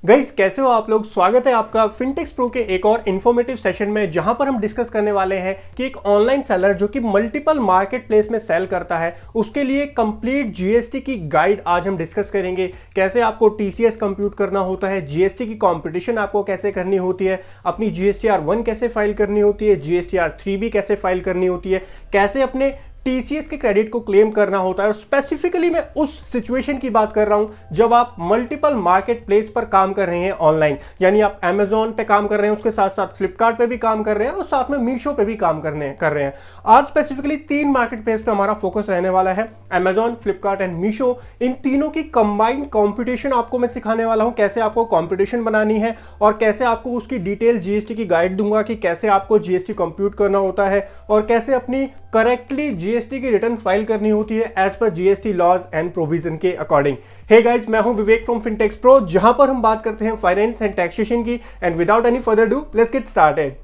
Guys कैसे हो आप लोग। स्वागत है आपका फिनटेक्स प्रो के एक और इन्फॉर्मेटिव सेशन में, जहां पर हम डिस्कस करने वाले हैं कि एक ऑनलाइन सेलर जो कि मल्टीपल मार्केट प्लेस में सेल करता है उसके लिए कंप्लीट जीएसटी की गाइड आज हम डिस्कस करेंगे। कैसे आपको टीसीएस कंप्यूट करना होता है, जीएसटी की कंपटीशन आपको कैसे करनी होती है, अपनी जीएसटीआर 1 कैसे फाइल करनी होती है, जीएसटीआर 3 भी कैसे फाइल करनी होती है, कैसे अपने टीसीएस के क्रेडिट को क्लेम करना होता है। और स्पेसिफिकली मैं उस सिचुएशन की बात कर रहा हूं जब आप मल्टीपल मार्केट प्लेस पर काम कर रहे हैं ऑनलाइन, यानी आप अमेजोन पे काम कर रहे हैं, उसके साथ साथ फ्लिपकार्ट पे भी काम कर रहे हैं और साथ में मीशो पे भी काम कर रहे हैं। आज स्पेसिफिकली 3 मार्केट प्लेस पे हमारा फोकस रहने वाला है, अमेजोन, फ्लिपकार्ट एंड मीशो। इन तीनों की कंबाइंड कॉम्पिटिशन आपको मैं सिखाने वाला हूं, कैसे आपको कॉम्पिटिशन बनानी है और कैसे आपको उसकी डिटेल जीएसटी की गाइड दूंगा कि कैसे आपको जीएसटी कंप्यूट करना होता है और कैसे अपनी करेक्टली जीएसटी की रिटर्न फाइल करनी होती है as per GST laws and provision के अकॉर्डिंग। हे गाइस, मैं हूं विवेक फ्रॉम फिनटेक्स प्रो, जहां पर हम बात करते हैं फाइनेंस एंड टैक्सेशन की। And without any further do, let's get started.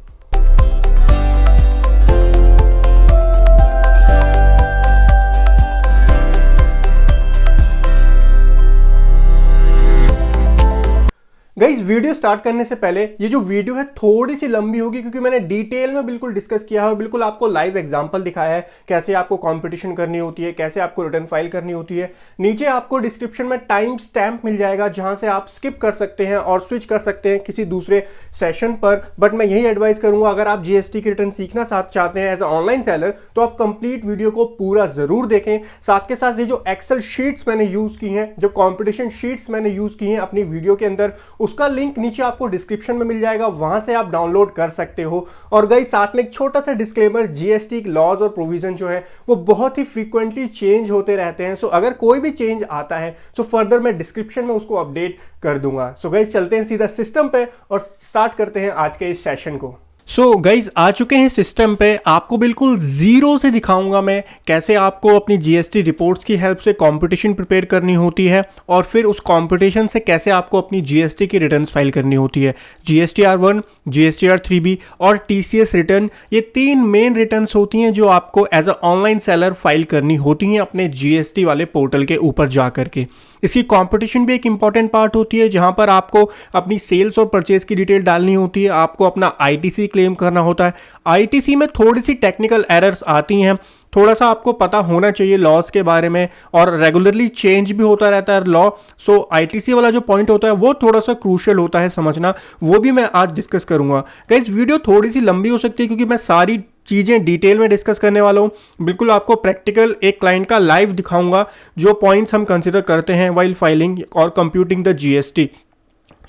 Guys, video start करने से पहले ये जो वीडियो है थोड़ी सी लंबी होगी क्योंकि मैंने डिटेल में बिल्कुल डिस्कस किया है और बिल्कुल आपको लाइव एग्जांपल दिखाया है कैसे आपको कंपटीशन करनी होती है, कैसे आपको रिटर्न फाइल करनी होती है। नीचे आपको डिस्क्रिप्शन में टाइम स्टैम्प मिल जाएगा जहां से आप स्किप कर सकते हैं और स्विच कर सकते हैं किसी दूसरे सेशन पर। बट मैं यही एडवाइस करूंगा, अगर आप जीएसटी की रिटर्न सीखना चाहते हैं एज अ ऑनलाइन सेलर तो आप कंप्लीट वीडियो को पूरा जरूर देखें। साथ के साथ ये जो एक्सेल शीट्स मैंने यूज की हैं, जो कॉम्पिटिशन शीट्स मैंने यूज की हैं अपनी वीडियो के अंदर, उसका लिंक नीचे आपको डिस्क्रिप्शन में मिल जाएगा, वहां से आप डाउनलोड कर सकते हो। और गाइस, साथ में एक छोटा सा डिस्क्लेमर, जीएसटी लॉज और प्रोविजन जो है वो बहुत ही फ्रीक्वेंटली चेंज होते रहते हैं। सो अगर कोई भी चेंज आता है तो फर्दर मैं डिस्क्रिप्शन में उसको अपडेट कर दूंगा। सो गाइस, चलते हैं सीधा सिस्टम पे और स्टार्ट करते हैं आज के इस सेशन को। सो गाइज, आ चुके हैं सिस्टम पे। आपको बिल्कुल जीरो से दिखाऊंगा मैं कैसे आपको अपनी जीएसटी रिपोर्ट्स की हेल्प से कंपटीशन प्रिपेयर करनी होती है और फिर उस कंपटीशन से कैसे आपको अपनी जीएसटी की रिटर्न्स फाइल करनी होती है। जीएसटीआर 1, जीएसटीआर 3B और टीसीएस रिटर्न, ये 3 मेन रिटर्न्स होती हैं जो आपको as a online seller file करनी होती हैं अपने जीएसटी वाले पोर्टल के ऊपर जा करके। इसकी कंपटीशन भी एक इंपॉर्टेंट पार्ट होती है जहां पर आपको अपनी सेल्स और परचेज की डिटेल डालनी होती है, आपको अपना आईटीसी क्लेम करना होता है। आईटीसी में थोड़ी सी टेक्निकल एरर्स आती हैं, थोड़ा सा आपको पता होना चाहिए लॉस के बारे में, और रेगुलरली चेंज भी होता रहता है लॉ। सो आईटीसी वाला जो पॉइंट होता है वो थोड़ा सा क्रूशियल होता है समझना, वो भी मैं आज डिस्कस करूंगा। गाइस, वीडियो थोड़ी सी लंबी हो सकती है क्योंकि मैं सारी चीज़ें डिटेल में डिस्कस करने वाला हूँ। बिल्कुल आपको प्रैक्टिकल एक क्लाइंट का लाइव दिखाऊंगा जो पॉइंट्स हम कंसिडर करते हैं वाइल फाइलिंग और कंप्यूटिंग द जीएसटी।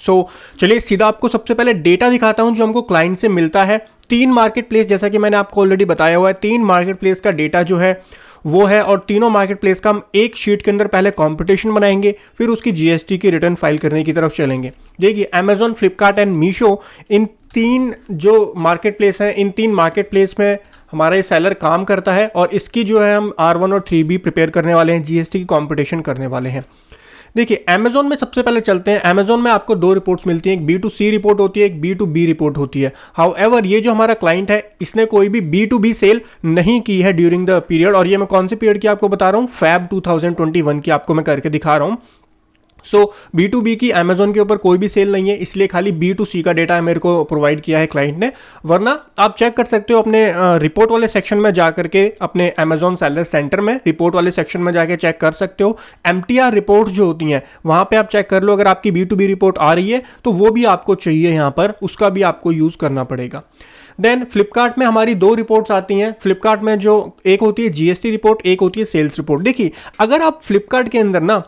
सो चलिए सीधा आपको सबसे पहले डेटा दिखाता हूं जो हमको क्लाइंट से मिलता है। 3 मार्केट प्लेस, जैसा कि मैंने आपको ऑलरेडी बताया हुआ है, 3 मार्केट प्लेस का डेटा जो है वो है, और तीनों मार्केट प्लेस का हम एक शीट के अंदर पहले कंपटीशन बनाएंगे, फिर उसकी जीएसटी की रिटर्न फाइल करने की तरफ चलेंगे। देखिए, अमेजोन, फ्लिपकार्ट एंड मीशो, इन 3 जो मार्केट प्लेस हैं, इन 3 मार्केट प्लेस में हमारा ये सेलर काम करता है और इसकी जो है हम R1 और 3B प्रिपेयर करने वाले हैं, जीएसटी की कंपटीशन करने वाले हैं। देखिए, अमेजोन में सबसे पहले चलते हैं। अमेजोन में आपको 2 रिपोर्ट्स मिलती हैं, एक B2C रिपोर्ट होती है, एक B2B रिपोर्ट होती है। हाउएवर, ये जो हमारा क्लाइंट है इसने कोई भी B2B सेल नहीं की है ड्यूरिंग द पीरियड, और ये मैं कौन से पीरियड की आपको बता रहा हूँ, Feb 2021 की आपको मैं करके दिखा रहा हूँ। सो B2B की अमेजोन के ऊपर कोई भी सेल नहीं है, इसलिए खाली B2C का डेटा मेरे को प्रोवाइड किया है क्लाइंट ने। वरना आप चेक कर सकते हो अपने रिपोर्ट वाले सेक्शन में जा करके, अपने अमेजोन सेलर सेंटर में रिपोर्ट वाले सेक्शन में जाके चेक कर सकते हो। MTR रिपोर्ट जो होती हैं वहां पे आप चेक कर लो, अगर आपकी B2B रिपोर्ट आ रही है तो वो भी आपको चाहिए यहाँ पर, उसका भी आपको यूज करना पड़ेगा। देन फ्लिपकार्ट में हमारी 2 रिपोर्ट्स आती हैं। फ्लिपकार्ट में जो एक होती है जीएसटी रिपोर्ट, एक होती है सेल्स रिपोर्ट। देखिए, अगर आप फ्लिपकार्ट के अंदर ना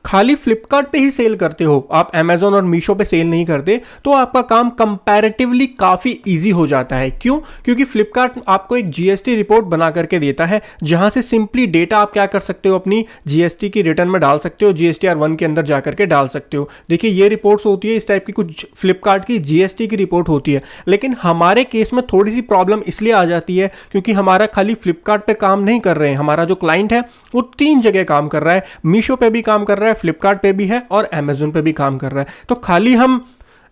खाली फ्लिपकार्ट पे ही सेल करते हो, आप अमेजोन और मीशो पे सेल नहीं करते, तो आपका काम कंपैरेटिवली काफ़ी इजी हो जाता है। क्यों? क्योंकि फ्लिपकार्ट आपको एक जीएसटी रिपोर्ट बना करके देता है जहां से सिंपली डेटा आप क्या कर सकते हो, अपनी जीएसटी की रिटर्न में डाल सकते हो, जीएसटीआर 1 के अंदर जा करके डाल सकते हो। देखिए, ये रिपोर्ट्स होती है, इस टाइप की कुछ फ्लिपकार्ट की जीएसटी की रिपोर्ट होती है। लेकिन हमारे केस में थोड़ी सी प्रॉब्लम इसलिए आ जाती है क्योंकि हमारा खाली फ्लिपकार्ट पे काम नहीं कर रहे हैं, हमारा जो क्लाइंट है वो 3 जगह काम कर रहा है, मीशो पे भी काम कर रहा है, फ्लिपकार्ट पे भी है और अमेजोन पे भी काम कर रहा है। तो खाली हम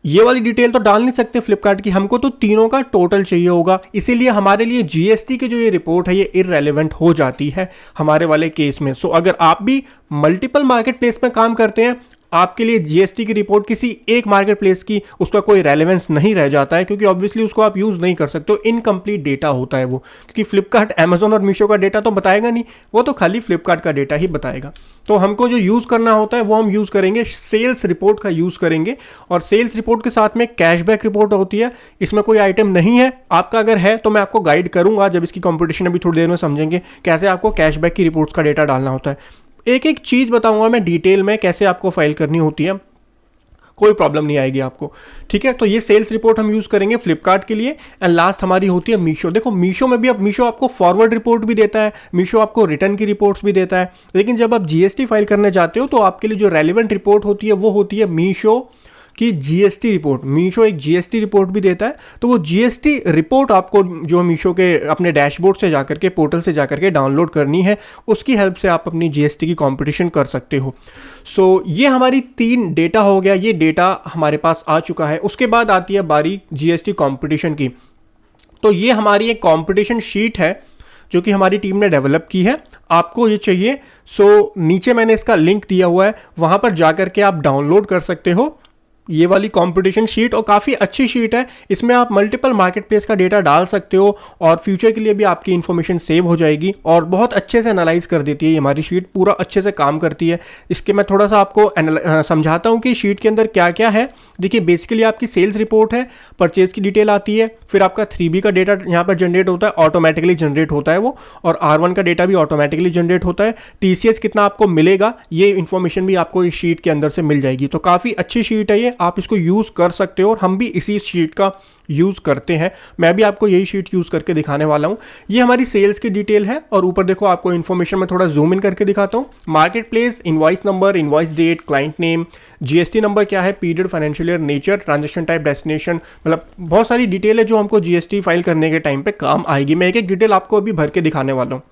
ये वाली डिटेल तो डाल नहीं सकते फ्लिपकार्ट की, हमको तो तीनों का टोटल चाहिए होगा। इसीलिए हमारे लिए जीएसटी की जो ये रिपोर्ट है ये इररेलेवेंट हो जाती है हमारे वाले केस में। सो अगर आप भी मल्टीपल मार्केट प्लेस में काम करते हैं, आपके लिए जीएसटी की रिपोर्ट किसी एक मार्केट प्लेस की उसका कोई रेलेवेंस नहीं रह जाता है, क्योंकि ऑब्वियसली उसको आप यूज़ नहीं कर सकते हो, इनकम्प्लीट डेटा होता है वो, क्योंकि फ्लिपकार्ट अमेजोन और मीशो का डेटा तो बताएगा नहीं, वो तो खाली फ्लिपकार्ट का डेटा ही बताएगा। तो हमको जो यूज़ करना होता है वो हम यूज़ करेंगे सेल्स रिपोर्ट का यूज़ करेंगे, और सेल्स रिपोर्ट के साथ में कैशबैक रिपोर्ट होती है। इसमें कोई आइटम नहीं है, आपका अगर है तो मैं आपको गाइड करूंगा जब इसकी कंपटीशन अभी थोड़ी देर में समझेंगे कैसे आपको कैशबैक की रिपोर्ट्स का डेटा डालना होता है। एक एक चीज़ बताऊंगा मैं डिटेल में कैसे आपको फाइल करनी होती है, कोई प्रॉब्लम नहीं आएगी आपको, ठीक है। तो ये सेल्स रिपोर्ट हम यूज़ करेंगे फ्लिपकार्ट के लिए। एंड लास्ट हमारी होती है मीशो। देखो मीशो में भी, अब मीशो आपको फॉरवर्ड रिपोर्ट भी देता है, मीशो आपको रिटर्न की रिपोर्ट्स भी देता है, लेकिन जब आप जीएसटी फाइल करने जाते हो तो आपके लिए जो रेलिवेंट रिपोर्ट होती है वो होती है मीशो कि जीएसटी रिपोर्ट। मीशो एक जीएसटी रिपोर्ट भी देता है, तो वो जीएसटी रिपोर्ट आपको जो मीशो के अपने डैशबोर्ड से जाकर के, पोर्टल से जाकर के डाउनलोड करनी है, उसकी हेल्प से आप अपनी जीएसटी की कंपटीशन कर सकते हो। सो ये हमारी 3 डेटा हो गया, ये डेटा हमारे पास आ चुका है। उसके बाद आती है बारी जीएसटी कंपटीशन की। तो ये हमारी एक कंपटीशन शीट है जो कि हमारी टीम ने डेवलप की है, आपको ये चाहिए। सो नीचे मैंने इसका लिंक दिया हुआ है, वहाँ पर जाकर के आप डाउनलोड कर सकते हो ये वाली कंपटीशन शीट, और काफ़ी अच्छी शीट है। इसमें आप मल्टीपल मार्केट प्लेस का डेटा डाल सकते हो और फ्यूचर के लिए भी आपकी इन्फॉर्मेशन सेव हो जाएगी, और बहुत अच्छे से एनालाइज कर देती है ये हमारी शीट, पूरा अच्छे से काम करती है। इसके मैं थोड़ा सा आपको समझाता हूँ कि शीट के अंदर क्या क्या है। देखिए बेसिकली आपकी सेल्स रिपोर्ट है, परचेज की डिटेल आती है, फिर आपका 3B का डेटा यहाँ पर जनरेट होता है, ऑटोमेटिकली जनरेट होता है वो, और R1 का डेटा भी ऑटोमेटिकली जनरेट होता है। TCS कितना आपको मिलेगा ये इन्फॉर्मेशन भी आपको इस शीट के अंदर से मिल जाएगी। तो काफ़ी अच्छी शीट है ये, आप इसको यूज़ कर सकते हो, और हम भी इसी शीट का यूज़ करते हैं। मैं भी आपको यही शीट यूज़ करके दिखाने वाला हूँ। ये हमारी सेल्स की डिटेल है, और ऊपर देखो आपको इन्फॉर्मेशन में थोड़ा जूम इन करके दिखाता हूँ। Marketplace, invoice number, invoice date, client name, GST number क्या है, period, financial year, nature, transaction type, destination, मतलब बहुत सारी डिटेल है जो हमको जीएसटी फाइल करने के टाइम पे काम आएगी। मैं एक एक डिटेल आपको अभी भर के दिखाने वाला हूँ।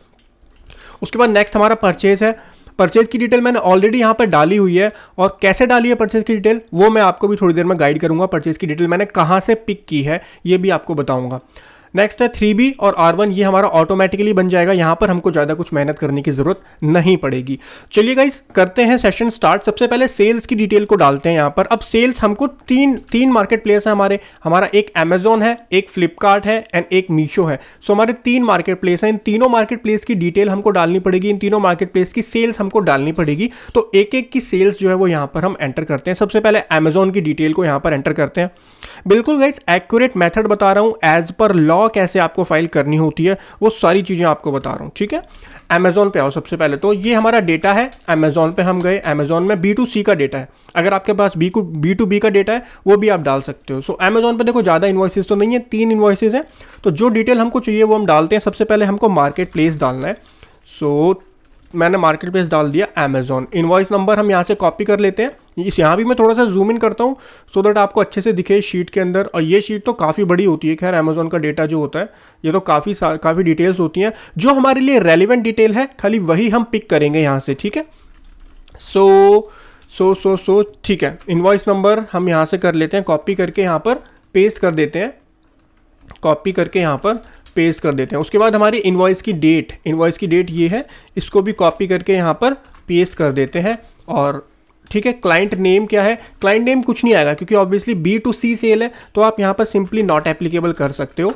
उसके बाद नेक्स्ट हमारा परचेज है। परचेज की डिटेल मैंने ऑलरेडी यहाँ पर डाली हुई है, और कैसे डाली है परचेज की डिटेल वो मैं आपको भी थोड़ी देर में गाइड करूँगा। परचेज की डिटेल मैंने कहाँ से पिक की है ये भी आपको बताऊँगा। नेक्स्ट है 3B और R1, ये हमारा ऑटोमेटिकली बन जाएगा, यहाँ पर हमको ज़्यादा कुछ मेहनत करने की ज़रूरत नहीं पड़ेगी। चलिए गाइस करते हैं सेशन स्टार्ट। सबसे पहले सेल्स की डिटेल को डालते हैं यहाँ पर। अब सेल्स हमको तीन मार्केट प्लेस है हमारा एक अमेजोन है, एक फ्लिपकार्ट है एंड एक मीशो है। सो हमारे 3 मार्केट प्लेस हैं, इन तीनों मार्केट प्लेस की डिटेल हमको डालनी पड़ेगी, इन तीनों मार्केट प्लेस की सेल्स हमको डालनी पड़ेगी। तो एक एक की सेल्स जो है वो यहाँ पर हम एंटर करते हैं। सबसे पहले अमेजोन की डिटेल को यहाँ पर एंटर करते हैं। बिल्कुल गाइस एक्यूरेट मेथड बता रहा हूँ, एज पर लॉ कैसे आपको फाइल करनी होती है वो सारी चीज़ें आपको बता रहा हूँ, ठीक है। अमेजोन पे आओ सबसे पहले। तो ये हमारा डेटा है, अमेजोन पे हम गए। अमेजोन में B2C का डेटा है, अगर आपके पास B2B का डेटा है वो भी आप डाल सकते हो। सो अमेजोन पे देखो ज़्यादा इन्वॉइसेस तो नहीं है, 3 इन्वॉइसेस हैं। तो जो डिटेल हमको चाहिए वो हम डालते हैं। सबसे पहले हमको मार्केट प्लेस डालना है। सो मैंने मार्केट प्लेस डाल दिया अमेजोन। इनवॉइस नंबर हम यहाँ से कॉपी कर लेते हैं। इस यहाँ भी मैं थोड़ा सा जूम इन करता हूँ सो दैट आपको अच्छे से दिखे शीट के अंदर। और ये शीट तो काफ़ी बड़ी होती है, खैर अमेजोन का डेटा जो होता है ये तो काफ़ी डिटेल्स होती हैं। जो हमारे लिए रेलिवेंट डिटेल है खाली वही हम पिक करेंगे यहाँ से, ठीक है। सो ठीक है। इनवॉइस नंबर हम यहाँ से कर लेते हैं, कॉपी करके यहाँ पर पेस्ट कर देते हैं, कॉपी करके यहाँ पर पेस्ट कर देते हैं। उसके बाद हमारी इनवॉइस की डेट ये है, इसको भी कॉपी करके यहाँ पर पेस्ट कर देते हैं। और ठीक है, क्लाइंट नेम क्या है, क्लाइंट नेम कुछ नहीं आएगा क्योंकि ऑब्वियसली B2C सेल है, तो आप यहाँ पर सिंपली नॉट एप्लीकेबल कर सकते हो।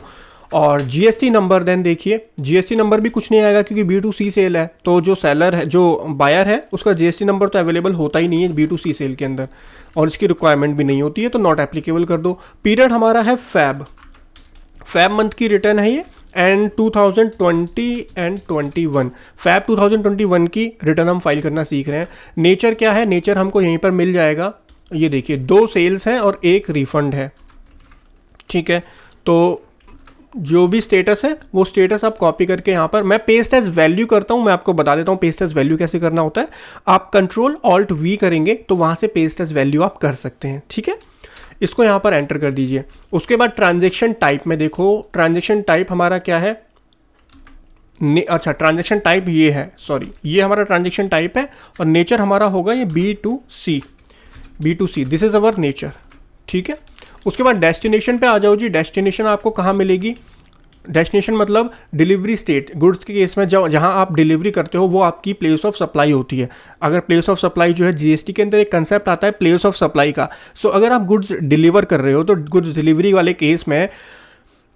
और जीएसटी नंबर देन देखिए, जीएसटी नंबर भी कुछ नहीं आएगा क्योंकि B2C सेल है, तो जो सेलर है, जो बायर है, उसका जीएसटी नंबर तो अवेलेबल होता ही नहीं है B2C सेल के अंदर, और इसकी रिक्वायरमेंट भी नहीं होती है, तो नॉट एप्लीकेबल कर दो। पीरियड हमारा है फैब मंथ की रिटर्न है ये, एंड 2020 एंड 21 फैब 2021 की रिटर्न हम फाइल करना सीख रहे हैं। नेचर क्या है, नेचर हमको यहीं पर मिल जाएगा। ये देखिए 2 सेल्स हैं और 1 रिफंड है, ठीक है। तो जो भी स्टेटस है वो स्टेटस आप कॉपी करके यहाँ पर, मैं पेस्ट एज वैल्यू करता हूँ, मैं आपको बता देता हूँ पेस्ट एज वैल्यू कैसे करना होता है। आप Ctrl+Alt+V करेंगे तो वहाँ से पेस्ट एज वैल्यू आप कर सकते हैं, ठीक है। इसको यहाँ पर एंटर कर दीजिए। उसके बाद ट्रांजैक्शन टाइप में देखो, ट्रांजैक्शन टाइप हमारा क्या है, अच्छा ट्रांजैक्शन टाइप ये है, सॉरी ये हमारा ट्रांजैक्शन टाइप है, और नेचर हमारा होगा ये B2C, this is our nature, ठीक है। उसके बाद डेस्टिनेशन पे आ जाओ जी। डेस्टिनेशन आपको कहाँ मिलेगी, डेस्टिनेशन मतलब डिलीवरी स्टेट, गुड्स के केस में जहाँ आप डिलीवरी करते हो वो आपकी प्लेस ऑफ सप्लाई होती है। अगर प्लेस ऑफ सप्लाई जो है जीएसटी के अंदर एक कंसेप्ट आता है प्लेस ऑफ सप्लाई का। सो अगर आप गुड्स डिलीवर कर रहे हो तो गुड्स डिलीवरी वाले केस में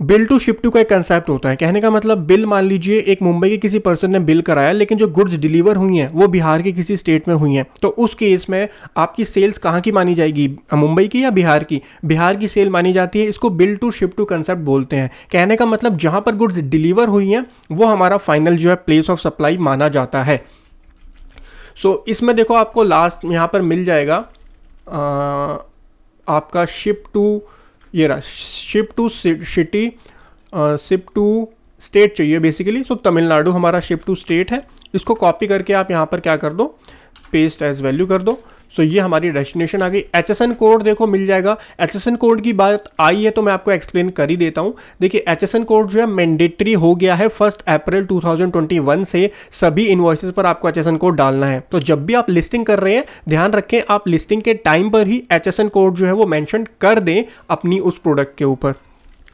बिल टू शिप टू का एक कंसेप्ट होता है। कहने का मतलब बिल, मान लीजिए एक मुंबई के किसी पर्सन ने बिल कराया लेकिन जो गुड्स डिलीवर हुई हैं वो बिहार के किसी स्टेट में हुई हैं, तो उस केस में आपकी सेल्स कहाँ की मानी जाएगी, मुंबई की या बिहार की? बिहार की सेल मानी जाती है। इसको bill to ship to concept बोलते हैं। कहने का मतलब जहाँ पर गुड्स डिलीवर हुई हैं वो हमारा फाइनल जो है प्लेस ऑफ सप्लाई माना जाता है। सो इसमें देखो आपको लास्ट यहाँ पर मिल जाएगा आपका शिप टू, ये रहा ship to city, ship to state चाहिए बेसिकली। सो तमिलनाडु हमारा शिप टू स्टेट है। इसको कॉपी करके आप यहाँ पर क्या कर दो, पेस्ट एज वैल्यू कर दो। सो ये हमारी डेस्टिनेशन आ गई। HSN कोड देखो मिल जाएगा। HSN कोड की बात आई है तो मैं आपको एक्सप्लेन कर ही देता हूँ। देखिए HSN कोड जो है मैंडेटरी हो गया है 1 अप्रैल 2021 से। सभी इनवॉइसेस पर आपको HSN कोड डालना है। तो जब भी आप लिस्टिंग कर रहे हैं ध्यान रखें आप लिस्टिंग के टाइम पर ही HSN कोड जो है वो मेंशन कर दें अपनी उस प्रोडक्ट के ऊपर।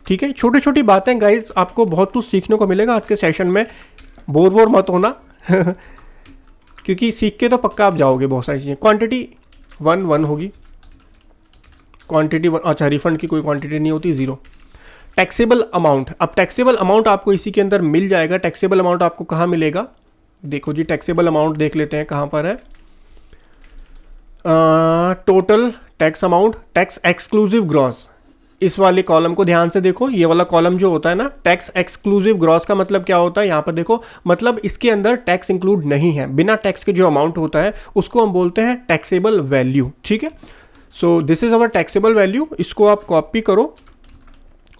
ठीक है, छोटी छोटी बातें गाइज, आपको बहुत कुछ सीखने को मिलेगा आज के सेशन में। बोर मत होना क्योंकि सीख के तो पक्का आप जाओगे बहुत सारी चीज़ें। क्वांटिटी 1 होगी, क्वांटिटी 1, अच्छा रिफंड की कोई क्वांटिटी नहीं होती, 0। टैक्सेबल अमाउंट, अब टैक्सेबल अमाउंट आपको इसी के अंदर मिल जाएगा। टैक्सेबल अमाउंट आपको कहाँ मिलेगा, देखो जी टैक्सेबल अमाउंट देख लेते हैं कहाँ पर है। Total tax amount, tax exclusive gross, इस वाले कॉलम को ध्यान से देखो। ये वाला कॉलम जो होता है ना, टैक्स एक्सक्लूसिव ग्रॉस का मतलब क्या होता है, यहाँ पर देखो, मतलब इसके अंदर टैक्स इंक्लूड नहीं है। बिना टैक्स के जो अमाउंट होता है उसको हम बोलते हैं टैक्सेबल वैल्यू। ठीक है, सो this is our taxable value. इसको आप कॉपी करो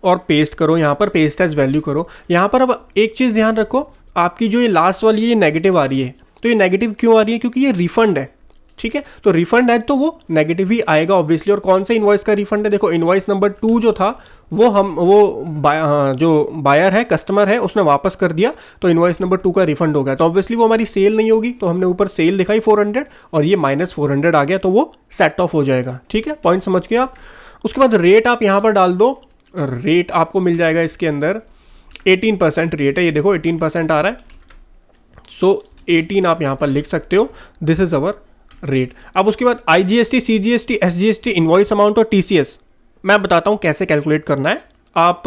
और पेस्ट करो यहाँ पर, पेस्ट एज वैल्यू करो यहाँ पर। अब एक चीज़ ध्यान रखो, आपकी जो ये लास्ट वाली ये नेगेटिव आ रही है, तो ये नेगेटिव क्यों आ रही है, क्योंकि ये रिफंड है। ठीक है, तो रिफंड है तो वो नेगेटिव ही आएगा ऑब्वियसली। और कौन से इनवॉइस का रिफंड है, देखो इनवॉइस नंबर 2 जो था जो बायर है, कस्टमर है, उसने वापस कर दिया तो इनवॉइस नंबर 2 का रिफंड हो गया। तो ऑब्वियसली वो हमारी सेल नहीं होगी, तो हमने ऊपर सेल दिखाई 400 और ये -400 आ गया, तो वो सेट ऑफ हो जाएगा। ठीक है, पॉइंट समझ गए आप। उसके बाद रेट आप यहाँ पर डाल दो। रेट आपको मिल जाएगा इसके अंदर 18% रेट है, ये देखो 18% आ रहा है। सो 18 आप यहाँ पर लिख सकते हो, दिस इज अवर रेट। अब उसके बाद IGST, CGST, SGST, invoice amount और TCS मैं बताता हूँ कैसे कैलकुलेट करना है। आप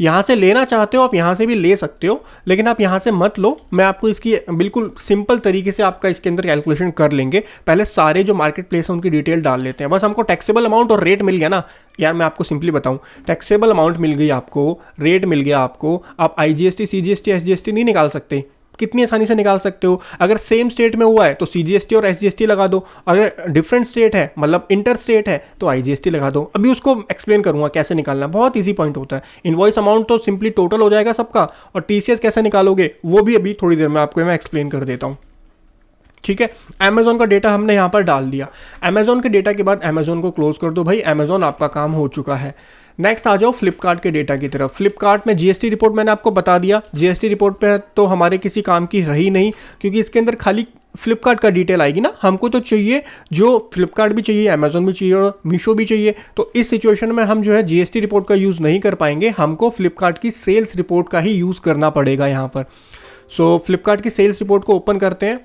यहाँ से लेना चाहते हो आप यहाँ से भी ले सकते हो, लेकिन आप यहाँ से मत लो। मैं आपको इसकी बिल्कुल सिंपल तरीके से आपका इसके अंदर कैलकुलेशन कर लेंगे। पहले सारे जो मार्केट प्लेस है उनकी डिटेल डाल लेते हैं। बस हमको टैक्सेबल अमाउंट और रेट मिल गया ना यार, मैं आपको सिंपली बताऊँ, टैक्सेबल अमाउंट मिल गई आपको, रेट मिल गया आपको। आप IGST, CGST, SGST नहीं निकाल सकते, कितनी आसानी से निकाल सकते हो। अगर सेम स्टेट में हुआ है तो CGST और SGST लगा दो, अगर डिफरेंट स्टेट है मतलब इंटर स्टेट है तो IGST लगा दो। अभी उसको एक्सप्लेन करूंगा कैसे निकालना, बहुत इजी पॉइंट होता है। इनवॉइस अमाउंट तो सिंपली टोटल हो जाएगा सबका, और TCS कैसे निकालोगे वो भी अभी थोड़ी देर में आपको मैं एक्सप्लेन कर देता हूँ। ठीक है, अमेजोन का डेटा हमने यहाँ पर डाल दिया। अमेजोन के डेटा के बाद अमेजोन को क्लोज कर दो भाई, अमेजोन आपका काम हो चुका है। नेक्स्ट आ जाओ फ्लिपकार्ट के डेटा की तरफ। फ्लिपकार्ट में GST रिपोर्ट मैंने आपको बता दिया, GST रिपोर्ट पे तो हमारे किसी काम की रही नहीं, क्योंकि इसके अंदर खाली फ्लिपकार्ट का डिटेल आएगी ना। हमको तो चाहिए जो फ्लिपकार्ट भी चाहिए, अमेजोन भी चाहिए और मीशो भी चाहिए। तो इस सिचुएशन में हम जो है GST रिपोर्ट का यूज़ नहीं कर पाएंगे, हमको फ्लिपकार्ट की सेल्स रिपोर्ट का ही यूज़ करना पड़ेगा यहाँ पर। सो फ्लिपकार्ट की सेल्स रिपोर्ट को ओपन करते हैं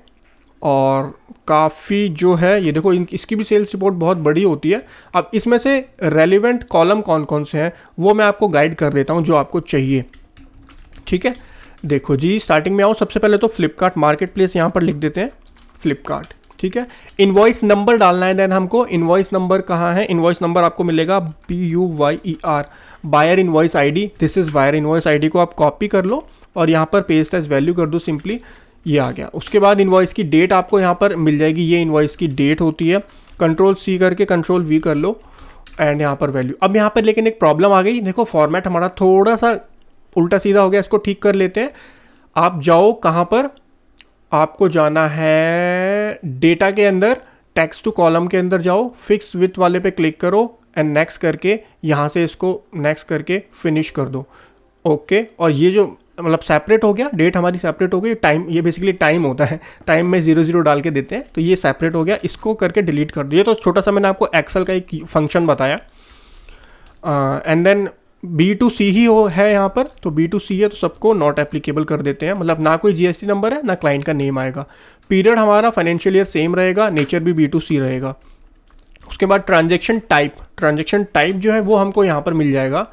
और काफ़ी जो है ये देखो इसकी भी सेल्स रिपोर्ट बहुत बड़ी होती है। अब इसमें से रेलिवेंट कॉलम कौन कौन से हैं वो मैं आपको गाइड कर देता हूँ जो आपको चाहिए। ठीक है, देखो जी स्टार्टिंग में आओ, सबसे पहले तो फ्लिपकार्ट मार्केट प्लेस यहाँ पर लिख देते हैं फ्लिपकार्ट। ठीक है, इनवॉइस नंबर डालना है। देन हमको इनवॉइस नंबर कहाँ है, इनवॉइस नंबर आपको मिलेगा BUYER, buyer invoice ID। This is buyer invoice ID को आप कॉपी कर लो और यहाँ पर पेस्ट एज वैल्यू कर दो, सिंपली ये आ गया। उसके बाद इनवॉइस की डेट आपको यहाँ पर मिल जाएगी, ये इनवॉइस की डेट होती है। Ctrl+C करके Ctrl+V कर लो एंड यहाँ पर वैल्यू। अब यहाँ पर लेकिन एक प्रॉब्लम आ गई, देखो फॉर्मेट हमारा थोड़ा सा उल्टा सीधा हो गया, इसको ठीक कर लेते हैं। आप जाओ कहाँ पर, आपको जाना है डेटा के अंदर, टेक्स्ट टू कॉलम के अंदर जाओ, फिक्स विथ वाले पे क्लिक करो एंड नेक्स्ट करके यहाँ से इसको नेक्स्ट करके फिनिश कर दो। ओके, और ये जो मतलब सेपरेट हो गया, डेट हमारी सेपरेट हो गई। टाइम, ये बेसिकली टाइम होता है, टाइम में 00 डाल के देते हैं, तो ये सेपरेट हो गया। इसको करके डिलीट कर दो। ये तो छोटा सा मैंने आपको एक्सेल का एक फंक्शन बताया। एंड देन B2C ही हो है यहाँ पर, तो B2C है तो सबको नॉट एप्लीकेबल कर देते हैं, मतलब ना कोई GST नंबर है ना क्लाइंट का नेम आएगा। पीरियड हमारा फाइनेंशियल ईयर सेम रहेगा, नेचर भी B2C रहेगा। उसके बाद ट्रांजैक्शन टाइप जो है वो हमको यहाँ पर मिल जाएगा।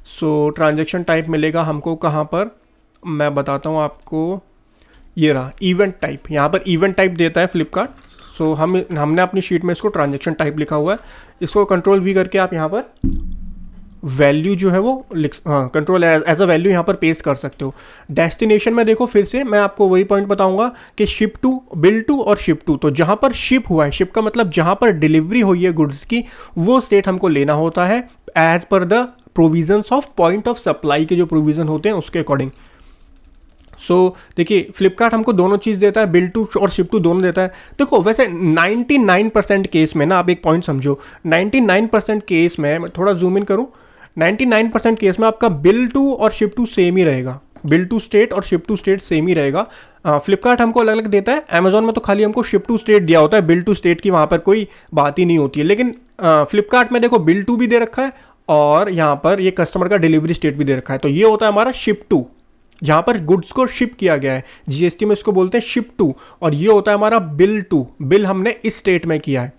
सो ट्रांजैक्शन टाइप मिलेगा हमको कहाँ पर, मैं बताता हूँ आपको, ये रहा इवेंट टाइप। यहाँ पर इवेंट टाइप देता है फ्लिपकार्ट। सो हमने अपनी शीट में इसको ट्रांजैक्शन टाइप लिखा हुआ है। इसको कंट्रोल V करके आप यहाँ पर वैल्यू जो है वो कंट्रोल एज अ वैल्यू यहाँ पर पेस्ट कर सकते हो। डेस्टिनेशन में देखो फिर से मैं आपको वही पॉइंट बताऊंगा कि शिप टू, बिल टू और शिप टू। तो जहाँ पर शिप हुआ है, शिप का मतलब जहाँ पर डिलीवरी हुई है गुड्स की, वो स्टेट हमको लेना होता है as per the provisions of point of supply के जो प्रोविजन होते हैं उसके अकॉर्डिंग। देखिए फ्लिपकार्ट हमको दोनों चीज़ देता है, बिल टू और शिप टू दोनों देता है। देखो वैसे 99% केस में ना, आप एक पॉइंट समझो, 99% केस में, मैं थोड़ा जूम इन करूँ, 99% केस में आपका बिल टू और शिप टू सेम ही रहेगा। बिल टू स्टेट और शिप टू स्टेट सेम ही रहेगा। फ्लिपकार्ट हमको अलग अलग देता है, अमेजोन में तो खाली हमको शिप टू स्टेट दिया होता है, बिल टू स्टेट की वहाँ पर कोई बात ही नहीं होती है। लेकिन फ्लिपकार्ट में देखो बिल टू भी दे रखा है और यहाँ पर ये कस्टमर का डिलीवरी स्टेट भी दे रखा है। तो ये होता है हमारा शिप टू, जहाँ पर गुड्स को शिप किया गया है, GST में इसको बोलते हैं शिप टू। और ये होता है हमारा बिल टू, बिल हमने इस स्टेट में किया है,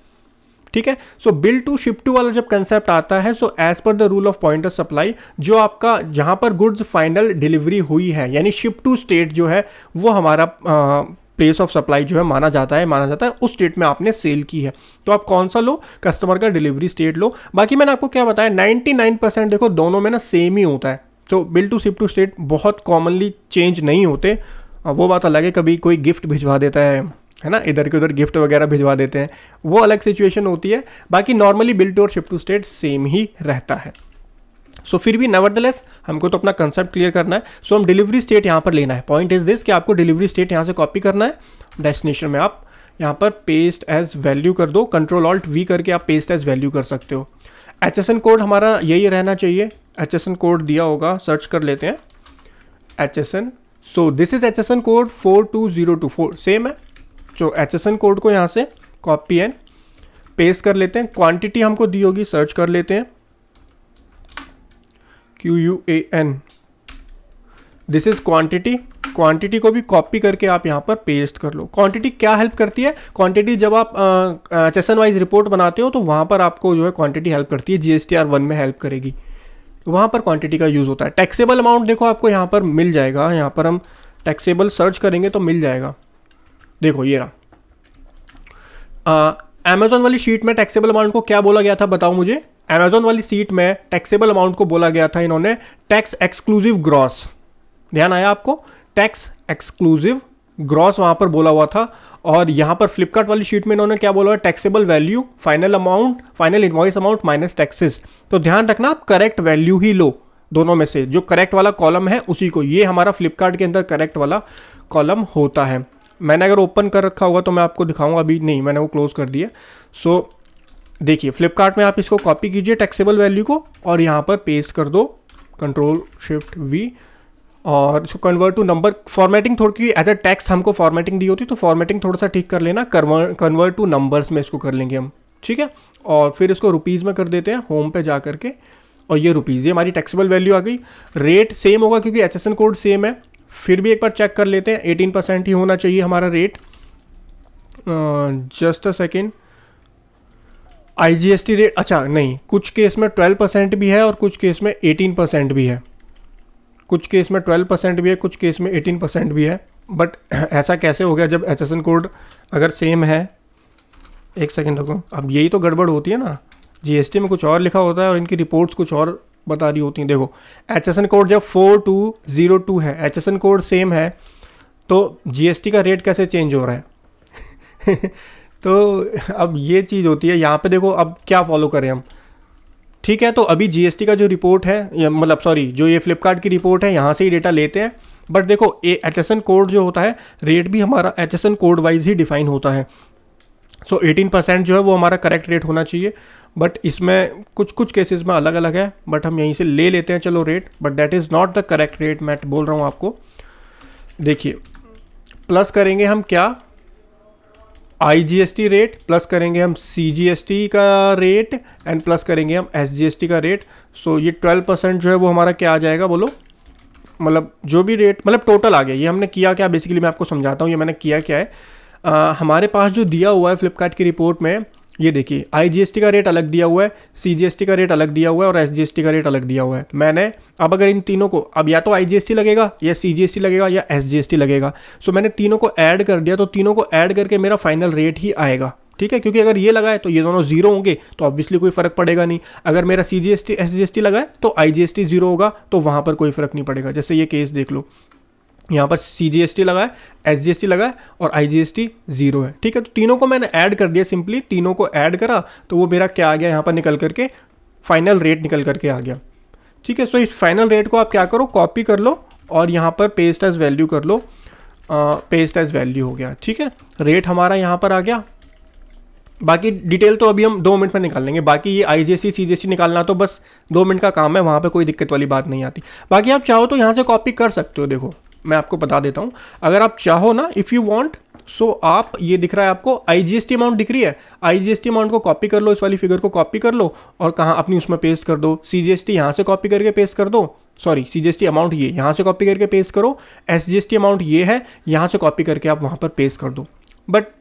ठीक है। So bill to ship to वाला जब कंसेप्ट आता है, so as per the rule of point of supply, जो आपका जहाँ पर गुड्स फाइनल डिलीवरी हुई है, यानी शिप टू स्टेट जो है वो हमारा प्लेस ऑफ सप्लाई जो है माना जाता है उस स्टेट में आपने सेल की है। तो आप कौन सा लो, कस्टमर का डिलीवरी स्टेट लो। बाकी मैंने आपको क्या बताया, 99% देखो दोनों में ना सेम ही होता है। तो bill to ship to state बहुत कॉमनली चेंज नहीं होते। वो बात अलग है, कभी कोई गिफ्ट भिजवा देता है ना, इधर के उधर गिफ्ट वगैरह भिजवा देते हैं, वो अलग सिचुएशन होती है। बाकी नॉर्मली बिल टू और शिप टू स्टेट सेम ही रहता है। सो फिर भी नेवरदलेस हमको तो अपना कंसेप्ट क्लियर करना है। सो हम डिलीवरी स्टेट यहाँ पर लेना है। पॉइंट इज दिस कि आपको डिलीवरी स्टेट यहाँ से कॉपी करना है, डेस्टिनेशन में आप यहाँ पर पेस्ट एज वैल्यू कर दो, Ctrl+Alt+V करके आप पेस्ट एज वैल्यू कर सकते हो। HSN कोड हमारा यही रहना चाहिए, HSN कोड दिया होगा, सर्च कर लेते हैं HSN। So this is HSN code 42024, same है। जो HSN कोड को यहाँ से कॉपी एंड पेस्ट कर लेते हैं। क्वांटिटी हमको दी होगी, सर्च कर लेते हैं QUAN, this is quantity. Quantity को भी कॉपी करके आप यहाँ पर पेस्ट कर लो। क्वांटिटी क्या हेल्प करती है, क्वांटिटी जब आप HSN वाइज रिपोर्ट बनाते हो तो वहाँ पर आपको जो है क्वांटिटी हेल्प करती है, GSTR1 में हेल्प करेगी, वहाँ पर क्वांटिटी का यूज़ होता है। टैक्सेबल अमाउंट देखो आपको यहाँ पर मिल जाएगा, यहाँ पर हम टैक्सेबल सर्च करेंगे तो मिल जाएगा। देखो ये रहा, अमेजोन वाली शीट में टैक्सेबल अमाउंट को क्या बोला गया था, बताओ मुझे। अमेजोन वाली शीट में टैक्सेबल अमाउंट को बोला गया था इन्होंने टैक्स एक्सक्लूसिव ग्रॉस, ध्यान आया आपको, टैक्स एक्सक्लूसिव ग्रॉस वहाँ पर बोला हुआ था। और यहाँ पर फ्लिपकार्ट वाली शीट में इन्होंने क्या बोला है, taxable value, final amount, final invoice amount minus taxes. तो ध्यान रखना आप करेक्ट वैल्यू ही लो, दोनों में से जो करेक्ट वाला कॉलम है उसी को। ये हमारा फ्लिपकार्ट के अंदर करेक्ट वाला कॉलम होता है। मैंने अगर ओपन कर रखा होगा तो मैं आपको दिखाऊंगा, अभी नहीं, मैंने वो क्लोज कर दिया। सो देखिए फ्लिपकार्ट में आप इसको कॉपी कीजिए टैक्सेबल वैल्यू को और यहाँ पर पेस्ट कर दो, Ctrl+Shift+V, और इसको कन्वर्ट टू नंबर। फॉर्मेटिंग थोड़ी एज अ टेक्स्ट हमको फॉर्मेटिंग दी होती, तो फॉर्मेटिंग थोड़ा सा ठीक कर लेना, कन्वर्ट टू नंबर्स में इसको कर लेंगे हम, ठीक है। और फिर इसको रुपीज़ में कर देते हैं, होम पे जा करके, और ये रुपीज़, ये हमारी टैक्सेबल वैल्यू आ गई। रेट सेम होगा क्योंकि HSN कोड सेम है। फिर भी एक बार चेक कर लेते हैं, 18% ही होना चाहिए हमारा rate. Just a second, IGST rate, अच्छा नहीं, कुछ केस में 12% भी है और कुछ केस में 18% भी है, कुछ केस में 12% भी है, कुछ केस में 18% भी है। बट ऐसा कैसे हो गया जब HSN कोड अगर सेम है, एक सेकेंड रुको, अब यही तो गड़बड़ होती है ना, GST में कुछ और लिखा होता है और इनकी रिपोर्ट्स कुछ और बता रही होती हैं। देखो HSN कोड जब 4202 है, HSN कोड सेम है, तो GST का रेट कैसे चेंज हो रहा है तो अब ये चीज़ होती है यहाँ पे। देखो अब क्या फॉलो करें हम, ठीक है। तो अभी GST का जो रिपोर्ट है, मतलब सॉरी, जो ये फ्लिपकार्ट की रिपोर्ट है, यहाँ से ही डेटा लेते हैं। बट देखो HSN कोड जो होता है, रेट भी हमारा HSN कोड वाइज ही डिफाइन होता है। सो 18% जो है वो हमारा करेक्ट रेट होना चाहिए। बट इसमें कुछ केसेस में अलग अलग है, बट हम यहीं से ले लेते हैं चलो rate, but that is not the correct rate, मैं बोल रहा हूँ आपको। देखिए प्लस करेंगे हम क्या, IGST रेट प्लस करेंगे हम CGST का रेट एंड प्लस करेंगे हम SGST का रेट। सो ये 12% जो है वो हमारा क्या आ जाएगा बोलो, मतलब जो भी रेट, मतलब टोटल आ गया। ये हमने किया क्या, बेसिकली मैं आपको समझाता हूँ ये मैंने किया क्या है। हमारे पास जो दिया हुआ है फ्लिपकार्ट की रिपोर्ट में, ये देखिए IGST का रेट अलग दिया हुआ है, CGST का रेट अलग दिया हुआ है और SGST का रेट अलग दिया हुआ है। मैंने अब अगर इन तीनों को, अब या तो IGST लगेगा या CGST लगेगा या SGST लगेगा, सो मैंने तीनों को ऐड कर दिया, तो तीनों को ऐड करके मेरा फाइनल रेट ही आएगा, ठीक है। क्योंकि अगर ये लगा है तो ये दोनों जीरो होंगे, तो ऑब्वियसली कोई फर्क पड़ेगा नहीं। अगर मेरा CGST SGST लगा है तो IGST जीरो होगा, तो वहाँ पर कोई फर्क नहीं पड़ेगा। जैसे ये केस देख लो, यहाँ पर CGST लगा है, SGST लगा है और IGST जीरो है, ठीक है। तो तीनों को मैंने ऐड कर दिया, सिंपली तीनों को ऐड करा तो वो मेरा क्या आ गया, यहाँ पर निकल करके फाइनल रेट निकल करके आ गया, ठीक है। सो इस फाइनल रेट को आप क्या करो, कॉपी कर लो और यहाँ पर पेस्ट एज वैल्यू कर लो। पेस्ट एज वैल्यू हो गया, ठीक है। रेट हमारा यहाँ पर आ गया। बाकी डिटेल तो अभी हम 2 मिनट में निकाल लेंगे। बाकी ये IGST CGST निकालना तो बस 2 मिनट का काम है, वहाँ पे कोई दिक्कत वाली बात नहीं आती। बाकी आप चाहो तो यहाँ से कॉपी कर सकते हो। देखो मैं आपको बता देता हूँ, अगर आप चाहो ना, इफ़ यू वांट, सो आप, ये दिख रहा है आपको IGST अमाउंट दिख रही है, IGST अमाउंट को कॉपी कर लो, इस वाली फिगर को कॉपी कर लो और कहाँ अपनी उसमें पेस्ट कर दो। CGST यहाँ से कॉपी करके पेस्ट कर दो, सॉरी CGST अमाउंट ये यहाँ से कॉपी करके पेस्ट करो, SGST अमाउंट ये है, यहाँ से कॉपी करके आप वहाँ पर पेस्ट कर दो। बट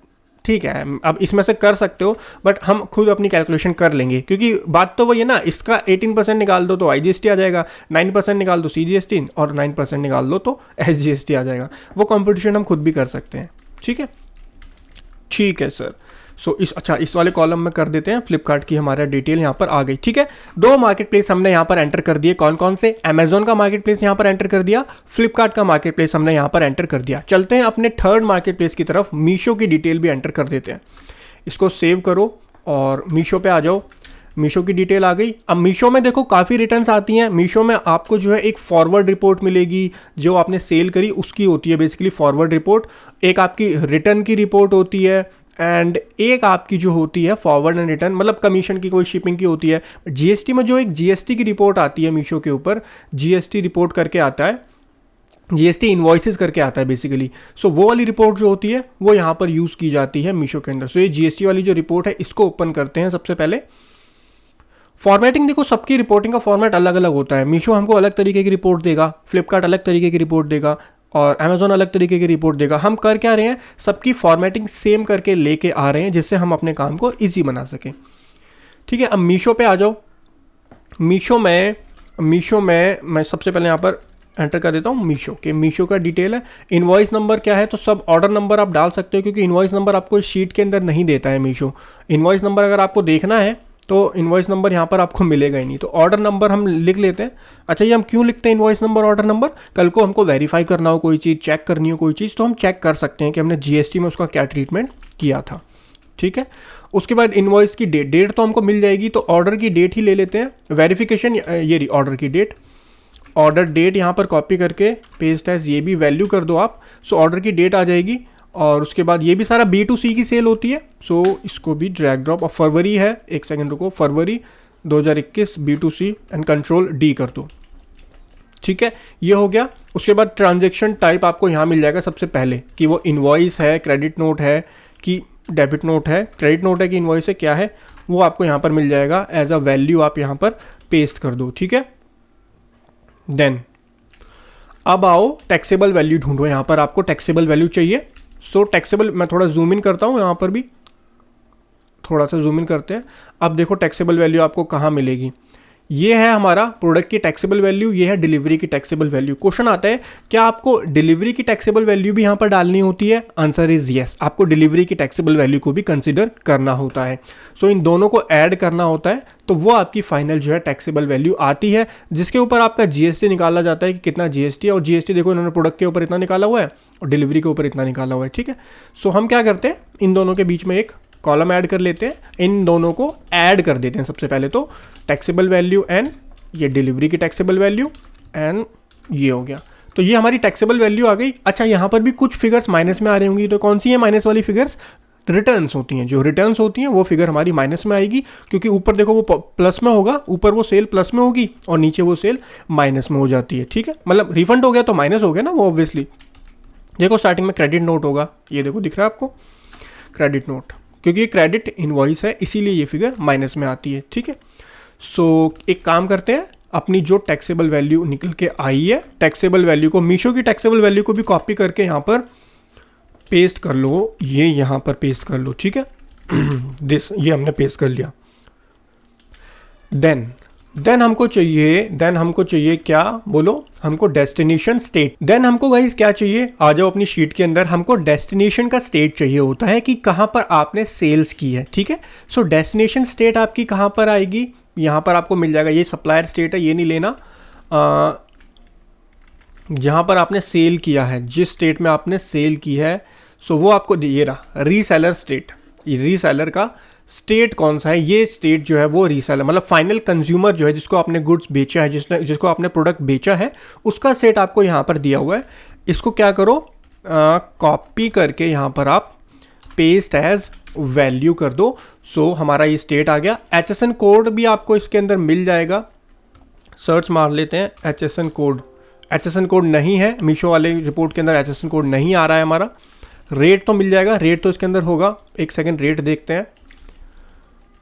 ठीक है, अब इसमें से कर सकते हो, बट हम खुद अपनी कैलकुलेशन कर लेंगे, क्योंकि बात तो वही है ना, इसका 18% निकाल दो तो IGST आ जाएगा, 9% निकाल दो CGST और 9% निकाल दो तो SGST आ जाएगा। वो कंपटीशन हम खुद भी कर सकते हैं, ठीक है। ठीक है सर। सो इस वाले कॉलम में कर देते हैं, फ्लिपकार्ट की हमारा डिटेल यहाँ पर आ गई, ठीक है। 2 मार्केट प्लेस हमने यहाँ पर एंटर कर दिए, कौन कौन से, अमेजोन का मार्केट प्लेस यहाँ पर एंटर कर दिया, फ्लिपकार्ट का मार्केट प्लेस हमने यहाँ पर एंटर कर दिया। चलते हैं अपने थर्ड मार्केट प्लेस की तरफ, मीशो की डिटेल भी एंटर कर देते हैं। इसको सेव करो और मीशो पे आ जाओ। मीशो की डिटेल आ गई। अब मीशो में देखो काफ़ी रिटर्न्स आती हैं। मीशो में आपको जो है एक फॉरवर्ड रिपोर्ट मिलेगी, जो आपने सेल करी उसकी होती है बेसिकली फॉरवर्ड रिपोर्ट। एक आपकी रिटर्न की रिपोर्ट होती है एंड एक आपकी जो होती है फॉरवर्ड एंड रिटर्न, मतलब कमीशन की, कोई शिपिंग की होती है। GST में जो एक GST की रिपोर्ट आती है मीशो के ऊपर, GST रिपोर्ट करके आता है, GST इन्वॉइसेस करके आता है बेसिकली। सो वो वाली रिपोर्ट जो होती है वो यहाँ पर यूज़ की जाती है मीशो के अंदर। सो ये GST वाली जो रिपोर्ट है इसको ओपन करते हैं सबसे पहले। फॉर्मेटिंग देखो, सबकी रिपोर्टिंग का फॉर्मेट अलग अलग होता है। मीशो हमको अलग तरीके की रिपोर्ट देगा, फ्लिपकार्ट अलग तरीके की रिपोर्ट देगा और अमेजोन अलग तरीके की रिपोर्ट देगा। हम कर क्या रहे हैं, सबकी फॉर्मेटिंग सेम करके लेके आ रहे हैं, जिससे हम अपने काम को ईजी बना सकें, ठीक है। अब मीशो पे आ जाओ। मीशो में मैं सबसे पहले यहाँ पर एंटर कर देता हूँ मीशो का डिटेल है। इनवॉइस नंबर क्या है, तो सब ऑर्डर नंबर आप डाल सकते हो, क्योंकि इनवॉइस नंबर आपको शीट के अंदर नहीं देता है मीशो। इनवॉइस नंबर अगर आपको देखना है तो इनवॉइस नंबर यहाँ पर आपको मिलेगा ही नहीं, तो ऑर्डर नंबर हम लिख लेते हैं। अच्छा, ये हम क्यों लिखते हैं इनवॉइस नंबर, ऑर्डर नंबर? कल को हमको वेरीफाई करना हो कोई चीज़, चेक करनी हो कोई चीज़, तो हम चेक कर सकते हैं कि हमने GST में उसका क्या ट्रीटमेंट किया था, ठीक है। उसके बाद इनवॉइस की डेट तो हमको मिल जाएगी, तो ऑर्डर की डेट ही ले लेते हैं। वेरिफिकेशन, ये रही ऑर्डर की डेट, ऑर्डर डेट यहाँ पर कॉपी करके पेस्ट एज, ये भी वैल्यू कर दो आप। सो ऑर्डर की डेट आ जाएगी और उसके बाद ये भी सारा B2C की सेल होती है। सो इसको भी ड्रैग ड्रॉप, और फरवरी है, एक सेकंड रुको, फरवरी 2021 B2C एंड कंट्रोल D कर दो, ठीक है। ये हो गया। उसके बाद ट्रांजेक्शन टाइप आपको यहाँ मिल जाएगा सबसे पहले, कि वो इनवॉइस है, क्रेडिट नोट है कि डेबिट नोट है, क्रेडिट नोट है कि इनवॉइस है, क्या है वो आपको यहाँ पर मिल जाएगा। एज अ वैल्यू आप यहाँ पर पेस्ट कर दो, ठीक है। देन अब आओ टैक्सेबल वैल्यू ढूंढो। यहाँ पर आपको टैक्सेबल वैल्यू चाहिए। सो टैक्सेबल, मैं थोड़ा जूम इन करता हूँ, यहाँ पर भी थोड़ा सा जूम इन करते हैं। अब देखो टैक्सेबल वैल्यू आपको कहाँ मिलेगी। ये है हमारा प्रोडक्ट की टैक्सेबल वैल्यू, ये है डिलीवरी की टैक्सेबल वैल्यू। क्वेश्चन आता है, क्या आपको डिलीवरी की टैक्सेबल वैल्यू भी यहाँ पर डालनी होती है? आंसर इज यस, आपको डिलीवरी की टैक्सेबल वैल्यू को भी कंसिडर करना होता है। सो इन दोनों को ऐड करना होता है, तो वो आपकी फाइनल जो है टैक्सेबल वैल्यू आती है, जिसके ऊपर आपका GST निकाला जाता है कि कितना GST है। और GST देखो इन्होंने प्रोडक्ट के ऊपर इतना निकाला हुआ है और डिलीवरी के ऊपर इतना निकाला हुआ है, ठीक है। सो हम क्या करते हैं, इन दोनों के बीच में एक कॉलम ऐड कर लेते हैं, इन दोनों को ऐड कर देते हैं। सबसे पहले तो टैक्सेबल वैल्यू एंड ये डिलीवरी की टैक्सेबल वैल्यू एंड ये हो गया, तो ये हमारी टैक्सेबल वैल्यू आ गई। अच्छा, यहाँ पर भी कुछ फिगर्स माइनस में आ रही होंगी, तो कौन सी है माइनस वाली फिगर्स? रिटर्न्स होती हैं। जो रिटर्न्स होती हैं वो फिगर हमारी माइनस में आएगी, क्योंकि ऊपर देखो वो प्लस में होगा, ऊपर वो सेल प्लस में होगी और नीचे वो सेल माइनस में हो जाती है, ठीक है। मतलब रिफंड हो गया तो माइनस हो गया ना वो, ऑब्वियसली। देखो स्टार्टिंग में क्रेडिट नोट होगा, ये देखो दिख रहा है आपको, क्रेडिट नोट, क्योंकि ये क्रेडिट इनवॉइस है इसीलिए ये फिगर माइनस में आती है, ठीक है। सो एक काम करते हैं, अपनी जो टैक्सेबल वैल्यू निकल के आई है, टैक्सेबल वैल्यू को, मीशो की टैक्सेबल वैल्यू को भी कॉपी करके यहाँ पर पेस्ट कर लो, ये यहाँ पर पेस्ट कर लो, ठीक है। ये हमने पेस्ट कर लिया। देन हमको चाहिए क्या बोलो, हमको डेस्टिनेशन स्टेट। देन हमको गाइस क्या चाहिए, आ जाओ अपनी शीट के अंदर, हमको डेस्टिनेशन का स्टेट चाहिए होता है कि कहाँ पर आपने सेल्स की है, ठीक है। सो डेस्टिनेशन स्टेट आपकी कहाँ पर आएगी, यहाँ पर आपको मिल जाएगा, ये सप्लायर स्टेट है, ये नहीं लेना, जहाँ पर आपने सेल किया है, जिस स्टेट में आपने सेल की है, सो वो आपको ये रहा रीसेलर स्टेट। ये रीसेलर का स्टेट कौन सा है, ये स्टेट जो है वो रीसेलर मतलब फाइनल कंज्यूमर जो है, जिसको आपने गुड्स बेचा है, जिसको आपने प्रोडक्ट बेचा है, उसका स्टेट आपको यहाँ पर दिया हुआ है। इसको क्या करो, कॉपी करके यहाँ पर आप पेस्ट एज वैल्यू कर दो। सो हमारा ये स्टेट आ गया। HSN कोड भी आपको इसके अंदर मिल जाएगा, सर्च मार लेते हैं HSN कोड। HSN कोड नहीं है मीशो वाले रिपोर्ट के अंदर, HSN कोड नहीं आ रहा है हमारा। रेट तो मिल जाएगा, रेट तो इसके अंदर होगा, एक सेकेंड रेट देखते हैं।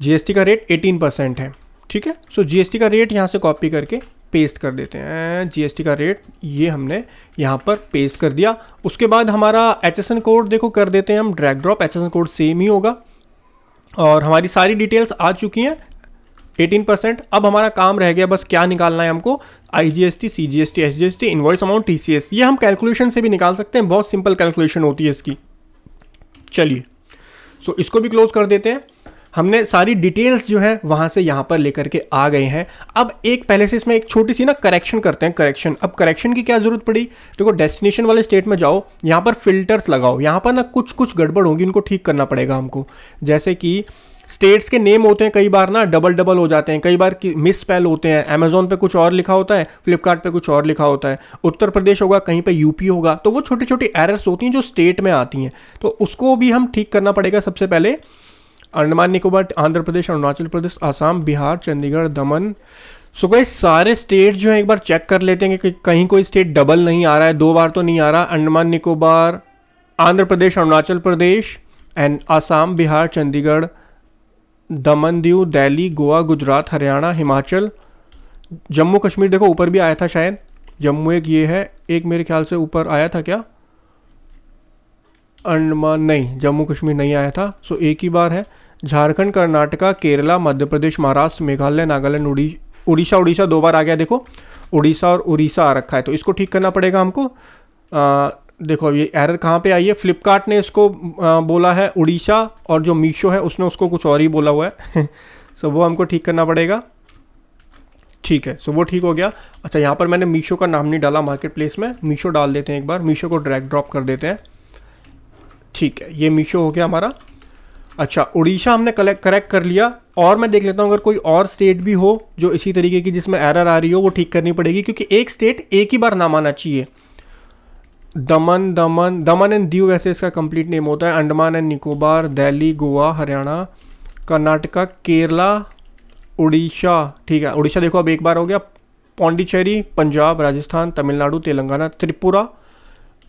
GST का रेट 18% है, ठीक है। सो GST का रेट यहाँ से कॉपी करके पेस्ट कर देते हैं। GST का रेट ये हमने यहाँ पर पेस्ट कर दिया। उसके बाद हमारा HSN कोड देखो कर देते हैं हम drag drop, HSN code same ही होगा और हमारी सारी डिटेल्स आ चुकी हैं 18%। अब हमारा काम रह गया बस क्या निकालना है हमको, IGST, CGST, SGST, invoice amount, TCS। ये हम कैलकुलेशन से भी निकाल सकते हैं, बहुत सिंपल कैलकुलेशन होती है इसकी। चलिए सो इसको भी क्लोज कर देते हैं। हमने सारी डिटेल्स जो है वहाँ से यहाँ पर लेकर के आ गए हैं। अब एक पहले से इसमें एक छोटी सी ना करेक्शन करते हैं, करेक्शन। अब करेक्शन की क्या ज़रूरत पड़ी, देखो डेस्टिनेशन वाले स्टेट में जाओ, यहाँ पर फिल्टर्स लगाओ, यहाँ पर ना कुछ गड़बड़ होगी, इनको ठीक करना पड़ेगा हमको। जैसे कि स्टेट्स के नेम होते हैं कई बार ना डबल हो जाते हैं, कई बार मिस स्पेल होते हैं, अमेजोन पे कुछ और लिखा होता है, फ्लिपकार्ट पे कुछ और लिखा होता है, उत्तर प्रदेश होगा कहीं पे यूपी होगा, तो वो छोटी छोटी एरर्स होती हैं जो स्टेट में आती हैं, तो उसको भी हम ठीक करना पड़ेगा। सबसे पहले अंडमान निकोबार, आंध्र प्रदेश, अरुणाचल प्रदेश, आसाम, बिहार, चंडीगढ़, दमन। सो गाइस सारे स्टेट जो है एक बार चेक कर लेते हैं कि कहीं कोई स्टेट डबल नहीं आ रहा है, 2 बार तो नहीं आ रहा। अंडमान निकोबार, आंध्र प्रदेश, अरुणाचल प्रदेश एंड आसाम, बिहार, चंडीगढ़, दमन दीव, दिल्ली, गोवा, गुजरात, हरियाणा, हिमाचल, जम्मू कश्मीर देखो ऊपर भी आया था शायद, जम्मू एक ये है, एक मेरे ख्याल से ऊपर आया था क्या, अंडमान नहीं, जम्मू कश्मीर नहीं आया था। सो एक ही बार है। झारखंड, कर्नाटका, केरला, मध्य प्रदेश, महाराष्ट्र, मेघालय, नागालैंड, उड़ीसा 2 बार आ गया देखो, उड़ीसा और उड़ीसा आ रखा है, तो इसको ठीक करना पड़ेगा हमको। देखो ये एरर कहाँ पे आई है, फ्लिपकार्ट ने इसको बोला है उड़ीसा और जो मीशो है उसने उसको कुछ और ही बोला हुआ है। सो वो हमको ठीक करना पड़ेगा, ठीक है। सो वो ठीक हो गया। अच्छा यहाँ पर मैंने मीशो का नाम नहीं डाला मार्केट प्लेस में, मीशो डाल देते हैं एक बार, मीशो को ड्रैग ड्रॉप कर देते हैं, ठीक है। ये मीशो हो गया हमारा। अच्छा उड़ीसा हमने करेक्ट कर लिया, और मैं देख लेता हूँ अगर कोई और स्टेट भी हो जो इसी तरीके की जिसमें एरर आ रही हो, वो ठीक करनी पड़ेगी, क्योंकि एक स्टेट एक ही बार नाम आना चाहिए। दमन एंड दीव वैसे इसका कंप्लीट नेम होता है, अंडमान एंड निकोबार, दिल्ली, गोवा, हरियाणा, कर्नाटका, केरला, उड़ीसा, ठीक है। उड़ीसा देखो अब एक बार हो गया, पौंडीचेरी, पंजाब, राजस्थान, तमिलनाडु, तेलंगाना, त्रिपुरा,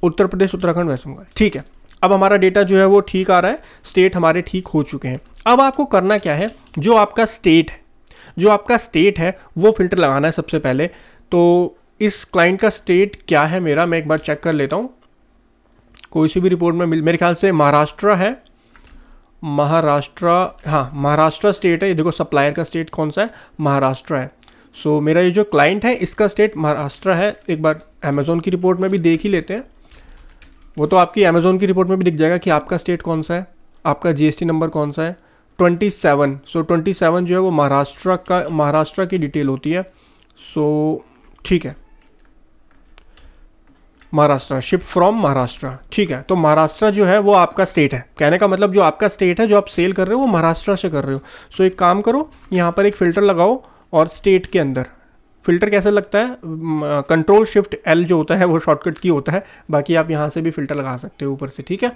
उत्तर प्रदेश, उत्तराखंड, वेस्ट बंगाल, ठीक है। अब हमारा डेटा जो है वो ठीक आ रहा है, स्टेट हमारे ठीक हो चुके हैं। अब आपको करना क्या है, जो आपका स्टेट है वो फिल्टर लगाना है सबसे पहले। तो इस क्लाइंट का स्टेट क्या है मेरा, मैं एक बार चेक कर लेता हूँ। कोई सी भी रिपोर्ट में मेरे ख्याल से महाराष्ट्र है, हाँ महाराष्ट्र स्टेट है। ये देखो सप्लायर का स्टेट कौन सा है, महाराष्ट्र है। सो मेरा ये जो क्लाइंट है इसका स्टेट महाराष्ट्र है। एक बार अमेजोन की रिपोर्ट में भी देख ही लेते हैं, वो तो आपकी अमेजोन की रिपोर्ट में भी दिख जाएगा कि आपका स्टेट कौन सा है, आपका GST नंबर कौन सा है, 27। सो 27 जो है वो महाराष्ट्र की डिटेल होती है। सो ठीक है, महाराष्ट्र, शिप फ्रॉम महाराष्ट्र, ठीक है। तो महाराष्ट्र जो है वो आपका स्टेट है, कहने का मतलब जो आपका स्टेट है जो आप सेल कर रहे हो वो महाराष्ट्र से कर रहे हो। सो एक काम करो, यहाँ पर एक फ़िल्टर लगाओ और स्टेट के अंदर फ़िल्टर कैसे लगता है, Ctrl+Shift+L जो होता है वो शॉर्टकट की होता है, बाकी आप यहाँ से भी फ़िल्टर लगा सकते हो ऊपर से, ठीक है।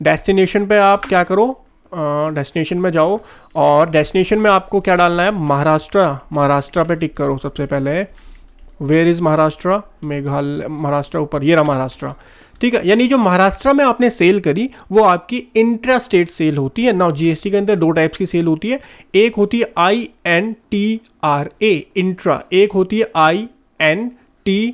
डेस्टिनेशन पे आप क्या करो, डेस्टिनेशन में जाओ और डेस्टिनेशन में आपको क्या डालना है, महाराष्ट्र पे टिक करो सबसे पहले। वेयर इज़ महाराष्ट्र, मेघालय, महाराष्ट्र ऊपर, ये रहा महाराष्ट्र, ठीक है, यानी जो महाराष्ट्र में आपने सेल करी वो आपकी इंट्रा स्टेट सेल होती है ना। जीएसटी के अंदर दो टाइप्स की सेल होती है, एक होती है INTRA इंट्रा, एक होती है INTER।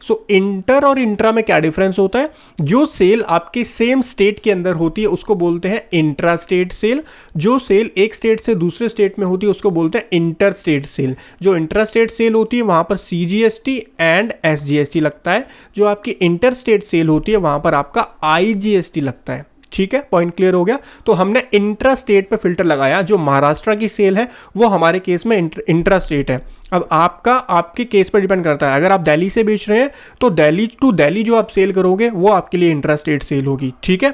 सो इंटर और इंट्रा में क्या डिफरेंस होता है? जो सेल आपके सेम स्टेट के अंदर होती है उसको बोलते हैं इंट्रा स्टेट सेल, जो सेल एक स्टेट से दूसरे स्टेट में होती है उसको बोलते हैं इंटर स्टेट सेल। जो इंट्रा स्टेट सेल होती है वहां पर CGST एंड SGST लगता है, जो आपकी इंटर स्टेट सेल होती है वहां पर आपका IGST लगता है। ठीक है, पॉइंट क्लियर हो गया। तो हमने इंट्रा स्टेट पे फिल्टर लगाया, जो महाराष्ट्र की सेल है वो हमारे केस में इंट्रा स्टेट है। अब आपके केस पर डिपेंड करता है, अगर आप दिल्ली से बेच रहे हैं तो दिल्ली टू दिल्ली जो आप सेल करोगे वो आपके लिए इंट्रा स्टेट सेल होगी। ठीक है,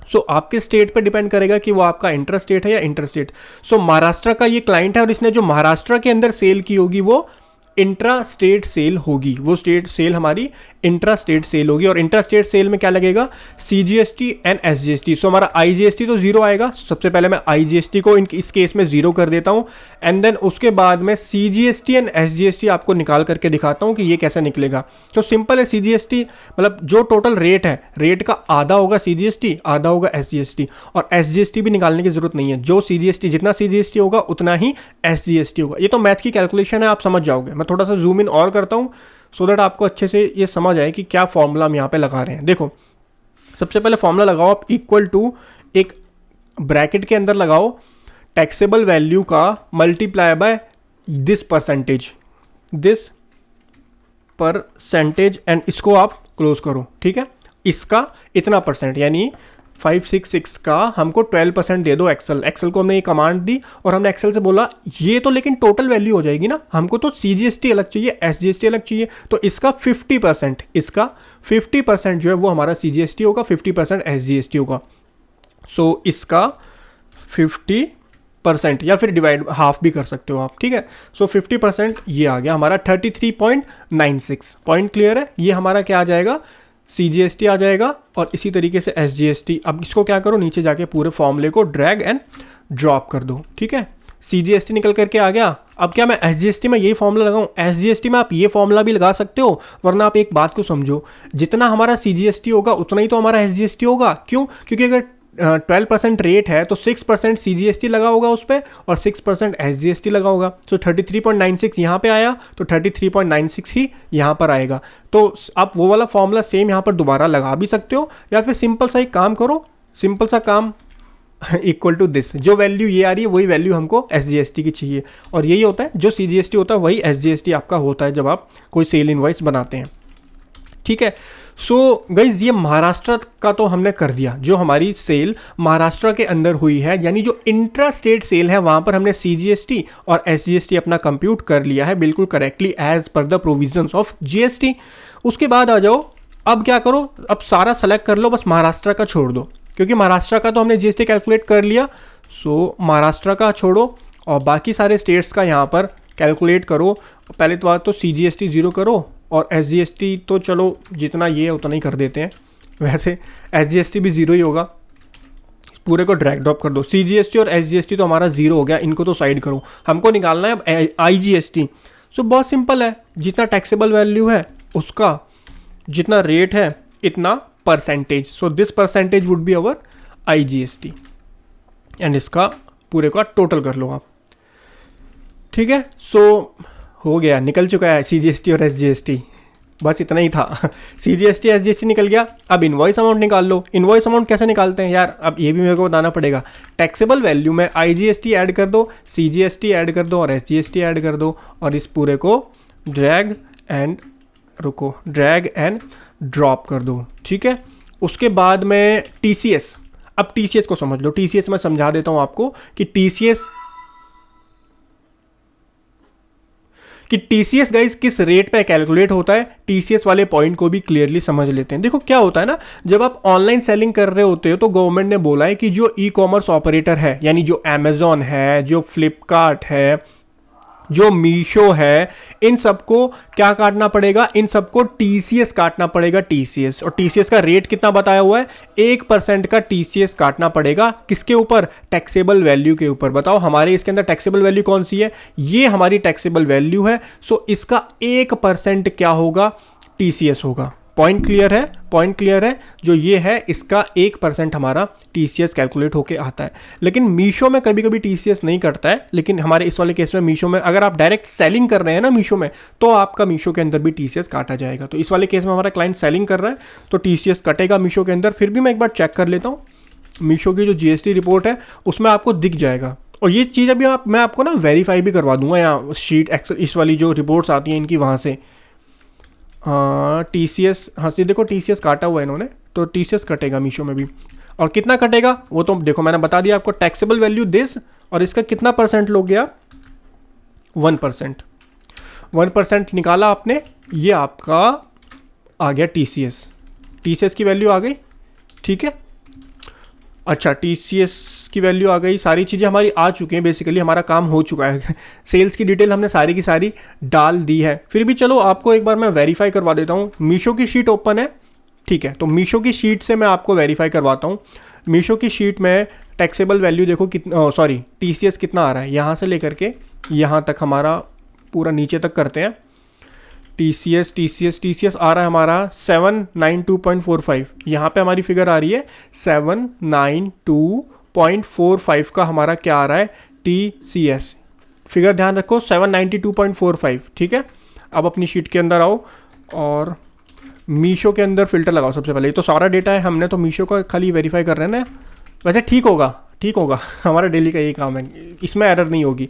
सो आपके स्टेट पे डिपेंड करेगा कि वो आपका इंटर स्टेट है या इंटर स्टेट। सो महाराष्ट्र का ये क्लाइंट है और इसने जो महाराष्ट्र के अंदर सेल की होगी वो इंट्रा स्टेट सेल होगी, वो स्टेट सेल हमारी इंट्रा स्टेट सेल होगी। और इंट्रा स्टेट सेल में क्या लगेगा? CGST and SGST। सो हमारा IGST तो जीरो आएगा। सबसे पहले मैं IGST को इस केस में जीरो कर देता हूँ एंड देन उसके बाद में CGST एंड SGST आपको निकाल करके दिखाता हूँ कि ये कैसे निकलेगा। तो सिंपल है, CGST मतलब जो टोटल रेट है, रेट का आधा होगा CGST, आधा होगा SGST, और SGST भी निकालने की जरूरत नहीं है। जो CGST जितना CGST होगा उतना ही SGST होगा। ये तो मैथ की कैलकुलेशन है, आप समझ जाओगे। मैं थोड़ा सा जूम इन और करता हूँ सो दैट आपको अच्छे से ये समझ आए कि क्या फॉर्मूला हम यहाँ पे लगा रहे हैं। देखो, सबसे पहले फॉर्मूला लगाओ आप, इक्वल टू एक ब्रैकेट के अंदर लगाओ टैक्सेबल वैल्यू का multiply by this percentage and इसको आप क्लोज करो। ठीक है, इसका इतना परसेंट यानी 566 का हमको 12% दे दो। एक्सेल को हमने ये कमांड दी और हमने एक्सेल से बोला ये तो लेकिन टोटल वैल्यू हो जाएगी ना, हमको तो CGST अलग चाहिए, SGST अलग चाहिए, तो इसका 50% जो है वो हमारा CGST होगा, 50% SGST होगा। सो इसका 50% या फिर डिवाइड हाफ भी कर सकते हो आप। ठीक है, सो 50% ये आ गया हमारा 33.96। पॉइंट क्लियर है? ये हमारा क्या आ जाएगा? CGST आ जाएगा और इसी तरीके से SGST। अब इसको क्या करो, नीचे जाके पूरे फॉर्मूले को ड्रैग एंड ड्रॉप कर दो। ठीक है, CGST निकल करके आ गया। अब क्या मैं SGST में ये फॉर्मूला लगाऊं? SGST में आप ये फॉर्मूला भी लगा सकते हो, वरना आप एक बात को समझो, जितना हमारा CGST होगा उतना ही तो हमारा SGST होगा। क्यों? क्योंकि अगर 12% रेट है तो 6% CGST लगा होगा उस पर और 6% SGST लगा होगा। तो 33.96 यहाँ पे आया तो 33.96 ही यहाँ पर आएगा। तो आप वो वाला फॉर्मूला सेम यहाँ पर दोबारा लगा भी सकते हो, या फिर सिंपल सा एक काम करो, सिंपल सा काम इक्वल टू दिस, जो वैल्यू ये आ रही है वही वैल्यू हमको SGST की चाहिए, और यही होता है जो CGST होता है वही SGST आपका होता है जब आप कोई सेल इनवॉइस बनाते हैं। ठीक है, सो गाइज ये महाराष्ट्र का तो हमने कर दिया, जो हमारी सेल महाराष्ट्र के अंदर हुई है, यानी जो इंट्रा स्टेट सेल है वहां पर हमने CGST और SGST अपना कंप्यूट कर लिया है बिल्कुल correctly as per the provisions of GST। उसके बाद आ जाओ, अब क्या करो, अब सारा सेलेक्ट कर लो, बस महाराष्ट्र का छोड़ दो, क्योंकि महाराष्ट्र का तो हमने GST कैलकुलेट कर लिया। सो महाराष्ट्र का छोड़ो और बाकी सारे स्टेट्स का यहाँ पर कैलकुलेट करो। पहले तो बात तो CGST जीरो करो और SGST तो चलो जितना ये है उतना ही कर देते हैं, वैसे SGST भी ज़ीरो ही होगा। पूरे को ड्रैग ड्रॉप कर दो। CGST और SGST तो हमारा ज़ीरो हो गया, इनको तो साइड करो, हमको निकालना है अब IGST। सो बहुत सिंपल है, जितना टैक्सेबल वैल्यू है उसका जितना रेट है इतना percentage. So this percentage would be our IGST and इसका पूरे का टोटल कर लो आप। ठीक है, सो हो गया, निकल चुका है CGST और SGST, बस इतना ही था। CGST SGST निकल गया। अब इनवॉइस अमाउंट निकाल लो। इनवॉइस अमाउंट कैसे निकालते हैं यार, अब ये भी मेरे को बताना पड़ेगा। टैक्सेबल वैल्यू में IGST ऐड कर दो, CGST ऐड कर दो और SGST ऐड कर दो और इस पूरे को ड्रैग एंड ड्रॉप कर दो। ठीक है, उसके बाद में TCS। अब TCS को समझ लो। TCS मैं समझा देता हूँ आपको कि TCS गाइस किस रेट पे कैलकुलेट होता है। TCS वाले पॉइंट को भी क्लियरली समझ लेते हैं। देखो क्या होता है ना, जब आप ऑनलाइन सेलिंग कर रहे होते हो तो गवर्नमेंट ने बोला है कि जो ई-कॉमर्स ऑपरेटर है, यानी जो Amazon है, जो फ्लिपकार्ट है, जो मीशो है, इन सबको क्या काटना पड़ेगा, इन सबको TCS काटना पड़ेगा। TCS और TCS का रेट कितना बताया हुआ है, 1% का TCS काटना पड़ेगा। किसके ऊपर? टैक्सेबल वैल्यू के ऊपर। बताओ हमारे इसके अंदर टैक्सेबल वैल्यू कौन सी है? ये हमारी टैक्सेबल वैल्यू है। सो इसका 1% क्या होगा? TCS होगा। पॉइंट क्लियर है, पॉइंट क्लियर है। जो ये है इसका 1% हमारा TCS कैलकुलेट होके आता है। लेकिन मीशो में कभी कभी TCS नहीं करता है, लेकिन हमारे इस वाले केस में मीशो में अगर आप डायरेक्ट सेलिंग कर रहे हैं ना मीशो में, तो आपका मीशो के अंदर भी TCS काटा जाएगा। तो इस वाले केस में हमारा क्लाइंट सेलिंग कर रहा है तो TCS कटेगा मीशो के अंदर। फिर भी मैं एक बार चेक कर लेता हूँ, मीशो की जो GST रिपोर्ट है उसमें आपको दिख जाएगा। और ये चीज़ अभी मैं आपको ना वेरीफाई भी करवा दूंगा यहाँ शीट एक्सेल, इस वाली जो रिपोर्ट्स आती हैं इनकी वहाँ से। TCS, हाँ जी देखो TCS काटा हुआ है इन्होंने, तो TCS कटेगा मीशो में भी। और कितना कटेगा वो तो देखो मैंने बता दिया आपको, टैक्सेबल वैल्यू दिस, और इसका कितना % लोगे आप, 1%। 1% निकाला आपने, ये आपका आ गया TCS की वैल्यू आ गई, ठीक है। अच्छा TCS की वैल्यू आ गई, सारी चीज़ें हमारी आ चुकी हैं, बेसिकली हमारा काम हो चुका है। सेल्स की डिटेल हमने सारी की सारी डाल दी है। फिर भी चलो आपको एक बार मैं वेरीफाई करवा देता हूँ। मीशो की शीट ओपन है, ठीक है, तो मीशो की शीट से मैं आपको वेरीफाई करवाता हूँ। मीशो की शीट में टैक्सेबल वैल्यू देखो कितना, सॉरी TCS कितना आ रहा है, यहाँ से लेकर के यहाँ तक हमारा पूरा नीचे तक करते हैं। TCS आ रहा है हमारा 792.45, यहाँ पे हमारी फिगर आ रही है 792.45 का हमारा क्या आ रहा है TCS। फिगर ध्यान रखो 792.45, ठीक है। अब अपनी शीट के अंदर आओ और मीशो के अंदर फिल्टर लगाओ सबसे पहले। ये तो सारा डेटा है, हमने तो मीशो का खाली वेरीफाई कर रहे हैं ना। वैसे ठीक होगा हमारा डेली का यही काम है, इसमें एरर नहीं होगी।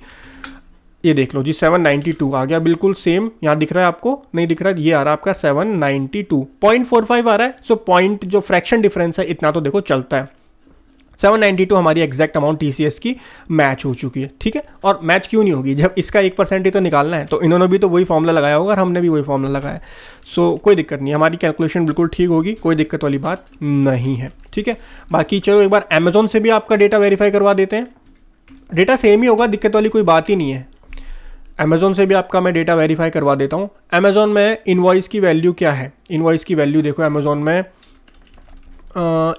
ये देख लो जी 792 आ गया, बिल्कुल सेम यहाँ दिख रहा है आपको, नहीं दिख रहा है, ये आ रहा है आपका 792.45 आ रहा है। सो पॉइंट जो फ्रैक्शन डिफरेंस है इतना तो देखो चलता है। 792 हमारी एग्जैक्ट अमाउंट TCS की मैच हो चुकी है, ठीक है। और मैच क्यों नहीं होगी, जब इसका 1% ही तो निकालना है, तो इन्होंने भी तो वही फॉर्मूला लगाया होगा और हमने भी वही फॉर्मूला लगाया है। सो कोई दिक्कत नहीं, हमारी कैलकुलेशन बिल्कुल ठीक होगी, कोई दिक्कत वाली बात नहीं है, ठीक है। बाकी चलो एक बार अमेजोन से भी आपका डेटा वेरीफाई करवा देते हैं। डेटा सेम ही होगा, दिक्कत वाली कोई बात ही नहीं है। अमेजोन से भी आपका मैं डेटा वेरीफाई करवा देता हूँ। अमेजोन में इनवॉइस की वैल्यू क्या है, इनवॉइस की वैल्यू देखो अमेजोन में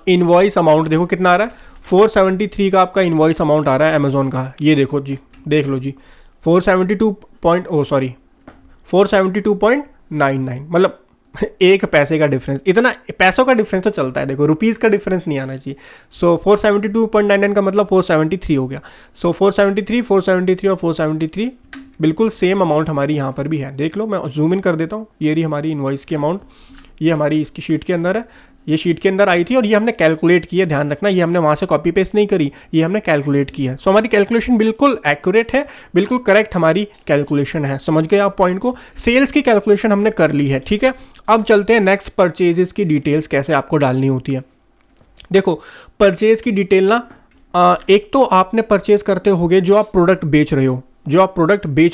इनवॉइस अमाउंट देखो कितना आ रहा है, 473 का आपका इनवॉइस अमाउंट आ रहा है अमेजोन का। ये देखो जी, देख लो जी 472.99, मतलब 1 पैसे का डिफरेंस, इतना पैसों का डिफरेंस तो चलता है, देखो रुपीज़ का डिफरेंस नहीं आना चाहिए। सो 472.99 का मतलब 473 हो गया। सो 473 और 473 बिल्कुल सेम अमाउंट हमारी यहाँ पर भी है। देख लो, मैं जूम इन कर देता हूँ, ये रही हमारी इनवॉइस की अमाउंट, ये हमारी इसकी शीट के अंदर है, ये शीट के अंदर आई थी और ये हमने कैलकुलेट की है। ध्यान रखना, ये हमने वहाँ से कॉपी पेस्ट नहीं करी, ये हमने कैलकुलेट की है। सो हमारी कैलकुलेशन बिल्कुल एक्यूरेट है, बिल्कुल करेक्ट हमारी कैलकुलेशन है। समझ गए आप पॉइंट को। सेल्स की कैलकुलेशन हमने कर ली है, ठीक है। अब चलते हैं नेक्स्ट, परचेजेस की डिटेल्स कैसे आपको डालनी होती है। देखो परचेज की डिटेल ना, एक तो आपने परचेज करते होगे जो आप प्रोडक्ट बेच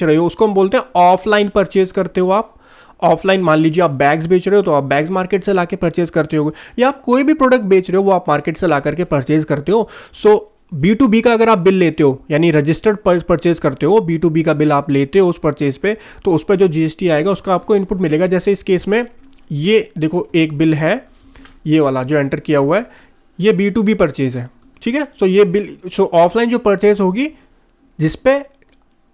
रहे हो, उसको हम बोलते हैं ऑफलाइन परचेज करते हो आप। ऑफलाइन मान लीजिए आप बैग्स बेच रहे हो तो आप बैग्स मार्केट से लाके परचेज करते हो, या आप कोई भी प्रोडक्ट बेच रहे हो वो आप मार्केट से ला करके परचेज करते हो। सो B2B का अगर आप बिल लेते हो, यानी रजिस्टर्ड परचेज करते हो, B2B का बिल आप लेते हो उस परचेज पे, तो उस पर जो GST आएगा उसका आपको इनपुट मिलेगा। जैसे इस केस में ये देखो एक बिल है, ये वाला जो एंटर किया हुआ है, ये B2B परचेज है, ठीक है। सो ये बिल, सो ऑफलाइन जो परचेज होगी जिसपे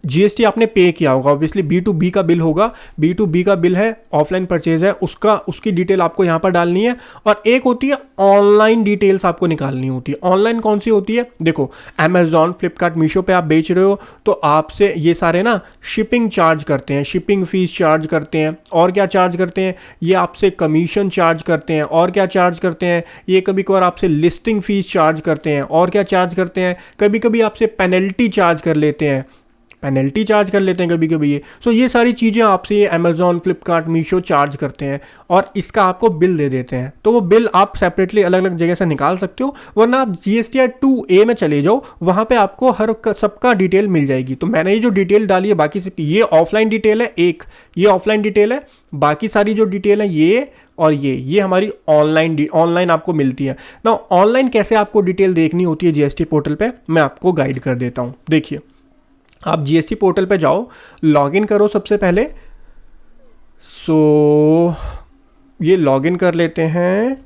GST आपने पे किया होगा, ऑब्वियसली B2B का बिल होगा, B2B का बिल है, ऑफलाइन परचेज है, उसकी डिटेल आपको यहाँ पर डालनी है। और एक होती है ऑनलाइन डिटेल्स आपको निकालनी होती है। ऑनलाइन कौन सी होती है, देखो अमेजॉन, फ्लिपकार्ट, मीशो पे आप बेच रहे हो तो आपसे ये सारे ना शिपिंग चार्ज करते हैं, शिपिंग फीस चार्ज करते हैं, और क्या चार्ज करते हैं, ये आपसे कमीशन चार्ज करते हैं, और क्या चार्ज करते हैं, ये कभी कभार आपसे लिस्टिंग फीस चार्ज करते हैं, और क्या चार्ज करते हैं, कभी कभी आपसे पेनल्टी चार्ज कर लेते हैं कभी कभी ये। सो ये सारी चीज़ें आपसे ये अमेजॉन, फ्लिपकार्ट, मीशो चार्ज करते हैं और इसका आपको बिल दे देते हैं। तो वो बिल आप सेपरेटली अलग अलग जगह से निकाल सकते हो, वरना आप GSTR 2A में चले जाओ, वहाँ पे आपको हर सबका डिटेल मिल जाएगी। तो मैंने ये जो डिटेल डाली है, बाकी से ये ऑफलाइन डिटेल है, ये ऑफलाइन डिटेल है, बाकी सारी जो डिटेल है ये और ये हमारी ऑनलाइन आपको मिलती है ना। ऑनलाइन कैसे आपको डिटेल देखनी होती है GST पोर्टल पे, मैं आपको गाइड कर देता हूँ। देखिए, आप GST पोर्टल पे जाओ, लॉगिन करो सबसे पहले। सो ये लॉगिन कर लेते हैं,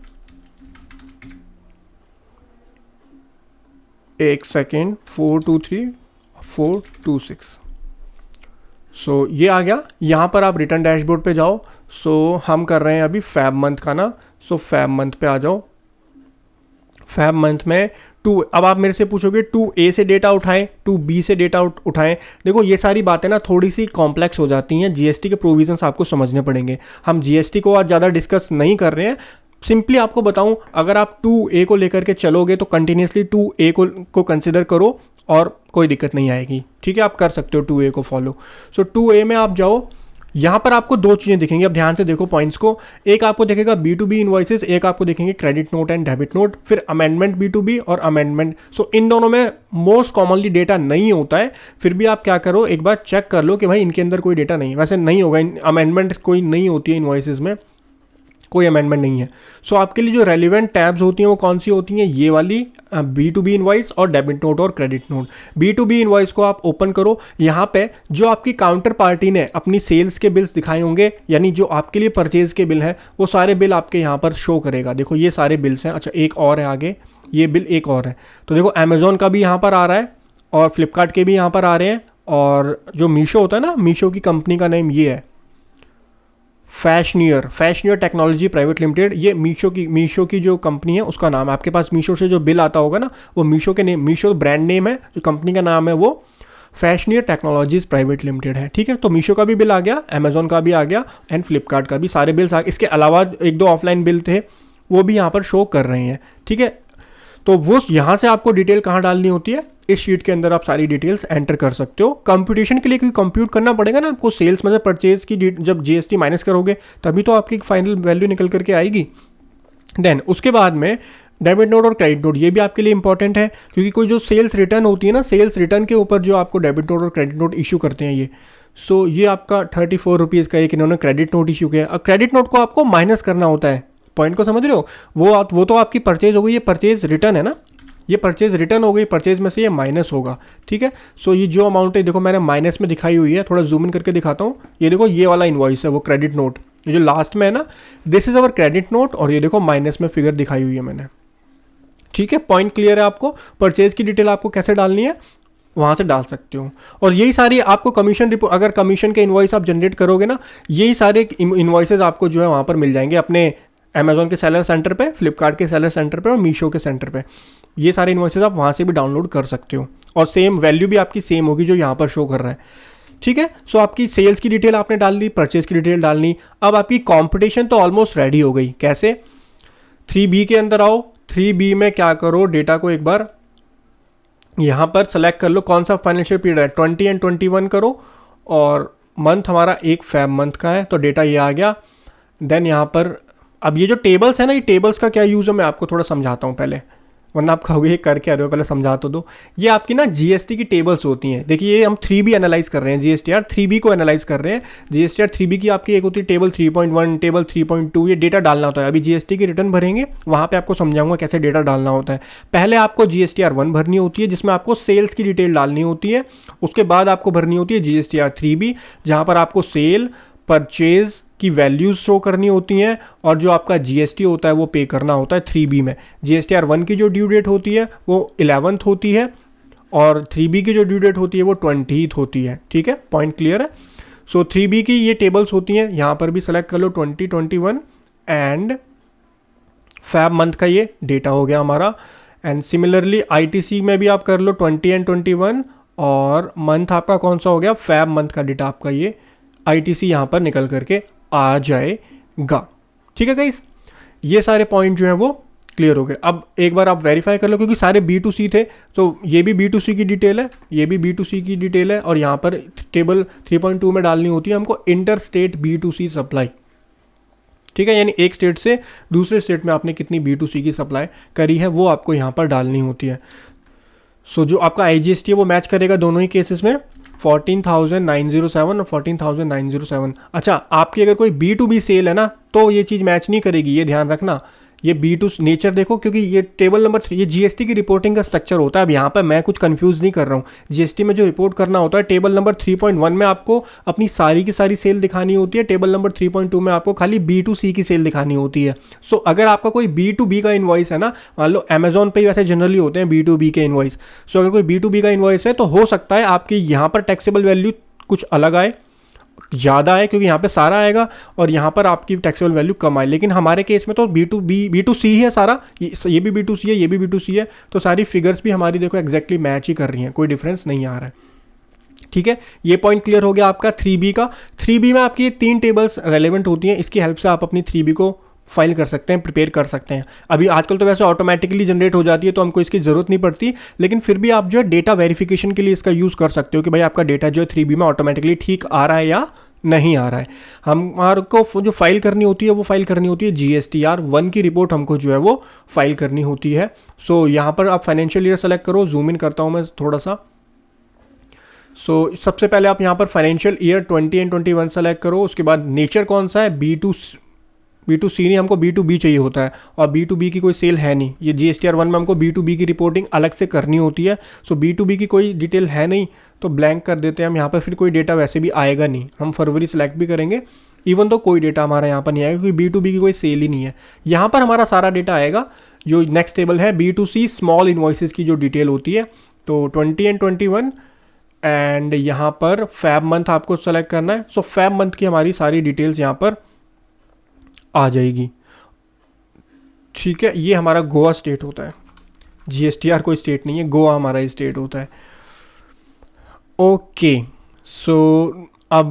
एक सेकेंड, 423 426, सो ये आ गया। यहाँ पर आप रिटर्न डैशबोर्ड पे जाओ। सो हम कर रहे हैं अभी फैब मंथ का ना, सो फैब मंथ पे आ जाओ। फैब मंथ में अब आप मेरे से पूछोगे 2A से डेटा उठाएं, 2B से डेटा उठाएं। देखो ये सारी बातें ना थोड़ी सी कॉम्प्लेक्स हो जाती हैं, जीएसटी के प्रोविजंस आपको समझने पड़ेंगे। हम जीएसटी को आज ज़्यादा डिस्कस नहीं कर रहे हैं। सिंपली आपको बताऊं, अगर आप 2A को लेकर के चलोगे तो कंटिन्यूसली 2A को कंसिडर करो और कोई दिक्कत नहीं आएगी। ठीक है, आप कर सकते हो 2A को फॉलो। सो 2A में आप जाओ। यहाँ पर आपको दो चीज़ें दिखेंगी, अब ध्यान से देखो पॉइंट्स को। एक आपको देखेगा B2B इनवॉइसेस, एक आपको देखेंगे credit note and debit note, फिर अमेंडमेंट B2B और अमेंडमेंट। सो इन दोनों में मोस्ट कॉमनली डेटा नहीं होता है, फिर भी आप क्या करो, एक बार चेक कर लो कि भाई इनके अंदर कोई डेटा नहीं है। वैसे नहीं होगा, अमेंडमेंट कोई नहीं होती है इनवॉइसेस में, कोई अमेंडमेंट नहीं है। सो आपके लिए जो रेलिवेंट टैब्स होती हैं वो कौन सी होती हैं, ये वाली B2B इनवॉइस और डेबिट नोट और क्रेडिट नोट। B2B इनवॉइस को आप ओपन करो। यहाँ पे जो आपकी काउंटर पार्टी ने अपनी सेल्स के बिल्स दिखाए होंगे, यानी जो आपके लिए परचेज के बिल हैं, वो सारे बिल आपके यहाँ पर शो करेगा। देखो ये सारे बिल्स हैं। अच्छा एक और है आगे, ये बिल एक और है। तो देखो अमेजोन का भी यहाँ पर आ रहा है और फ्लिपकार्ट के भी यहाँ पर आ रहे हैं, और जो मीशो होता है ना, मीशो की कंपनी का नेम ये है फैशनियर टेक्नोलॉजी प्राइवेट लिमिटेड। ये मीशो की जो कंपनी है उसका नाम है। आपके पास मीशो से जो बिल आता होगा ना, वो मीशो के नेम, मीशो ब्रांड नेम है, जो कंपनी का नाम है वो फैशनियर टेक्नोलॉजीज प्राइवेट लिमिटेड है। ठीक है, तो मीशो का भी बिल आ गया, अमेजोन का भी आ गया एंड फ्लिपकार्ट का भी, सारे बिल्स आ गए। इसके अलावा एक दो ऑफलाइन बिल थे, वो भी यहाँ पर शो कर रहे हैं। ठीक है, तो वो यहाँ से आपको डिटेल कहाँ डालनी होती है, इस शीट के अंदर आप सारी डिटेल्स एंटर कर सकते हो। कंप्यूटेशन के लिए क्योंकि कंप्यूट करना पड़ेगा ना आपको, सेल्स में परचेज की जब जीएसटी माइनस करोगे तभी तो आपकी फाइनल वैल्यू निकल करके आएगी। देन उसके बाद में डेबिट नोट और क्रेडिट नोट, ये भी आपके लिए इंपॉर्टेंट है, क्योंकि कोई जो सेल्स रिटर्न होती है ना, सेल्स रिटर्न के ऊपर जो आपको डेबिट नोट और क्रेडिट नोट इशू करते हैं ये, सो ये आपका 34 रुपीज़ का एक इन्होंने क्रेडिट नोट इशू किया। अब क्रेडिट नोट को आपको माइनस करना होता है, पॉइंट को समझ रहे हो, वो तो आपकी परचेज हो गई, ये परचेज रिटर्न है ना, ये परचेज रिटर्न हो गई, परचेज में से ये माइनस होगा। ठीक है, सो ये जो अमाउंट है देखो मैंने माइनस में दिखाई हुई है, थोड़ा जूम इन करके दिखाता हूँ। ये देखो ये वाला इनवॉइस है वो क्रेडिट नोट, ये जो लास्ट में है ना, this is our credit note, और ये देखो माइनस में फिगर दिखाई हुई है मैंने। ठीक है, पॉइंट क्लियर है आपको। परचेज की डिटेल आपको कैसे डालनी है वहाँ से डाल सकते हो, और यही सारी आपको कमीशन रिपोर्ट, अगर कमीशन के इनवॉइस आप जनरेट करोगे ना, यही सारे इनवॉइसेज आपको जो है वहाँ पर मिल जाएंगे अपने अमेजोन के सेलर सेंटर पे, फ्लिपकार्ट के सेलर सेंटर पे और मीशो के सेंटर पे। ये सारे इनवॉइसेज आप वहाँ से भी डाउनलोड कर सकते हो, और सेम वैल्यू भी आपकी सेम होगी जो यहाँ पर शो कर रहा है। ठीक है, सो आपकी सेल्स की डिटेल आपने डाल दी, परचेज की डिटेल डालनी। अब आपकी कॉम्पिटिशन तो ऑलमोस्ट रेडी हो गई। कैसे, 3B के अंदर आओ। 3B में क्या करो, डेटा को एक बार यहाँ पर सेलेक्ट कर लो, कौन सा फाइनेंशियल पीरियड है, 20 एंड 21 करो, और मंथ हमारा एक फैब मंथ का है, तो डेटा ये आ गया। देन यहाँ पर अब ये जो टेबल्स है ना, ये टेबल्स का क्या यूज़ है मैं आपको थोड़ा समझाता हूँ पहले, वरना आप कहोगे ये कर क्या रहे हो, पहले समझा तो दो। ये आपकी ना जीएसटी की टेबल्स होती हैं। देखिए ये हम 3B एनालाइज कर रहे हैं, जीएसटीआर 3B को एनालाइज कर रहे हैं। जीएसटीआर 3B की आपकी एक होती है टेबल 3.1, टेबल 3.2, ये डेटा डालना होता है। अभी जीएसटी की रिटर्न भरेंगे, वहाँ पे आपको समझाऊंगा कैसे डेटा डालना होता है। पहले आपको जीएसटीआर 1 भरनी होती है, जिसमें आपको सेल्स की डिटेल डालनी होती है। उसके बाद आपको भरनी होती है जीएसटीआर 3B, जहाँ पर आपको सेल, परचेज की वैल्यूज शो करनी होती हैं, और जो आपका जीएसटी होता है वो पे करना होता है 3B में। जीएसटीआर 1 की जो ड्यू डेट होती है वो 11th होती है, और 3B की जो ड्यू डेट होती है वो 20th होती है। ठीक है, पॉइंट क्लियर है। सो 3B की ये टेबल्स होती हैं, यहाँ पर भी सेलेक्ट कर लो 2021 एंड फैब मंथ का ये डेटा हो गया हमारा। एंड सिमिलरली आईटीसी में भी आप कर लो 20 एंड 21, और मंथ आपका कौन सा हो गया, फैब मंथ का डेटा आपका ये आईटीसी यहाँ पर निकल करके आ जाएगा। ठीक है गाइस, ये सारे पॉइंट जो हैं वो क्लियर हो गए। अब एक बार आप वेरीफाई कर लो, क्योंकि सारे B2C थे, तो ये भी B2C की डिटेल है, ये भी B2C की डिटेल है, और यहाँ पर टेबल 3.2 में डालनी होती है हमको इंटर स्टेट B2C सप्लाई। ठीक है, यानी एक स्टेट से दूसरे स्टेट में आपने कितनी B2C की सप्लाई करी है वो आपको यहाँ पर डालनी होती है। सो जो आपका IGST है वो मैच करेगा दोनों ही केसेस में, 14,907 और 14,907। अच्छा, आपकी अगर कोई B2B सेल है ना, तो ये चीज़ मैच नहीं करेगी, ये ध्यान रखना। ये B2 नेचर देखो, क्योंकि ये टेबल नंबर 3 ये जीएसटी की रिपोर्टिंग का स्ट्रक्चर होता है। अब यहाँ पर मैं कुछ कंफ्यूज नहीं कर रहा हूँ। जीएसटी में जो रिपोर्ट करना होता है, टेबल नंबर 3.1 में आपको अपनी सारी की सारी सेल दिखानी होती है, टेबल नंबर 3.2 में आपको खाली B2C की सेल दिखानी होती है। सो अगर आपका कोई B2B का इन्वॉइस है ना, मान लो अमेजोन पे वैसे जनरली होते हैं B2B के इन्वॉइस, सो अगर कोई B2B का इन्वॉइस है तो हो सकता है आपकी यहाँ पर टैक्सेबल वैल्यू कुछ अलग आए, ज़्यादा है, क्योंकि यहाँ पे सारा आएगा और यहाँ पर आपकी टैक्सेबल वैल्यू कम आए। लेकिन हमारे केस में तो B2C ही है सारा, ये भी B2C है, ये भी B2C है, तो सारी फिगर्स भी हमारी देखो एग्जैक्टली मैच ही कर रही हैं, कोई डिफरेंस नहीं आ रहा है। ठीक है, ये पॉइंट क्लियर हो गया आपका 3B का। 3B में आपकी 3 टेबल्स रेलेवेंट होती हैं, इसकी हेल्प से आप अपनी 3B को फाइल कर सकते हैं, प्रिपेयर कर सकते हैं। अभी आजकल तो वैसे ऑटोमेटिकली जनरेट हो जाती है तो हमको इसकी ज़रूरत नहीं पड़ती, लेकिन फिर भी आप जो है डेटा वेरिफिकेशन के लिए इसका यूज़ कर सकते हो कि भाई आपका डेटा जो है 3B में ऑटोमेटिकली ठीक आ रहा है या नहीं आ रहा है। हमारे को जो फाइल करनी होती है वो फाइल करनी होती है GSTR 1 की रिपोर्ट हमको जो है वो फाइल करनी होती है। सो यहाँ पर आप फाइनेंशियल ईयर सेलेक्ट करो, जूम इन करता हूँ मैं थोड़ा सा। सबसे पहले आप यहाँ पर फाइनेंशियल ईयर 20 एंड 21 सेलेक्ट करो, उसके बाद नेचर कौन सा है, B2C नहीं, हमको B2B चाहिए होता है और B2B की कोई सेल है नहीं। ये GSTR 1 में हमको B2B की रिपोर्टिंग अलग से करनी होती है। B2B की कोई डिटेल है नहीं तो ब्लैंक कर देते हैं हम यहाँ पर, फिर कोई डेटा वैसे भी आएगा नहीं। हम फरवरी सेलेक्ट भी करेंगे इवन तो कोई डेटा हमारा यहाँ पर नहीं आएगा क्योंकि B2B की कोई सेल ही नहीं है। यहाँ पर हमारा सारा डेटा आएगा। जो नेक्स्ट टेबल है B2C स्मॉल इन्वॉइसेस की जो डिटेल होती है, तो 20 एंड 21 एंड यहाँ पर फैब मंथ आपको सेलेक्ट करना है। फैब मंथ की हमारी सारी डिटेल्स यहाँ पर आ जाएगी। ठीक है, ये हमारा गोवा स्टेट होता है, GSTR कोई स्टेट नहीं है, गोवा हमारा स्टेट होता है। ओके, अब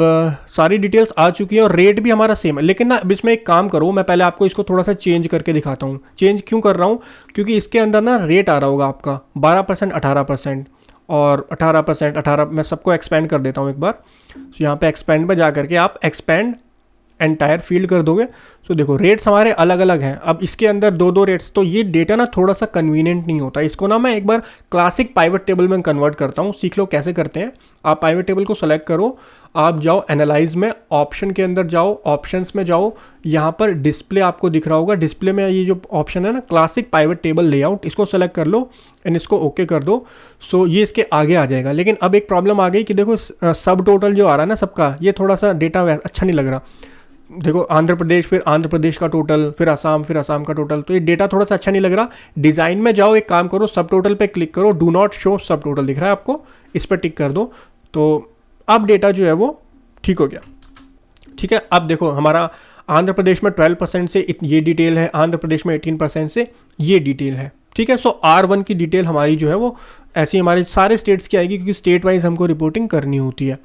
सारी डिटेल्स आ चुकी है और रेट भी हमारा सेम है। लेकिन ना अब इसमें एक काम करो, मैं पहले आपको इसको थोड़ा सा चेंज करके दिखाता हूँ। चेंज क्यों कर रहा हूँ, क्योंकि इसके अंदर ना रेट आ रहा होगा आपका 12%, 18% और 18%, 18। मैं सबको एक्सपेंड कर देता हूँ एक बार। यहाँ पे एक्सपेंड पर जा करके आप एक्सपेंड एंटायर फील्ड कर दोगे। देखो रेट्स हमारे अलग अलग हैं। अब इसके अंदर 2 रेट्स, तो ये डेटा ना थोड़ा सा कन्वीनियंट नहीं होता। इसको ना मैं एक बार क्लासिक पाइवट टेबल में कन्वर्ट करता हूँ, सीख लो कैसे करते हैं। आप पाइवट टेबल को सेलेक्ट करो, आप जाओ एनालाइज में, ऑप्शन के अंदर जाओ, ऑप्शंस में जाओ, यहाँ पर डिस्प्ले आपको दिख रहा होगा। डिस्प्ले में ये जो ऑप्शन है ना क्लासिक पाइवट टेबल लेआउट, इसको सेलेक्ट कर लो एंड इसको ओके कर दो। ये इसके आगे आ जाएगा। लेकिन अब एक प्रॉब्लम आ गई कि देखो सब टोटल जो आ रहा है ना सबका, ये थोड़ा सा डेटा अच्छा नहीं लग रहा। देखो आंध्र प्रदेश, फिर आंध्र प्रदेश का टोटल, फिर असम का टोटल, तो ये डेटा थोड़ा सा अच्छा नहीं लग रहा। डिज़ाइन में जाओ, एक काम करो, सब टोटल पे क्लिक करो, डू नॉट शो सब टोटल दिख रहा है आपको, इस पर टिक कर दो। तो अब डेटा जो है वो ठीक हो गया। ठीक है, अब देखो हमारा आंध्र प्रदेश में 12% से ये डिटेल है, आंध्र प्रदेश में 18% से ये डिटेल है। ठीक है, R1 की डिटेल हमारी जो है वो ऐसी हमारे सारे स्टेट्स की आएगी क्योंकि स्टेट वाइज हमको रिपोर्टिंग करनी होती है।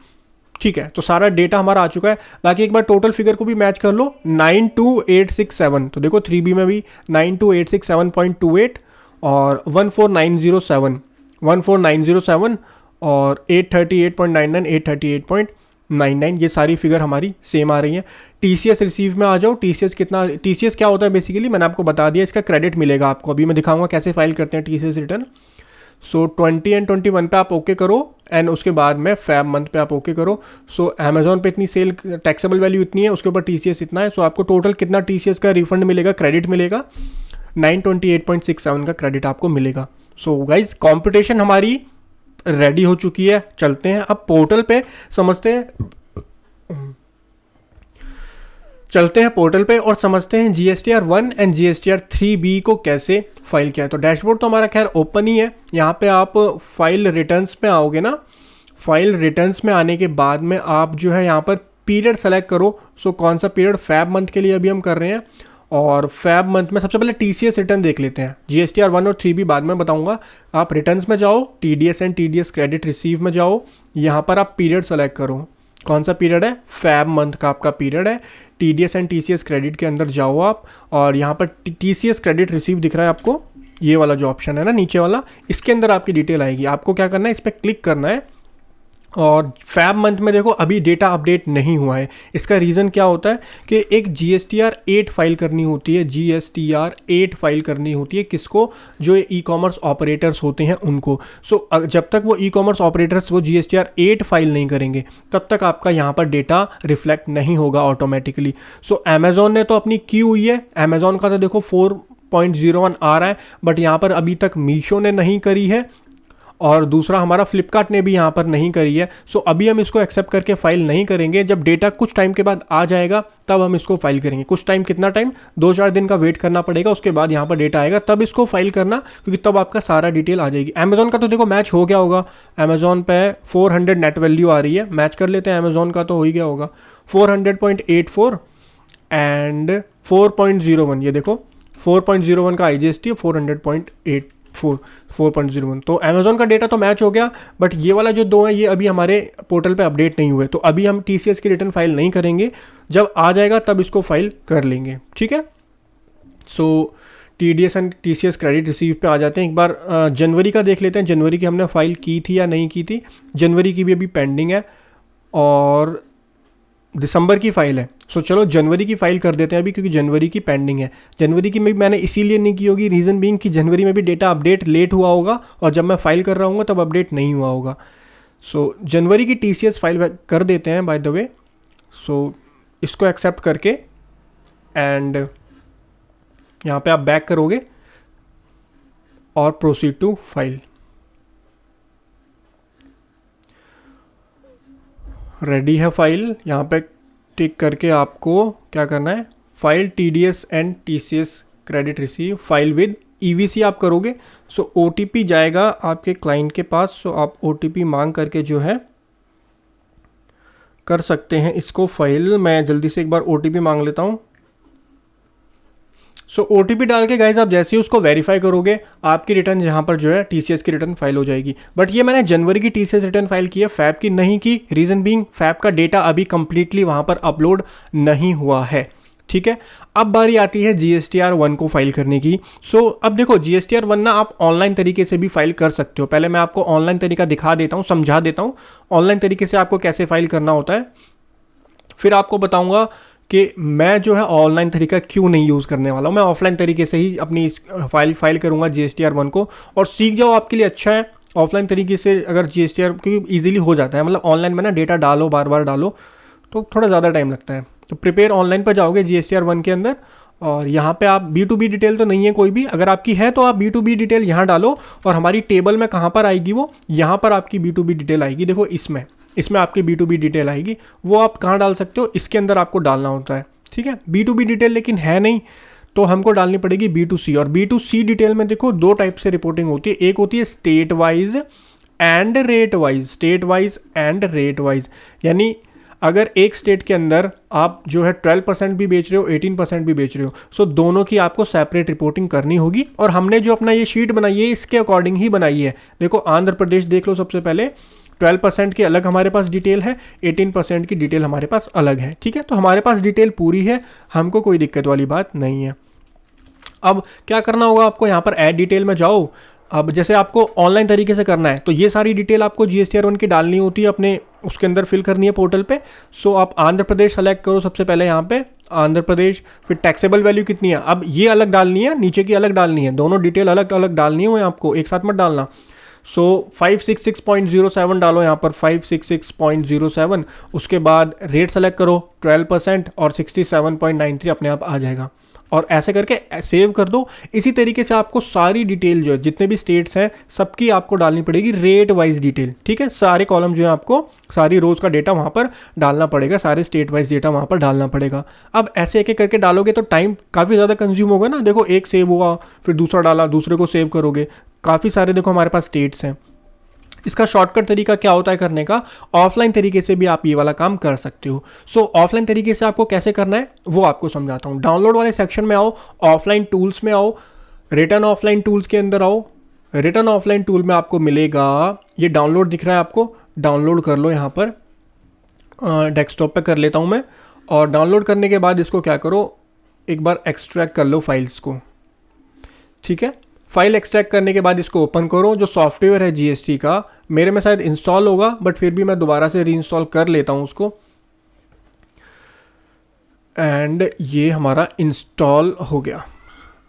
ठीक है, तो सारा डेटा हमारा आ चुका है। बाकी एक बार टोटल फिगर को भी मैच कर लो, 92867। तो देखो 3B में भी 92867.28 और 14907 और 838.99, 838.99, ये सारी फिगर हमारी सेम आ रही हैं। TCS रिसीव में आ जाओ। TCS क्या होता है बेसिकली मैंने आपको बता दिया, इसका क्रेडिट मिलेगा आपको। अभी मैं दिखाऊंगा कैसे फाइल करते हैं TCS रिटर्न। 20 एंड 21 पे आप ओके करो एंड उसके बाद में फैब मंथ पे आप ओके करो। अमेजोन पे इतनी सेल टैक्सेबल वैल्यू इतनी है, उसके ऊपर TCS इतना है। आपको टोटल कितना TCS का रिफंड मिलेगा, क्रेडिट मिलेगा, 928.67 का क्रेडिट आपको मिलेगा। गाइज कॉम्पिटिशन हमारी रेडी हो चुकी है। चलते हैं अब पोर्टल पे, चलते हैं पोर्टल पे और समझते हैं GSTR 1 एंड GSTR 3B को कैसे फाइल किया है। तो डैशबोर्ड तो हमारा खैर ओपन ही है। यहाँ पे आप फाइल रिटर्न्स में आओगे ना, फाइल रिटर्न्स में आने के बाद में आप जो है यहाँ पर पीरियड सेलेक्ट करो। कौन सा पीरियड, फैब मंथ के लिए अभी हम कर रहे हैं। और फैब मंथ में सबसे पहले TCS रिटर्न देख लेते हैं। GSTR 1 और 3B बाद में बताऊंगा। आप रिटर्न्स में जाओ, TDS and TDS credit receive में जाओ, यहाँ पर आप पीरियड सेलेक्ट करो। कौन सा पीरियड है, फैब मंथ का आपका पीरियड है। TDS एंड TCS क्रेडिट के अंदर जाओ आप और यहाँ पर TCS क्रेडिट रिसीव दिख रहा है आपको, ये वाला जो ऑप्शन है ना नीचे वाला, इसके अंदर आपकी डिटेल आएगी। आपको क्या करना है, इस पर क्लिक करना है। और फैब मंथ में देखो अभी डेटा अपडेट नहीं हुआ है। इसका रीज़न क्या होता है कि एक GSTR 8 फाइल करनी होती है, GSTR 8 फाइल करनी होती है। किसको, जो ई-कॉमर्स ऑपरेटर्स होते हैं उनको। जब तक वो ई-कॉमर्स ऑपरेटर्स वो GSTR 8 फाइल नहीं करेंगे तब तक आपका यहाँ पर डेटा रिफ्लेक्ट नहीं होगा ऑटोमेटिकली। अमेज़ॉन ने तो अपनी की हुई है, अमेज़ॉन का तो देखो 4.01 आ रहा है, बट यहाँ पर अभी तक मीशो ने नहीं करी है और दूसरा हमारा फ्लिपकार्ट ने भी यहाँ पर नहीं करी है। सो अभी हम इसको एक्सेप्ट करके फाइल नहीं करेंगे, जब डेटा कुछ टाइम के बाद आ जाएगा तब हम इसको फाइल करेंगे। कुछ टाइम, कितना टाइम, 2-4 दिन का वेट करना पड़ेगा, उसके बाद यहाँ पर डेटा आएगा तब इसको फाइल करना, क्योंकि तब आपका सारा डिटेल आ जाएगी। अमेजोन का तो देखो मैच हो गया होगा, अमेजोन पे 400 नेट वैल्यू आ रही है, मैच कर लेते हैं, अमेजोन का तो हो ही गया होगा 400.84 एंड 4.01, ये देखो 4.01 का IGST है, 400.84 4.01, तो अमेजोन का डेटा तो मैच हो गया। बट ये वाला जो 2 है ये अभी हमारे पोर्टल पे अपडेट नहीं हुए, तो अभी हम TCS की रिटर्न फाइल नहीं करेंगे, जब आ जाएगा तब इसको फाइल कर लेंगे, ठीक है। सो TDS and TCS credit receive पे आ जाते हैं। एक बार जनवरी का देख लेते हैं, जनवरी की हमने फाइल की थी या नहीं की थी। जनवरी की भी अभी पेंडिंग है और दिसंबर की फ़ाइल है। सो चलो जनवरी की फ़ाइल कर देते हैं अभी, क्योंकि जनवरी की पेंडिंग है। जनवरी की मैंने इसीलिए नहीं की होगी, रीज़न बीइंग कि जनवरी में भी डेटा अपडेट लेट हुआ होगा और जब मैं फ़ाइल कर रहा हूँ तब अपडेट नहीं हुआ होगा। सो जनवरी की TCS फाइल कर देते हैं बाय द वे। सो इसको एक्सेप्ट करके एंड यहाँ पे आप बैक करोगे और प्रोसीड टू फाइल। रेडी है फाइल, यहाँ पे टिक करके आपको क्या करना है, file TDS and TCS credit receive file with EVC आप करोगे। सो OTP जाएगा आपके क्लाइंट के पास। सो आप OTP मांग करके जो है कर सकते हैं इसको फाइल। मैं जल्दी से एक बार OTP मांग लेता हूँ। सो OTP डाल के गाइज आप जैसे ही उसको वेरीफाई करोगे आपकी रिटर्न यहाँ पर जो है TCS की रिटर्न फाइल हो जाएगी। बट ये मैंने जनवरी की TCS रिटर्न फाइल की है, फैब की नहीं की। रीज़न बीइंग फैब का डेटा अभी कंप्लीटली वहाँ पर अपलोड नहीं हुआ है, ठीक है। अब बारी आती है GSTR 1 को फाइल करने की। सो अब देखो GSTR 1 ना आप ऑनलाइन तरीके से भी फाइल कर सकते हो। पहले मैं आपको ऑनलाइन तरीका दिखा देता हूँ, समझा देता हूँ ऑनलाइन तरीके से आपको कैसे फाइल करना होता है, फिर आपको बताऊँगा कि मैं जो है ऑनलाइन तरीका क्यों नहीं यूज़ करने वाला हूँ। मैं ऑफलाइन तरीके से ही अपनी फाइल करूँगा GSTR 1 को, और सीख जाओ, आपके लिए अच्छा है। ऑफलाइन तरीके से अगर GSTR, क्योंकि ईजिली हो जाता है, मतलब ऑनलाइन में ना डेटा डालो, बार बार डालो तो थोड़ा ज़्यादा टाइम लगता है। तो प्रिपेयर ऑनलाइन पर जाओगे GSTR 1 के अंदर, और यहाँ पे आप B2B डिटेल तो नहीं है कोई भी, अगर आपकी है तो आप B2B डिटेल यहाँ डालो, और हमारी टेबल में कहाँ पर आएगी वो, यहाँ पर आपकी B2B डिटेल आएगी। देखो इसमें आपकी B2B डिटेल आएगी, वो आप कहाँ डाल सकते हो, इसके अंदर आपको डालना होता है, ठीक है। B2B डिटेल लेकिन है नहीं तो हमको डालनी पड़ेगी B2C। और B2C डिटेल में देखो 2 टाइप से रिपोर्टिंग होती है, एक होती है state wise and rate wise. State wise and rate wise यानी अगर एक स्टेट के अंदर आप जो है 12% भी बेच रहे हो, 18% भी बेच रहे हो, सो दोनों की आपको सेपरेट रिपोर्टिंग करनी होगी। और हमने जो अपना ये शीट बनाई है इसके अकॉर्डिंग ही बनाई है। देखो आंध्र प्रदेश देख लो, सबसे पहले 12% की अलग हमारे पास डिटेल है, 18% की डिटेल हमारे पास अलग है, ठीक है। तो हमारे पास डिटेल पूरी है, हमको कोई दिक्कत वाली बात नहीं है। अब क्या करना होगा आपको, यहाँ पर ऐड डिटेल में जाओ। अब जैसे आपको ऑनलाइन तरीके से करना है तो ये सारी डिटेल आपको GSTR 1 की डालनी होती है, अपने उसके अंदर फिल करनी है पोर्टल पे। सो आप आंध्र प्रदेश सेलेक्ट करो सबसे पहले, यहाँ पे आंध्र प्रदेश, फिर टैक्सेबल वैल्यू कितनी है, अब ये अलग डालनी है, नीचे की अलग डालनी है, दोनों डिटेल अलग अलग डालनी है, आपको एक साथ मत डालना। सो 566.07 डालो यहाँ पर, 566.07। उसके बाद रेट सेलेक्ट करो 12% और 67.93 अपने आप आ जाएगा, और ऐसे करके सेव कर दो। इसी तरीके से आपको सारी डिटेल जो है, जितने भी स्टेट्स हैं सबकी आपको डालनी पड़ेगी रेट वाइज डिटेल, ठीक है। सारे कॉलम जो है आपको, सारी रोज का डेटा वहाँ पर डालना पड़ेगा, सारे स्टेट वाइज डेटा वहाँ पर डालना पड़ेगा। अब ऐसे एक एक करके डालोगे तो टाइम काफ़ी ज़्यादा कंज्यूम होगा ना। देखो एक सेव हुआ, फिर दूसरा डाला, दूसरे को सेव करोगे, काफ़ी सारे देखो हमारे पास स्टेट्स हैं। इसका शॉर्टकट तरीका क्या होता है करने का, ऑफलाइन तरीके से भी आप ये वाला काम कर सकते हो। सो ऑफलाइन तरीके से आपको कैसे करना है वो आपको समझाता हूँ। डाउनलोड वाले सेक्शन में आओ, ऑफलाइन टूल्स में आओ, रिटर्न ऑफलाइन टूल्स के अंदर आओ। रिटर्न ऑफलाइन टूल में आपको मिलेगा ये डाउनलोड दिख रहा है, आपको डाउनलोड कर लो। यहाँ पर डेस्कटॉप पे कर लेता हूँ मैं, और डाउनलोड करने के बाद इसको क्या करो, एक बार एक्सट्रैक्ट कर लो फाइल्स को, ठीक है। फाइल एक्सट्रैक्ट करने के बाद इसको ओपन करो। जो सॉफ्टवेयर है GST का, मेरे में शायद इंस्टॉल होगा, बट फिर भी मैं दोबारा से रीइंस्टॉल कर लेता हूँ उसको। एंड ये हमारा इंस्टॉल हो गया,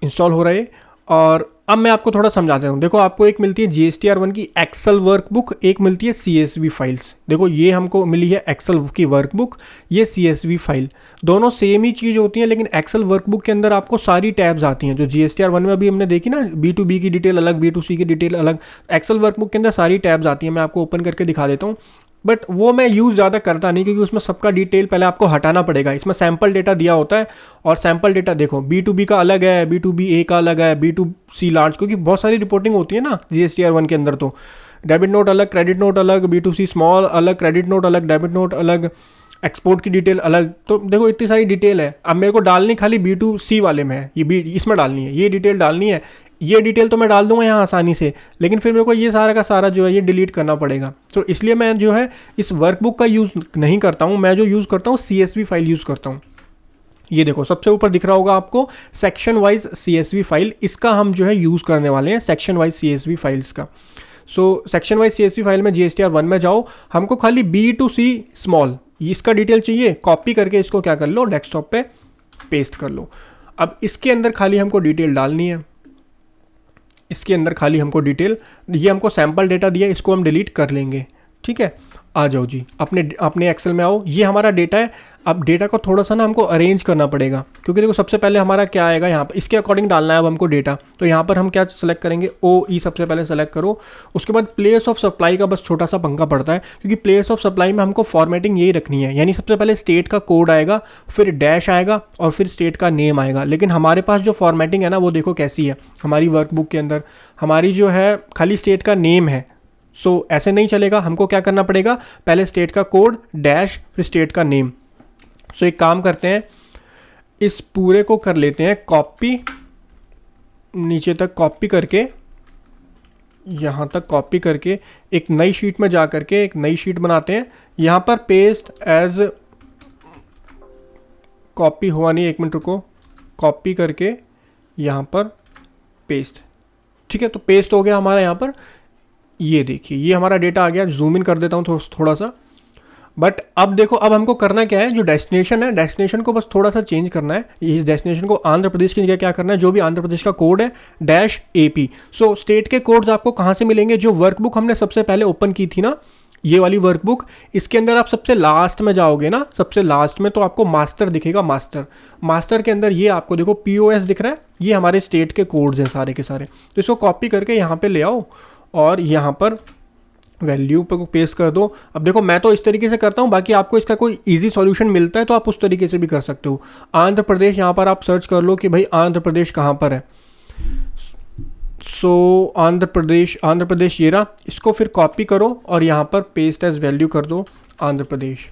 इंस्टॉल हो रहा है। और अब मैं आपको थोड़ा समझा देता हूँ। देखो आपको एक मिलती है GSTR1 की एक्सेल वर्कबुक, एक मिलती है CSV फाइल्स। देखो ये हमको मिली है एक्सेल की वर्कबुक, ये CSV फाइल, दोनों सेम ही चीज़ होती हैं, लेकिन एक्सेल वर्कबुक के अंदर आपको सारी टैब्स आती हैं। जो GSTR1 में अभी हमने देखी ना, B2B की डिटेल अलग, B2C की डिटेल अलग, एक्सेल वर्कबुक के अंदर सारी टैब्स आती हैं। मैं आपको ओपन करके दिखा देता हूँ, बट वो मैं यूज़ ज़्यादा करता नहीं, क्योंकि उसमें सबका डिटेल पहले आपको हटाना पड़ेगा। इसमें सैम्पल डेटा दिया होता है, और सैम्पल डेटा देखो B2B का अलग है, B2BA का अलग है, B2C लार्ज, क्योंकि बहुत सारी रिपोर्टिंग होती है ना GSTR1 के अंदर। तो डेबिट नोट अलग, क्रेडिट नोट अलग, B2C स्मॉल अलग, क्रेडिट नोट अलग, डेबिट नोट अलग, एक्सपोर्ट की डिटेल अलग। तो देखो इतनी सारी डिटेल है। अब मेरे को डालनी खाली B2C वाले में है, ये इसमें डालनी है, ये डिटेल डालनी है। ये डिटेल तो मैं डाल दूंगा यहाँ आसानी से, लेकिन फिर मेरे को ये सारा का सारा जो है ये डिलीट करना पड़ेगा। तो इसलिए मैं जो है इस वर्कबुक का यूज़ नहीं करता हूँ। मैं जो यूज़ करता हूँ CSV फाइल यूज़ करता हूँ। ये देखो सबसे ऊपर दिख रहा होगा आपको सेक्शन वाइज CSV फाइल, इसका हम जो है यूज़ करने वाले हैं, सेक्शन वाइज CSV फाइल्स का। So section wise CSV file में GSTR1 में जाओ, हमको खाली B2C स्मॉल इसका डिटेल चाहिए, कॉपी करके इसको क्या कर लो, डेस्कटॉप पे पेस्ट कर लो। अब इसके अंदर खाली हमको डिटेल डालनी है, इसके अंदर खाली हमको डिटेल, ये हमको सैम्पल डेटा दिया, इसको हम डिलीट कर लेंगे। ठीक है, आ जाओ जी अपने एक्सेल में आओ। ये हमारा डेटा है। अब डेटा को थोड़ा सा ना हमको अरेंज करना पड़ेगा, क्योंकि देखो सबसे पहले हमारा क्या आएगा यहाँ पर, इसके अकॉर्डिंग डालना है अब हमको डेटा। तो यहाँ पर हम क्या सेलेक्ट करेंगे, OE सबसे पहले सेलेक्ट करो। उसके बाद प्लेस ऑफ सप्लाई का बस छोटा सा पंगा पड़ता है, क्योंकि प्लेस ऑफ सप्लाई में हमको फॉर्मेटिंग यही रखनी है, यानी सबसे पहले स्टेट का कोड आएगा, फिर डैश आएगा, और फिर स्टेट का नेम आएगा। लेकिन हमारे पास जो फॉर्मेटिंग है ना, वो देखो कैसी है हमारी वर्कबुक के अंदर, हमारी जो है खाली स्टेट का नेम है। सो ऐसे नहीं चलेगा, हमको क्या करना पड़ेगा, पहले स्टेट का कोड डैश फिर स्टेट का नेम। सो एक काम करते हैं, इस पूरे को कर लेते हैं कॉपी, नीचे तक कॉपी करके, यहाँ तक कॉपी करके एक नई शीट में जा करके एक नई शीट बनाते हैं। यहाँ पर पेस्ट एज, कॉपी हुआ नहीं, एक मिनट रुको, कॉपी करके यहाँ पर पेस्ट। ठीक है, तो पेस्ट हो गया हमारा यहाँ पर। ये देखिए ये हमारा डेटा आ गया। जूम इन कर देता हूँ थोड़ा सा। बट अब देखो, अब हमको करना क्या है, जो डेस्टिनेशन है, डेस्टिनेशन को बस थोड़ा सा चेंज करना है। इस डेस्टिनेशन को आंध्र प्रदेश की जगह क्या करना है, जो भी आंध्र प्रदेश का कोड है -AP। सो स्टेट के कोड्स आपको कहाँ से मिलेंगे, जो वर्कबुक हमने सबसे पहले ओपन की थी ना, ये वाली वर्कबुक, इसके अंदर आप सबसे लास्ट में जाओगे ना, सबसे लास्ट में तो आपको मास्टर दिखेगा। मास्टर के अंदर ये आपको देखो POS दिख रहा है, ये हमारे स्टेट के कोड्स हैं सारे के सारे। तो इसको कॉपी करके यहाँ पे ले आओ और यहाँ पर वैल्यू पर पेस्ट कर दो। अब देखो मैं तो इस तरीके से करता हूँ, बाकी आपको इसका कोई इजी सॉल्यूशन मिलता है तो आप उस तरीके से भी कर सकते हो। आंध्र प्रदेश, यहाँ पर आप सर्च कर लो कि भाई आंध्र प्रदेश कहाँ पर है। सो आंध्र प्रदेश ये रहा। इसको फिर कॉपी करो और यहाँ पर पेस्ट एज वैल्यू कर दो आंध्र प्रदेश।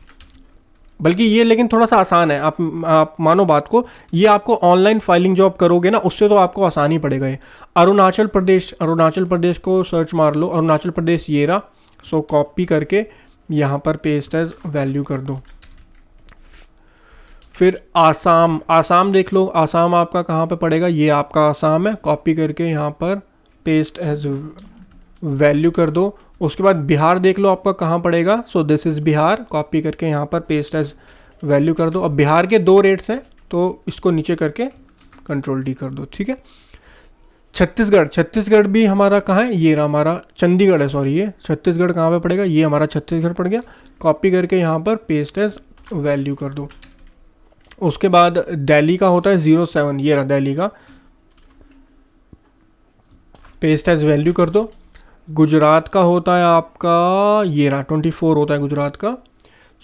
बल्कि ये लेकिन थोड़ा सा आसान है, आप मानो बात को, ये आपको ऑनलाइन फाइलिंग जॉब करोगे ना, उससे तो आपको आसान ही पड़ेगा। ये अरुणाचल प्रदेश को सर्च मार लो, अरुणाचल प्रदेश ये रहा। सो कॉपी करके यहाँ पर पेस्ट एज वैल्यू कर दो। फिर आसाम देख लो, आसाम आपका कहाँ पे पड़ेगा, ये आपका आसाम है। कॉपी करके यहाँ पर पेस्ट एज वैल्यू कर दो। उसके बाद बिहार देख लो आपका कहाँ पड़ेगा। सो दिस इज़ बिहार। कॉपी करके यहाँ पर पेस्ट एज वैल्यू कर दो। अब बिहार के 2 रेट्स हैं, तो इसको नीचे करके Ctrl+D कर दो। ठीक है, छत्तीसगढ़ भी हमारा कहाँ है, ये रहा हमारा चंडीगढ़ है, सॉरी ये छत्तीसगढ़ कहाँ पे पड़ेगा, ये हमारा छत्तीसगढ़ पड़ गया। कॉपी करके यहाँ पर पेस्ट एज वैल्यू कर दो। उसके बाद दिल्ली का होता है 07, ये रहा दिल्ली का, पेस्ट एज वैल्यू कर दो। गुजरात का होता है आपका, ये रहा 24 होता है गुजरात का।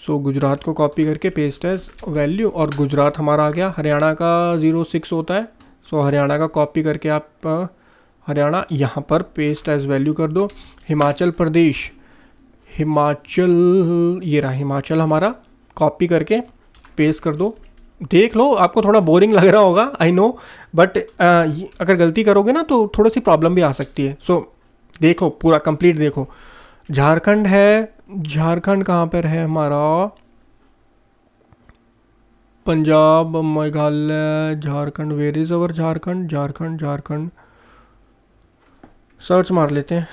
सो गुजरात को कॉपी करके पेस्ट एज वैल्यू, और गुजरात हमारा आ गया। हरियाणा का 06 होता है। सो हरियाणा का कॉपी करके आप हरियाणा यहाँ पर पेस्ट एज वैल्यू कर दो। हिमाचल प्रदेश, ये रहा हिमाचल हमारा, कॉपी करके पेस्ट कर दो। देख लो, आपको थोड़ा बोरिंग लग रहा होगा, आई नो, बट अगर गलती करोगे ना तो थोड़ी सी प्रॉब्लम भी आ सकती है। सो देखो पूरा कंप्लीट देखो। झारखंड है, झारखंड कहाँ पर है हमारा, Punjab, Meghalaya, Jharkhand, where is our Jharkhand search मार लेते हैं,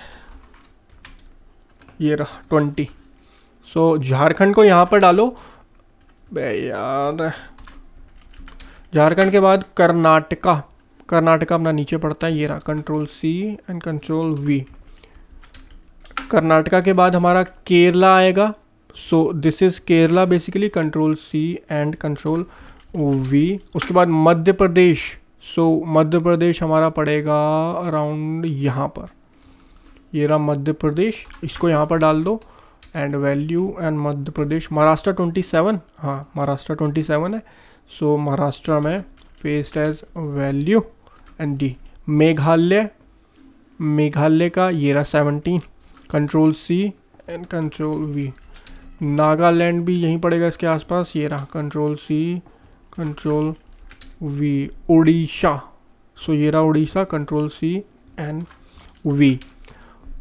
ये रहा 20। सो झारखंड को यहाँ पर डालो बे यार। झारखंड के बाद कर्नाटका, कर्नाटका अपना नीचे पड़ता है, ये रहा control C and control V. Karnataka के बाद हमारा केरला आएगा, so this is Kerala basically, control C and control V. उसके बाद मध्य प्रदेश, सो मध्य प्रदेश हमारा पड़ेगा अराउंड यहाँ पर, ये रहा मध्य प्रदेश, इसको यहाँ पर डाल दो and value and Madhya Pradesh. Maharashtra 27, हाँ महाराष्ट्र 27 है, सो महाराष्ट्र में paste as value and D. Meghalaya, Meghalaya का ये रहा 17, control C and control V. Nagaland भी यहीं पड़ेगा इसके आसपास, ये रहा control C control V. Orissa, so ये रहा Orissa, control C and V.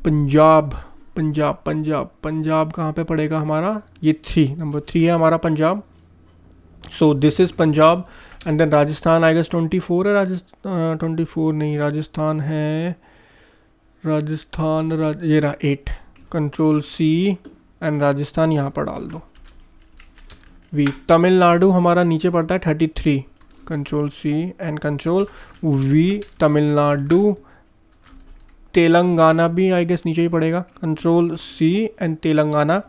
Punjab, Punjab Punjab Punjab कहाँ पे पड़ेगा हमारा, ये 3, नंबर 3 है हमारा Punjab, so this is Punjab. And then Rajasthan I guess 24 है, राजस्थान 24 नहीं, राजस्थान है, राजस्थान ये रहा 8, कंट्रोल सी एंड राजस्थान यहाँ पर डाल दो वी। तमिलनाडु हमारा नीचे पड़ता है 33, control C and control V, Tamil Nadu. Telangana भी आई गेस नीचे ही पड़ेगा, control C and Telangana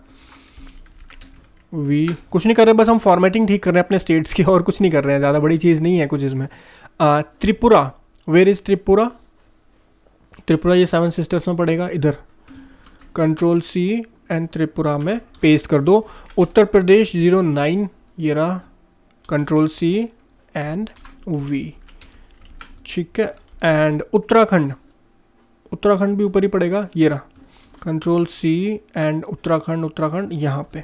V. कुछ नहीं कर रहे, बस हम फॉर्मेटिंग ठीक कर रहे हैं अपने स्टेट्स की, और कुछ नहीं कर रहे हैं, ज़्यादा बड़ी चीज़ नहीं है कुछ इसमें। त्रिपुरा, वेयर इज़ त्रिपुरा, त्रिपुरा ये 7 सिस्टर्स में पड़ेगा इधर, कंट्रोल सी एंड त्रिपुरा में पेस्ट कर दो। उत्तर प्रदेश 09, ये रहा, कंट्रोल सी एंड वी, ठीक है। एंड उत्तराखंड, उत्तराखंड भी ऊपर ही पड़ेगा, ये रहा, control C and Uttarakhand, Uttarakhand यहाँ पे।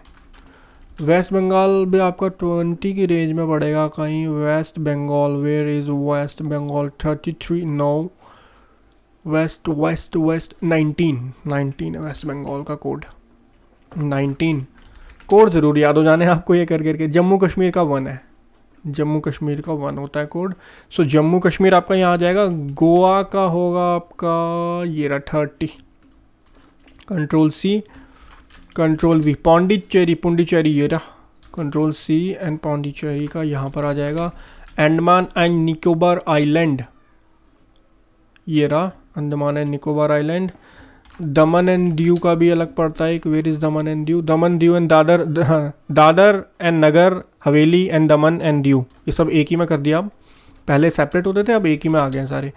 वेस्ट बंगाल भी आपका 20 की रेंज में पड़ेगा कहीं, West Bengal, where is West Bengal, 33, no, west west west 19 है वेस्ट बंगाल का कोड, 19 कोड ज़रूर याद हो जाने आपको ये कर करके। जम्मू कश्मीर का 1 है, जम्मू कश्मीर का 1 होता है कोड, सो जम्मू कश्मीर आपका यहाँ आ जाएगा। गोवा का होगा आपका ये रहा 30, control C control V. Pondicherry, Pondicherry ये रहा, कंट्रोल सी एंड पौंडीचेरी का यहाँ पर आ जाएगा। अंडमान एंड निकोबार आइलैंड, ये रहा Andaman and Nicobar island. Daman and Diu का भी अलग पड़ता है एक, where is Daman and Diu, Daman Diu and Dadar, Dadar and Nagar Haveli and Daman and Diu, ये सब एक ही में कर दिया। अब पहले सेपरेट होते थे, अब एक ही में आ गए हैं सारे।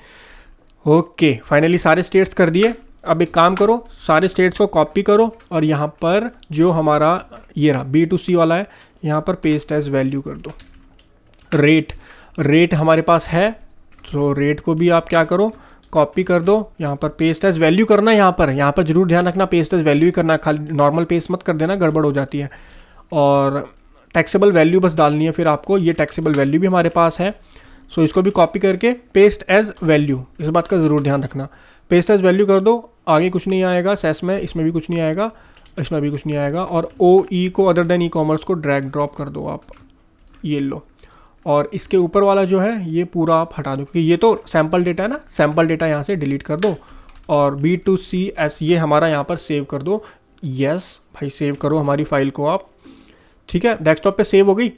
ओके, फाइनली सारे स्टेट्स कर दिए। अब एक काम करो, सारे स्टेट्स को कॉपी करो और यहाँ पर जो हमारा ये रहा B2C वाला है, यहाँ पर पेस्ट एज वैल्यू कर दो। रेट, रेट हमारे पास है, तो रेट को भी आप क्या करो, कॉपी कर दो, यहाँ पर पेस्ट एज वैल्यू करना है। यहाँ पर जरूर ध्यान रखना पेस्ट एज वैल्यू ही करना है, खाली नॉर्मल पेस्ट मत कर देना, गड़बड़ हो जाती है। और टैक्सेबल वैल्यू बस डालनी है फिर आपको, ये टैक्सेबल वैल्यू भी हमारे पास है, सो इसको भी कॉपी करके पेस्ट एज वैल्यू, इस बात का ज़रूर ध्यान रखना। पेस्ट एज वैल्यू कर दो, आगे कुछ नहीं आएगा, सेस में इसमें भी कुछ नहीं आएगा, इसमें भी कुछ नहीं आएगा। और OE को, अदर देन ई कॉमर्स को ड्रैग ड्रॉप कर दो आप, ये लो। और इसके ऊपर वाला जो है ये पूरा आप हटा दो, क्योंकि ये तो सैम्पल डेटा है ना, सैम्पल डेटा यहाँ से डिलीट कर दो। और B2CS ये हमारा यहाँ पर सेव कर दो। यस भाई, सेव करो हमारी फाइल को आप, ठीक है। डेस्कटॉप पे सेव हो गई।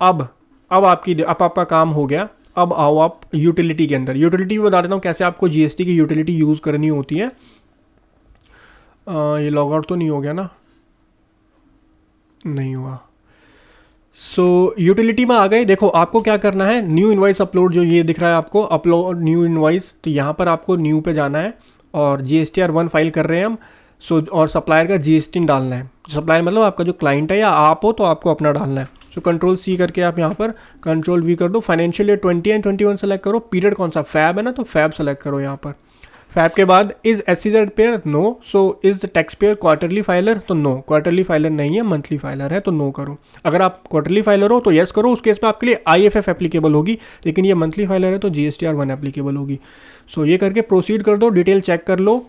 अब आपका काम हो गया। अब आओ आप यूटिलिटी के अंदर। यूटिलिटी भी बता देता हूँ कैसे आपको GST की यूटिलिटी यूज़ करनी होती है। ये लॉग आउट तो नहीं हो गया ना, नहीं हुआ। सो यूटिलिटी में आ गए। देखो आपको क्या करना है, न्यू इनवॉइस अपलोड, जो ये दिख रहा है आपको, अपलोड न्यू इनवॉइस, तो यहाँ पर आपको न्यू पे जाना है और GSTR1 फाइल कर रहे हैं हम। सो और सप्लायर का GST डालना है। सप्लायर मतलब आपका जो क्लाइंट है या आप हो, तो आपको अपना डालना है। सो कंट्रोल C करके आप यहाँ पर कंट्रोल V कर दो। फाइनेंशियल ईयर 20 एंड 21 सेलेक्ट करो। पीरियड कौन सा, फैब है ना, तो फैब सेलेक्ट करो यहाँ पर। फैब के बाद is SEZ payer, no. So is tax payer quarterly filer, तो नो, क्वार्टरली फाइलर नहीं है, मंथली फाइलर है, तो नो करो। अगर आप क्वार्टरली फाइलर हो तो येस करो, उस केस में आपके लिए IFF एप्लीकेबल होगी, लेकिन ये मंथली फाइलर है तो GSTR1 एप्लीकेबल होगी। सो ये करके प्रोसीड कर दो, डिटेल चेक कर लो।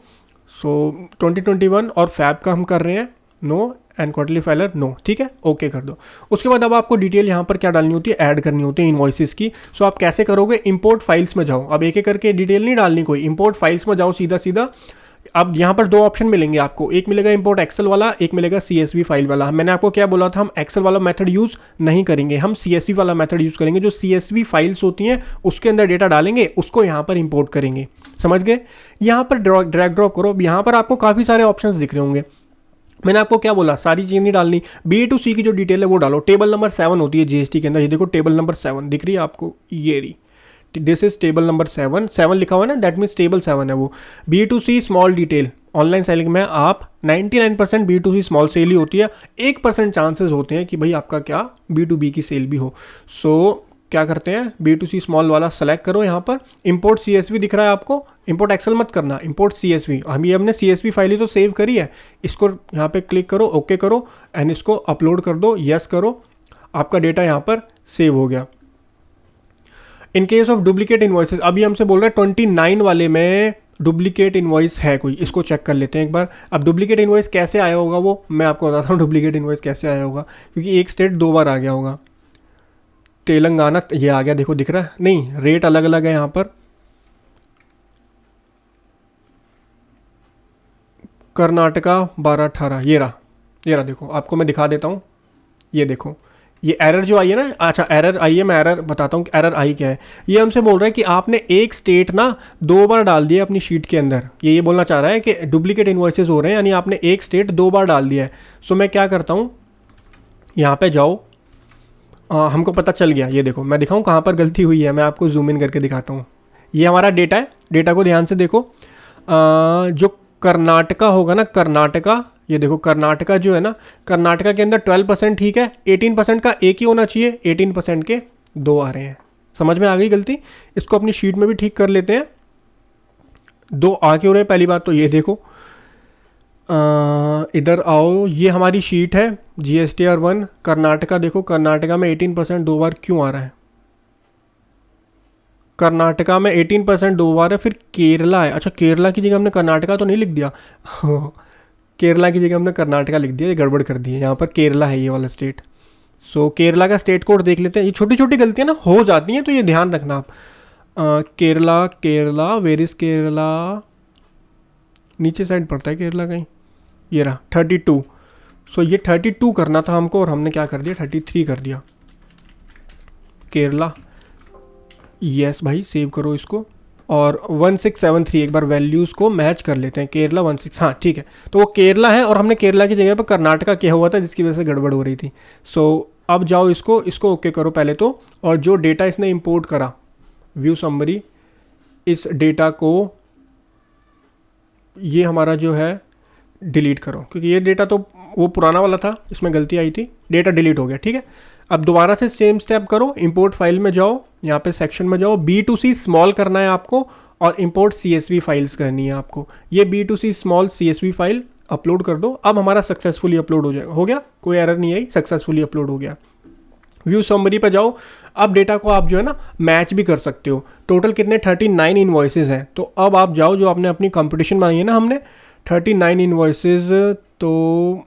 सो 2021 और फैब का हम कर रहे हैं, no, and quarterly filer no, ठीक है, ओके कर दो। उसके बाद अब आपको डिटेल यहाँ पर क्या डालनी होती है, ऐड करनी होती है इनवॉइसेस की। सो आप कैसे करोगे, इंपोर्ट फाइल्स में जाओ। अब एक एक करके डिटेल नहीं डालनी कोई, इंपोर्ट फाइल्स में जाओ सीधा सीधा। अब यहाँ पर दो ऑप्शन मिलेंगे आपको, एक मिलेगा इंपोर्ट एक्सेल वाला, एक मिलेगा CSV फाइल वाला। मैंने आपको क्या बोला था, हम एक्सेल वाला मेथड यूज़ नहीं करेंगे, हम CSV वाला मेथड यूज़ करेंगे। जो CSV फाइल्स होती हैं उसके अंदर डेटा डालेंगे, उसको यहाँ पर इंपोर्ट करेंगे। समझ गए? यहाँ पर ड्रैग ड्रॉप करो। यहाँ पर आपको काफ़ी सारे ऑप्शंस दिख रहे होंगे। मैंने आपको क्या बोला, सारी चीज़ नहीं डालनी, B2C की जो डिटेल है वो डालो। टेबल नंबर 7 होती है GST के अंदर, ये देखो टेबल नंबर 7 दिख रही है आपको, ये रही, दिस इज टेबल नंबर 7 लिखा हुआ है ना, दैट मीन्स टेबल 7 है वो। B2C small detail, online selling में आप 99% B2C स्मॉल सेल ही होती है, 1% चांसेस होते हैं कि भाई आपका क्या B2B की सेल भी हो। सो क्या करते हैं, B2C स्मॉल वाला सेलेक्ट करो। यहाँ पर इंपोर्ट CSV दिख रहा है आपको, इंपोर्ट एक्सेल मत करना, इंपोर्ट CSV। हम ये हमने CSV फाइल ही तो सेव करी है, इसको यहाँ पे क्लिक करो, ओके करो एंड इसको अपलोड कर दो, यस करो, आपका डेटा यहाँ पर सेव हो गया। In case of duplicate invoices, अभी हमसे बोल रहा है 29 वाले में डुप्लीकेट इन्वॉइस है कोई, इसको चेक कर लेते हैं एक बार। अब डुप्लीकेट इन्वॉइस कैसे आया होगा वो मैं आपको बताता हूँ, डुप्लीकेट इन्वॉइस कैसे आया होगा, क्योंकि एक स्टेट 2 बार आ गया होगा। तेलंगाना ये आ गया, देखो दिख रहा है, नहीं रेट अलग अलग है यहाँ पर। कर्नाटका 12-18, ये रहा देखो, आपको मैं दिखा देता हूँ, ये देखो ये एरर जो आई है ना, अच्छा एरर आई है, मैं एरर बताता हूँ कि एरर आई क्या है। ये हमसे बोल रहा है कि आपने एक स्टेट ना 2 बार डाल दिया अपनी शीट के अंदर, ये बोलना चाह रहा है कि डुप्लीकेट इन्वॉइसेस हो रहे हैं, यानी आपने एक स्टेट 2 बार डाल दिया है। सो मैं क्या करता हूँ, यहाँ पे जाओ, हमको पता चल गया, ये देखो मैं दिखाऊँ कहाँ पर गलती हुई है, मैं आपको जूम इन करके दिखाता हूँ। ये हमारा डेटा है, डेटा को ध्यान से देखो, जो कर्नाटका होगा ना, कर्नाटका, ये देखो कर्नाटका जो है ना, कर्नाटका के अंदर 12% ठीक है, 18% का एक ही होना चाहिए, 18% के 2 आ रहे हैं। समझ में आ गई गलती? इसको अपनी शीट में भी ठीक कर लेते हैं। 2 आ क्यों रहे, पहली बात तो ये देखो, इधर आओ, ये हमारी शीट है GSTR 1 कर्नाटका। देखो कर्नाटका में 18% 2 बार क्यों आ रहा है, कर्नाटका में 18% 2 बार है, फिर केरला है। अच्छा केरला की जगह हमने कर्नाटका तो नहीं लिख दिया केरला की जगह हमने कर्नाटका लिख दिया, ये गड़बड़ कर दी है, यहाँ पर केरला है ये वाला स्टेट। सो केरला का स्टेट कोड देख लेते हैं। ये छोटी छोटी गलतियाँ ना हो जाती हैं, तो ये ध्यान रखना आप। केरला वेर इज़ केरला, नीचे साइड पड़ता है केरला कहीं, ये रहा 32। सो ये 32 करना था हमको, और हमने क्या कर दिया 33 कर दिया। केरला, यस भाई सेव करो इसको, और 1673 एक बार वैल्यूज़ को मैच कर लेते हैं। केरला 16, हाँ ठीक है, तो वो केरला है, और हमने केरला की जगह पर कर्नाटका किया हुआ था, जिसकी वजह से गड़बड़ हो रही थी। सो अब जाओ इसको ओके करो पहले तो, और जो डेटा इसने इंपोर्ट करा, व्यू समरी, इस डेटा को ये हमारा जो है डिलीट करो, क्योंकि ये डेटा तो वो पुराना वाला था, इसमें गलती आई थी, डेटा डिलीट हो गया। ठीक है, अब दोबारा से सेम स्टेप करो, इंपोर्ट फाइल में जाओ, यहाँ पे सेक्शन में जाओ, B2C स्मॉल करना है आपको, और इंपोर्ट CSV फाइल्स करनी है आपको। ये B2C small CSV file upload कर दो। अब हमारा सक्सेसफुली अपलोड हो जाएगा, हो गया, कोई एरर नहीं आई, सक्सेसफुली अपलोड हो गया। व्यू समरी पे जाओ, अब डेटा को आप जो है ना मैच भी कर सकते हो। टोटल कितने 39 इन्वॉइसेस हैं, तो अब आप जाओ, जो आपने अपनी कंपटीशन बनाई है ना, हमने 39 इन्वॉइसेस, तो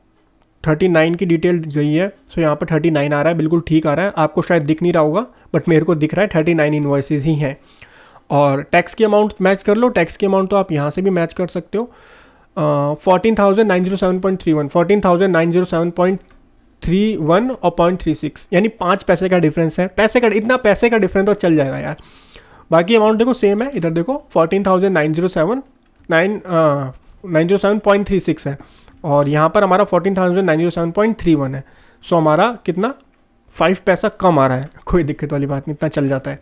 39 की डिटेल गई है। सो यहाँ पर 39 आ रहा है, बिल्कुल ठीक आ रहा है, आपको शायद दिख नहीं रहा होगा, बट मेरे को दिख रहा है 39 इन्वॉइसेस ही हैं। और टैक्स की अमाउंट मैच कर लो, टैक्स की अमाउंट तो आप यहाँ से भी मैच कर सकते हो। 14,907.31, 14,907.31 और 0.36, यानी 5 पैसे का डिफरेंस है। इतना पैसे का डिफरेंस तो चल जाएगा यार। बाकी अमाउंट देखो सेम है, इधर देखो 14,907.36 है, और यहाँ पर हमारा 14,907.31 है। सो हमारा कितना 5 पैसा कम आ रहा है, कोई दिक्कत वाली बात नहीं, इतना चल जाता है।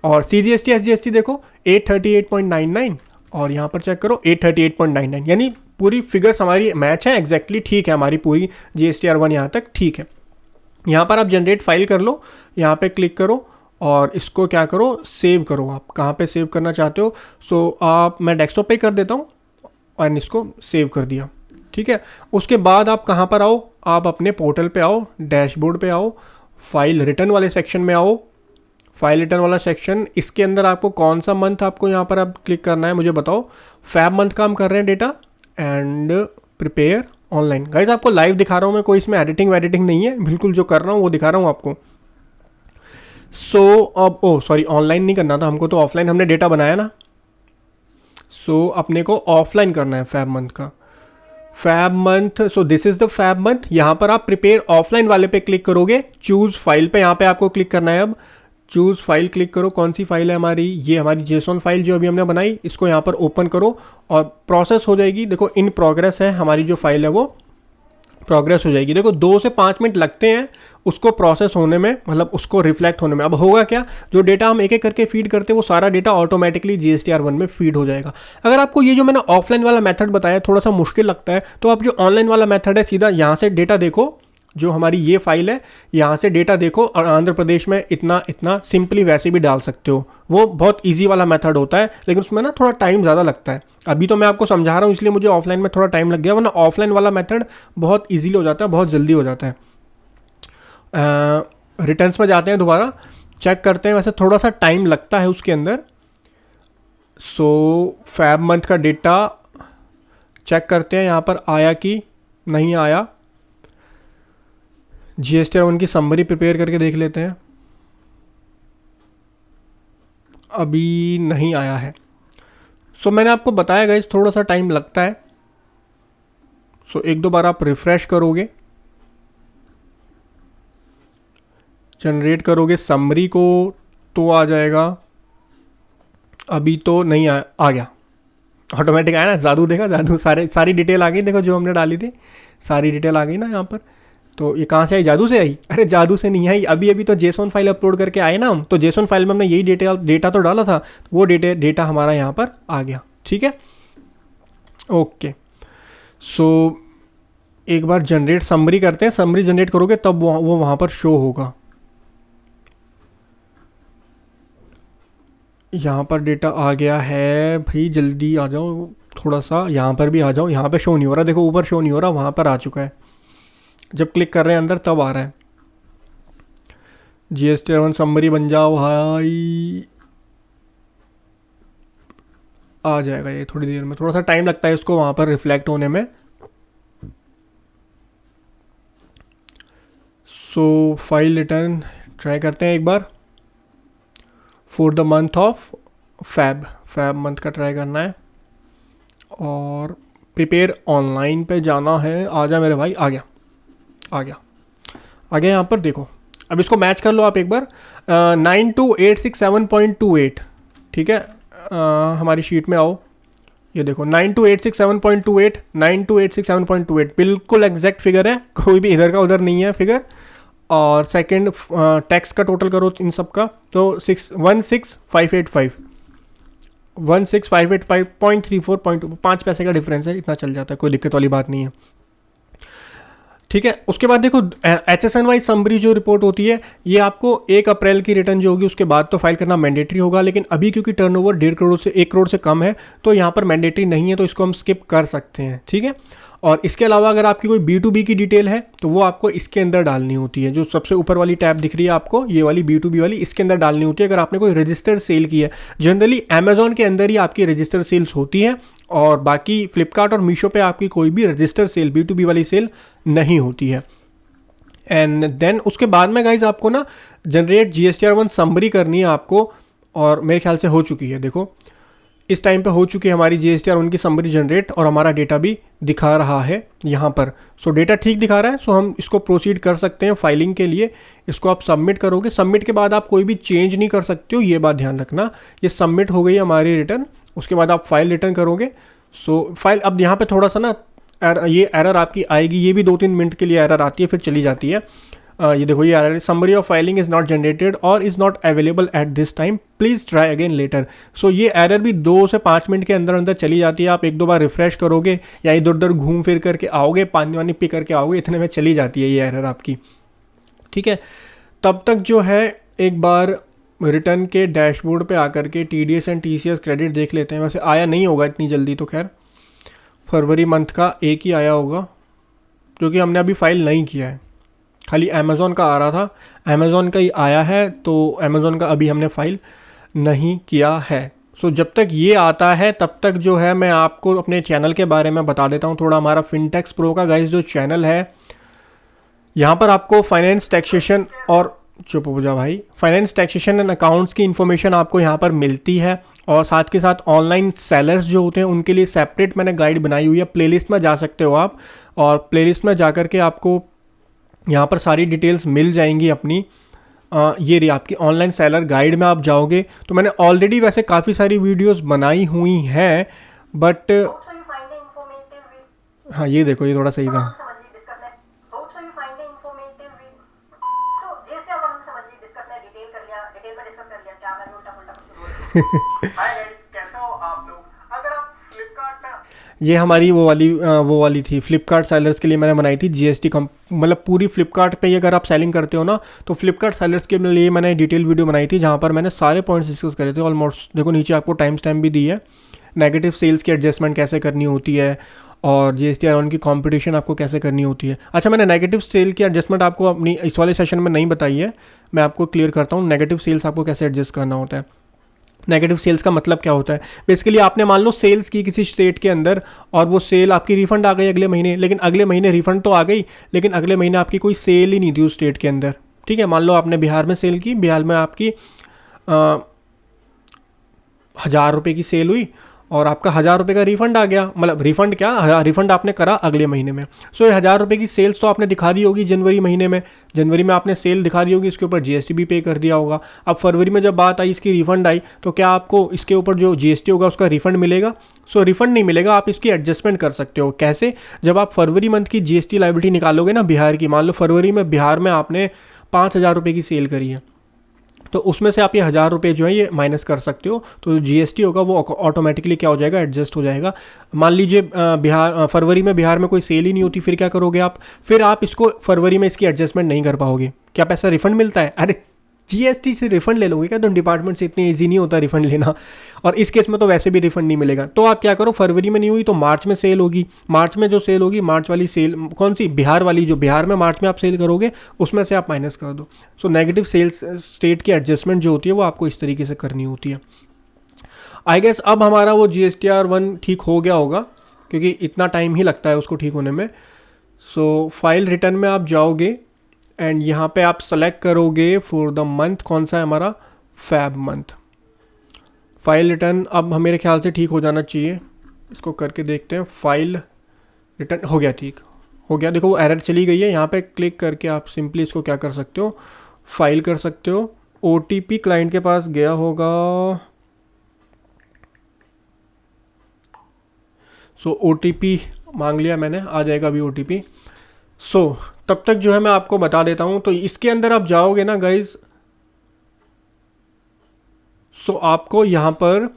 और CGST SGST देखो 838.99, और यहाँ पर चेक करो 838.99, यानी पूरी फिगर्स हमारी मैच है, एग्जैक्टली ठीक है हमारी पूरी GSTR 1 यहाँ तक ठीक है। यहाँ पर आप जनरेट फाइल कर लो, यहाँ पे क्लिक करो, और इसको क्या करो सेव करो। आप कहाँ पे सेव करना चाहते हो, सो मैं डेस्कटॉप पे कर देता हूँ, और इसको सेव कर दिया। ठीक है, उसके बाद आप कहाँ पर आओ, आप अपने पोर्टल पे आओ, डैशबोर्ड पे आओ, फाइल रिटर्न वाले सेक्शन में आओ, फाइल रिटर्न वाला सेक्शन, इसके अंदर आपको कौन सा मंथ आपको यहाँ पर आप क्लिक करना है मुझे बताओ। फैब मंथ का हम कर रहे हैं data, and prepare online. Guys आपको लाइव दिखा रहा हूँ मैं, कोई इसमें एडिटिंग वेडिटिंग नहीं है, बिल्कुल जो कर रहा हूँ वो दिखा रहा हूँ आपको। सो अब सॉरी ऑनलाइन नहीं करना था हमको, तो ऑफलाइन हमने डेटा बनाया ना, सो अपने को ऑफलाइन करना है फैब मंथ का। Feb month, so this is the Feb month. यहाँ पर आप प्रिपेयर ऑफलाइन वाले पे क्लिक करोगे, चूज फाइल पे यहाँ पे आपको क्लिक करना है। अब चूज फाइल क्लिक करो, कौन सी फाइल है हमारी, ये हमारी जेसॉन फाइल जो अभी हमने बनाई, इसको यहाँ पर ओपन करो और प्रोसेस हो जाएगी। देखो इन प्रोग्रेस है हमारी जो फाइल है, वो प्रोग्रेस हो जाएगी। देखो 2 से 5 मिनट लगते हैं उसको प्रोसेस होने में, मतलब उसको रिफ्लेक्ट होने में। अब होगा क्या, जो डेटा हम एक एक करके फीड करते हैं वो सारा डेटा ऑटोमेटिकली GSTR1 में फीड हो जाएगा। अगर आपको ये जो मैंने ऑफलाइन वाला मेथड बताया थोड़ा सा मुश्किल लगता है, तो आप जो ऑनलाइन वाला मेथड है, सीधा यहाँ से डेटा देखो, जो हमारी ये फाइल है यहाँ से डेटा देखो और आंध्र प्रदेश में इतना इतना सिंपली वैसे भी डाल सकते हो। वो बहुत इजी वाला मेथड होता है, लेकिन उसमें ना थोड़ा टाइम ज़्यादा लगता है। अभी तो मैं आपको समझा रहा हूँ इसलिए मुझे ऑफलाइन में थोड़ा टाइम लग गया, वरना ऑफलाइन वाला मेथड बहुत ईजीली हो जाता है, बहुत जल्दी हो जाता है। रिटर्न्स में जाते हैं, दोबारा चेक करते हैं, वैसे थोड़ा सा टाइम लगता है उसके अंदर। सो फैब मंथ का डेटा चेक करते हैं यहाँ पर आया कि नहीं आया। GSTR1 की समरी प्रिपेयर करके देख लेते हैं, अभी नहीं आया है। सो मैंने आपको बताया गाइस थोड़ा सा टाइम लगता है। सो एक दो बार आप रिफ्रेश करोगे, जनरेट करोगे समरी को तो आ जाएगा। अभी तो नहीं आ गया, ऑटोमेटिक आया ना, जादू देखा, जादू, सारी डिटेल आ गई। देखो जो हमने डाली थी सारी डिटेल आ गई ना यहाँ पर। तो ये कहाँ से आई, जादू से आई? अरे जादू से नहीं आई, अभी अभी तो जेसॉन फाइल अपलोड करके आए ना हम, तो जेसॉन फाइल में हमने यही डेटा तो डाला था, वो डेटा हमारा यहाँ पर आ गया। ठीक है, ओके। सो एक बार जनरेट समरी करते हैं, समरी जनरेट करोगे तब वो वहाँ पर शो होगा। यहाँ पर डेटा आ गया है भाई, जल्दी आ जाओ, थोड़ा सा यहाँ पर भी आ जाओ। यहाँ पे शो नहीं हो रहा, देखो ऊपर शो नहीं हो रहा, वहाँ पर आ चुका है। जब क्लिक कर रहे हैं अंदर तब आ रहा है। GSTR1 समरी बन जाओ भाई, आ जाएगा ये थोड़ी देर में, थोड़ा सा टाइम लगता है इसको वहाँ पर रिफ्लेक्ट होने में। सो फाइल रिटर्न ट्राई करते हैं एक बार। For the month of Feb month का ट्राई करना है और प्रिपेयर ऑनलाइन पे जाना है। आ जा मेरे भाई, आ गया यहाँ पर देखो। अब इसको मैच कर लो आप एक बार। 9286.7.28, ठीक है। हमारी शीट में आओ, ये देखो 9286.7.28, 9286.7.28 बिल्कुल एग्जैक्ट फिगर है, कोई भी इधर का उधर नहीं है फिगर। और सेकंड टैक्स का टोटल करो इन सब का, तो 16585 16585.34, 5 पैसे का डिफरेंस है, इतना चल जाता है, कोई दिक्कत वाली बात नहीं है। ठीक है, उसके बाद देखो HSN-वाइज समरी जो रिपोर्ट होती है, ये आपको 1 अप्रैल की रिटर्न जो होगी उसके बाद तो फाइल करना मैंडेटरी होगा, लेकिन अभी क्योंकि टर्नओवर 1.5 करोड़ से 1 करोड़ से कम है तो यहाँ पर मैंडेटरी नहीं है, तो इसको हम स्किप कर सकते हैं। ठीक है, और इसके अलावा अगर आपकी कोई B2B की डिटेल है तो वो आपको इसके अंदर डालनी होती है, जो सबसे ऊपर वाली टैब दिख रही है आपको, ये वाली B2B वाली, इसके अंदर डालनी होती है। अगर आपने कोई रजिस्टर्ड सेल की है, जनरली अमेजोन के अंदर ही आपकी रजिस्टर्ड सेल्स होती है, और बाकी फ्लिपकार्ट और मीशो पे आपकी कोई भी रजिस्टर्ड सेल B2B वाली सेल नहीं होती है। एंड देन उसके बाद में गाइज आपको ना जनरेट GSTR1 समरी करनी है आपको, और मेरे ख्याल से हो चुकी है। देखो इस टाइम पे हो चुकी है हमारी GSTR1 की समरी जनरेट, और हमारा डेटा भी दिखा रहा है यहाँ पर। सो डेटा ठीक दिखा रहा है, सो हम इसको प्रोसीड कर सकते हैं फाइलिंग के लिए। इसको आप सबमिट करोगे, सबमिट के बाद आप कोई भी चेंज नहीं कर सकते हो, ये बात ध्यान रखना। ये सबमिट हो गई हमारी रिटर्न, उसके बाद आप फाइल रिटर्न करोगे। सो फाइल अब यहाँ पर थोड़ा सा ना ये एरर आपकी आएगी, ये भी 2-3 मिनट के लिए एरर आती है, फिर चली जाती है। ये देखो ये error, summary of filing is not generated और is not available at this time, please try again later. So ये एरर भी 2 से 5 मिनट के अंदर अंदर चली जाती है। आप 1-2 बार रिफ्रेश करोगे या इधर उधर घूम फिर करके आओगे, पानी वानी पी करके आओगे, इतने में चली जाती है ये एरर आपकी। ठीक है, तब तक जो है एक बार रिटर्न के डैशबोर्ड पे आकर के TDS एंड TCS क्रेडिट देख लेते हैं। वैसे आया नहीं होगा इतनी जल्दी तो, खैर फरवरी मंथ का एक ही आया होगा, जो कि हमने अभी फाइल नहीं किया है, खाली अमेज़ॉन का आ रहा था, अमेज़ॉन का ही आया है, तो अमेज़ॉन का अभी हमने फाइल नहीं किया है। सो जब तक ये आता है तब तक जो है मैं आपको अपने चैनल के बारे में बता देता हूँ थोड़ा। हमारा फिनटेक्स प्रो का गाइस जो चैनल है, यहाँ पर आपको फाइनेंस, टैक्सेशन और चुप हो जा भाई। फाइनेंस, टैक्सेशन एंड अकाउंट्स की इन्फॉर्मेशन आपको यहाँ पर मिलती है, और साथ के साथ ऑनलाइन सेलर्स जो होते हैं उनके लिए सेपरेट मैंने गाइड बनाई हुई है। प्लेलिस्ट में जा सकते हो आप, और प्लेलिस्ट में जा कर के आपको यहाँ पर सारी डिटेल्स मिल जाएंगी अपनी। ये रही आपकी ऑनलाइन सेलर गाइड में आप जाओगे तो मैंने ऑलरेडी वैसे काफ़ी सारी वीडियोस बनाई हुई हैं, बट हाँ ये देखो ये थोड़ा सही था। ये हमारी वो वाली थी फ्लिपकार्ट सेलर्स के लिए मैंने बनाई थी जीएसटी मतलब पूरी फ्लिपकार्ट पे अगर आप सेलिंग करते हो ना तो फ्लिपकार्ट सेलर्स के लिए मैंने डिटेल वीडियो बनाई थी जहाँ पर मैंने सारे पॉइंट्स डिस्कस करे थे ऑलमोस्ट। देखो नीचे आपको टाइम स्टैम्प भी दी है, नेगेटिव सेल्स की एडजस्टमेंट कैसे करनी होती है, और जीएसटी आर1 की कंपटीशन आपको कैसे करनी होती है। अच्छा, मैंने नेगेटिव सेल की एडजस्टमेंट आपको अपनी इस वाले सेशन में नहीं बताई है, मैं आपको क्लियर करता हूँ नेगेटिव सेल्स आपको कैसे एडजस्ट करना होता है। नेगेटिव सेल्स का मतलब क्या होता है, बेसिकली आपने मान लो सेल्स की किसी स्टेट के अंदर और वो सेल आपकी रिफंड आ गई अगले महीने, लेकिन अगले महीने रिफंड तो आ गई लेकिन अगले महीने आपकी कोई सेल ही नहीं थी उस स्टेट के अंदर। ठीक है, मान लो आपने बिहार में सेल की, बिहार में आपकी 1000 रुपये की सेल हुई और आपका 1000 रुपये का रिफंड आ गया, मतलब रिफंड क्या, रिफंड आपने करा अगले महीने में। सो ये 1000 रुपये की सेल्स तो आपने दिखा दी होगी जनवरी महीने में, जनवरी में आपने सेल दिखा दी होगी, इसके ऊपर जीएसटी भी पे कर दिया होगा। अब फरवरी में जब बात आई इसकी रिफंड आई तो क्या आपको इसके ऊपर जो जीएसटी होगा उसका रिफंड मिलेगा? सो रिफंड नहीं मिलेगा, आप इसकी एडजस्टमेंट कर सकते हो। कैसे? जब आप फरवरी मंथ की जीएसटी लायबिलिटी निकालोगे ना बिहार की, मान लो फरवरी में बिहार में आपने 5000 रुपये की सेल करी है तो उसमें से आप ये 1000 रुपये जो है ये माइनस कर सकते हो, तो जो जीएसटी होगा वो ऑटोमेटिकली क्या हो जाएगा, एडजस्ट हो जाएगा। मान लीजिए फरवरी में बिहार में कोई सेल ही नहीं होती, फिर क्या करोगे आप? फिर आप इसको फरवरी में इसकी एडजस्टमेंट नहीं कर पाओगे। क्या पैसा रिफंड मिलता है? अरे जीएसटी से रिफंड ले लोगे क्या? तो डिपार्टमेंट से इतनी ईजी नहीं होता रिफंड लेना, और इस केस में तो वैसे भी रिफंड नहीं मिलेगा। तो आप क्या करो, फरवरी में नहीं हुई तो मार्च में सेल होगी, मार्च में जो सेल होगी, मार्च वाली सेल कौन सी, बिहार वाली, जो बिहार में मार्च में आप सेल करोगे उसमें से आप माइनस कर दो। सो नेगेटिव सेल्स स्टेट की एडजस्टमेंट जो होती है वो आपको इस तरीके से करनी होती है। आई गेस अब हमारा वो GSTR1 ठीक हो गया होगा, क्योंकि इतना टाइम ही लगता है उसको ठीक होने में। सो फाइल रिटर्न में आप जाओगे एंड यहाँ पे आप सेलेक्ट करोगे फॉर द मंथ, कौन सा है हमारा, फैब मंथ। फाइल रिटर्न अब मेरे ख्याल से ठीक हो जाना चाहिए, इसको करके देखते हैं। फाइल रिटर्न हो गया, ठीक हो गया। देखो वो एरर चली गई है, यहाँ पे क्लिक करके आप सिंपली इसको क्या कर सकते हो, फाइल कर सकते हो। OTP क्लाइंट के पास गया होगा, सो OTP मांग लिया मैंने, आ जाएगा अभी OTP। सो तब तक जो है मैं आपको बता देता हूँ, तो इसके अंदर आप जाओगे ना गाइज, सो आपको यहाँ पर